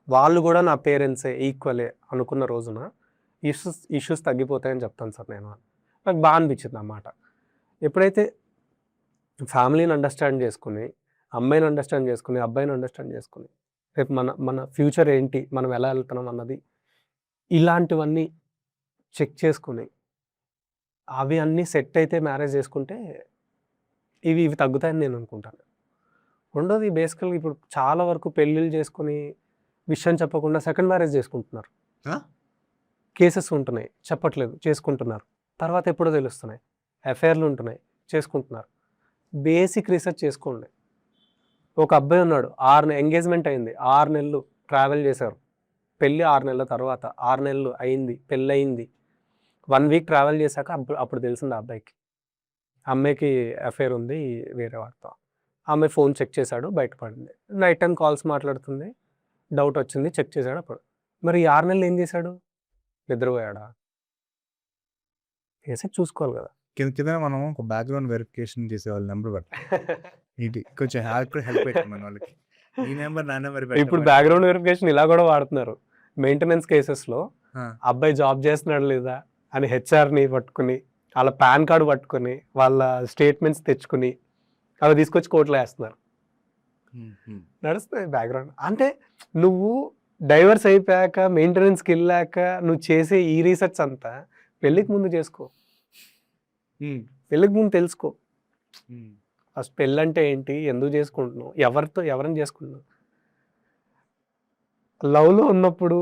వాళ్ళు కూడా నా పేరెంట్సే ఈక్వలే అనుకున్న రోజున ఇష్యూస్ తగ్గిపోతాయని చెప్తాను సార్ నేను. నాకు బాగా అనిపించింది ఆ మాట. ఎప్పుడైతే ఫ్యామిలీని అండర్స్టాండ్ చేసుకుని, అమ్మాయిని అండర్స్టాండ్ చేసుకుని, అబ్బాయిని అండర్స్టాండ్ చేసుకుని, రేపు మన ఫ్యూచర్ ఏంటి? మనం ఎలా వెళ్తున్నాం అన్నది ఇలాంటివన్నీ చెక్ చేసుకుని, అవి అన్నీ సెట్ అయితే మ్యారేజ్ చేసుకుంటే ఇవి తగ్గుతాయని నేను అనుకుంటాను. రెండోది బేసికల్‌గా ఇప్పుడు చాలా వరకు పెళ్ళిళ్ళు చేసుకొని విషయం చెప్పకుండా సెకండ్ మ్యారేజ్ చేసుకుంటున్నారు. కేసెస్ ఉంటున్నాయి. చెప్పట్లేదు. చేసుకుంటున్నారు. తర్వాత ఎప్పుడో తెలుస్తున్నాయి. అఫైర్‌లు ఉంటున్నాయి. చేసుకుంటున్నారు. బేసిక్ రీసెర్చ్ చేసుకోండి. ఒక అబ్బాయి ఉన్నాడు. ఎంగేజ్‌మెంట్ అయింది. 6 నెలలు ట్రావెల్ చేశారు. పెళ్ళి 6 నెలల తర్వాత. 6 నెలలు అయింది. పెళ్ళయింది. 1 వీక్ ట్రావెల్ చేశాక అప్పుడు తెలిసింది ఆ అబ్బాయికి. అమ్మాయికి అఫైర్ ఉంది వేరే వాడితో. అమ్మాయి ఫోన్ చెక్ చేశాడు. బయటపడింది. నైట్ టైమ్ కాల్స్ మాట్లాడుతుంది. డౌట్ వచ్చింది. చెక్ చేశాడు అప్పుడు. మరి ఈ 6 నెలలు ఏం చేశాడు? నిద్రపోయాడా? కేసెస్ చూసుకోవాలి కదా! కింద మనం ఒక బ్యాక్‌గ్రౌండ్ వెరిఫికేషన్ చేసేవాళ్ళ నెంబర్ పెట్టాలి. కొంచెం హెల్ప్ పెట్టండి మన వాళ్ళకి. ఈ నెంబర్ నా నెంబర్ ఇప్పుడు బ్యాక్‌గ్రౌండ్ వెరిఫికేషన్ ఇలా కూడా వాడుతున్నారు. మెయింటెనెన్స్ కేసెస్‌లో అబ్బాయి జాబ్ చేస్తున్నాడు లేదా అని హెచ్ఆర్‌ని పట్టుకుని, వాళ్ళ పాన్ కార్డ్ పట్టుకొని, వాళ్ళ స్టేట్మెంట్స్ తెచ్చుకుని అవి తీసుకొచ్చి కోర్టులో వేస్తున్నారు. నడుస్తుంది బ్యాక్‌గ్రౌండ్. అంటే నువ్వు డైవర్స్ అయిపోయాక మెయింటెనెన్స్‌కి వెళ్ళాక నువ్వు చేసే ఈ రీసెర్చ్ అంతా పెళ్ళికి ముందు చేసుకో, పెళ్ళికి ముందు తెలుసుకో. ఫస్ట్ పెళ్ళి అంటే ఏంటి, ఎందుకు చేసుకుంటున్నావు, ఎవరిని చేసుకుంటున్నావు. లవ్లో ఉన్నప్పుడు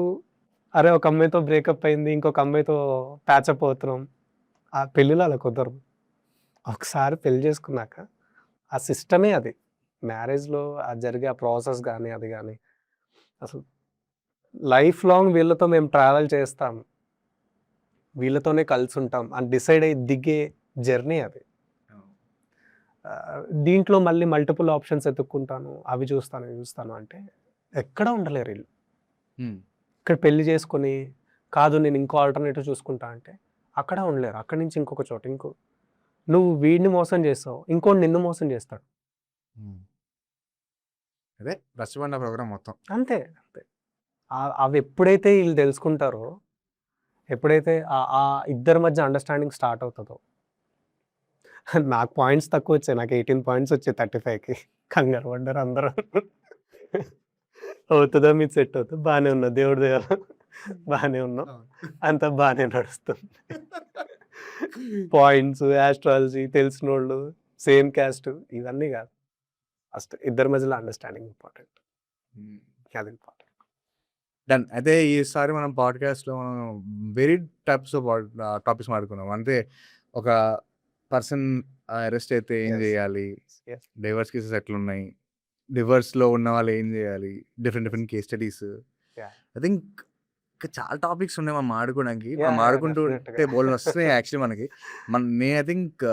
అరే ఒక అమ్మాయితో బ్రేకప్ అయింది, ఇంకొక అమ్మాయితో ప్యాచప్ అవుతున్నాం, ఆ పెళ్ళిలో అలా కుదరదు. ఒకసారి పెళ్లి చేసుకున్నాక ఆ సిస్టమే అది, మ్యారేజ్లో అది జరిగే ఆ ప్రాసెస్ కానీ అది కానీ అసలు లైఫ్ లాంగ్ వీళ్ళతో మేము ట్రావెల్ చేస్తాం, వీళ్ళతోనే కలిసి ఉంటాం అని డిసైడ్ అయ్యి దిగే జర్నీ అది. దీంట్లో మళ్ళీ మల్టిపుల్ ఆప్షన్స్ ఎత్తుక్కుంటాను, అవి చూస్తాను ఇవి చూస్తాను అంటే ఎక్కడ ఉండలేరు వీళ్ళు. ఇక్కడ పెళ్లి చేసుకొని కాదు నేను ఇంకో ఆల్టర్నేటివ్ చూసుకుంటా అంటే అక్కడ ఉండలేరు. అక్కడి నుంచి ఇంకొక చోట నువ్వు వీడిని మోసం చేస్తావు, ఇంకోటి నిన్ను మోసం చేస్తాడు. అదే రచ్చబండ ప్రోగ్రామ్ మొత్తం అంతే అంతే. అవి ఎప్పుడైతే వీళ్ళు తెలుసుకుంటారో, ఎప్పుడైతే ఆ ఇద్దరి మధ్య అండర్స్టాండింగ్ స్టార్ట్ అవుతుందో. నాకు పాయింట్స్ తక్కువ వచ్చాయి, నాకు 18 పాయింట్స్ వచ్చాయి 35కి. కంగారు పడ్డారు అందరూ. అవుతుందా మీరు సెట్ అవుతుంది, బాగానే ఉన్నా దేవుడి దగ్గర బాగానే ఉన్నాం, అంతా బాగానే నడుస్తుంది. పాయింట్స్, ఆస్ట్రాలజీ, తెలిసిన వాళ్ళు, సేమ్ క్యాస్ట్, ఇవన్నీ కాదు. ఫస్ట్ ఇద్దరి మధ్యలో అండర్స్టాండింగ్ ఇంపార్టెంట్, అది ఇంపార్టెంట్. డన్. అయితే ఈసారి మనం పాడ్కాస్ట్లో మనం వెరీ టైప్స్ ఆఫ్ టాపిక్స్ మాట్లాడుకున్నాం. అంటే ఒక పర్సన్ అరెస్ట్ అయితే ఏం చేయాలి, డైవర్స్ కేసెస్ ఎట్లున్నాయి, డివర్స్లో ఉన్న వాళ్ళు ఏం చేయాలి, different case studies. I think ఇంకా చాలా టాపిక్స్ ఉన్నాయి మనం మాట్లాడుకోవడానికి. మనం మాట్లాడుకుంటుంటే బోల్డ్ వస్తున్నాయి యాక్చువల్లీ మనకి. నేను I think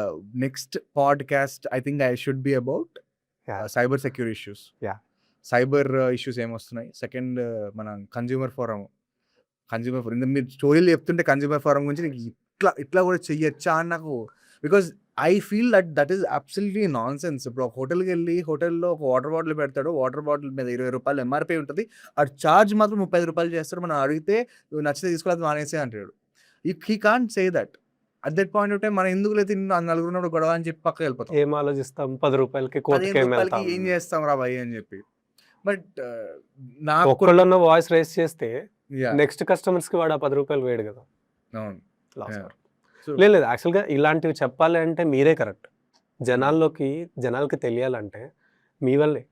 next podcast I think I should be about cyber security issues, cyber issues ఏమొస్తున్నాయి. సెకండ్ మన కన్జ్యూమర్ ఫోరం మీరు స్టోరీలు చెప్తుంటే కన్జ్యూమర్ ఫోరం గురించి ఇట్లా కూడా చెయ్యొచ్చా అని నాకు, because I feel that is absolutely non sense. ఇప్పుడు ఒక హోటల్కి వెళ్ళి హోటల్లో ఒక వాటర్ బాటిల్ పెడతాడు, వాటర్ బాటిల్ మీద 20 రూపాయలు ఎంఆర్పీ ఉంటుంది, ఆ ఛార్జ్ మాత్రం 35 రూపాయలు చేస్తాడు. మనం అడిగితే నచ్చితే తీసుకోవాలి మానేసే అంటాడు. He can't say that. At that point of time మనం ఎందుకు లేదు నలుగురు ఉన్నప్పుడు గొడవ అని చెప్పి పక్క వెళ్ళిపోతాం. ఏం ఆలోచిస్తాం, 10 రూపాయలకి ఏం చేస్తాం రా భయ్ అని చెప్పి. బట్ నాకు ఒక్కళ్ళన్న వాయిస్ రేస్ చేస్తే నెక్స్ట్ కస్టమర్స్ కి వాడు ఆ 10 రూపాయలు వేయడు కదా. లేదు యాక్చువల్గా ఇలాంటివి చెప్పాలి అంటే మీరే కరెక్ట్. జనాలకి తెలియాలంటే మీ వల్లే.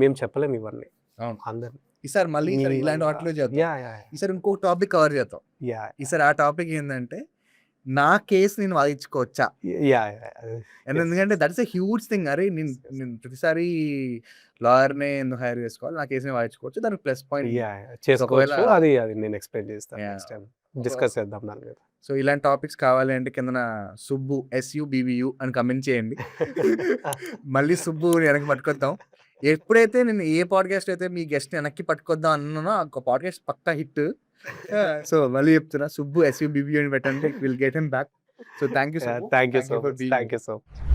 మేము చెప్పలేము ఇవన్నీ అందరినీ. ఈసారి మళ్ళీ ఇలాంటి వాటిలో చేద్దాం. ఈసారి ఇంకో టాపిక్ కవర్ చేద్దాం. ఈసారి ఆ టాపిక్ ఏంటంటే నా కేసు నేను వాదించుకోవచ్చా. ఎందుకంటే దట్స్ ఎ హ్యూజ్ థింగ్. అరే నేను ప్రతిసారి లాయర్నే ఎందుకు హైర్ చేసుకోవాలి, నా కేసుని వాదించుకోవచ్చు. దానికి ప్లస్ పాయింట్ చేసుకోవచ్చు. అది నేను ఎక్స్ప్లెయిన్ చేస్తాను, డిస్కస్ చేద్దాం దాని మీద. సో ఇలాంటి టాపిక్స్ కావాలి అంటే కింద సుబ్బు SUBBU అని కమెంట్ చేయండి. మళ్ళీ సుబ్బు వెనక్కి పట్టుకొద్దాం. ఎప్పుడైతే నేను ఏ పాడ్కాస్ట్ అయితే మీ గెస్ట్ వెనక్కి పట్టుకొద్దాం అన్నానో ఒక పాడ్కాస్ట్ పక్కా హిట్. సో మళ్ళీ చెప్తున్నా, సుబ్బు SUBBU అని పెట్టండి, will get him back. So thank you so much.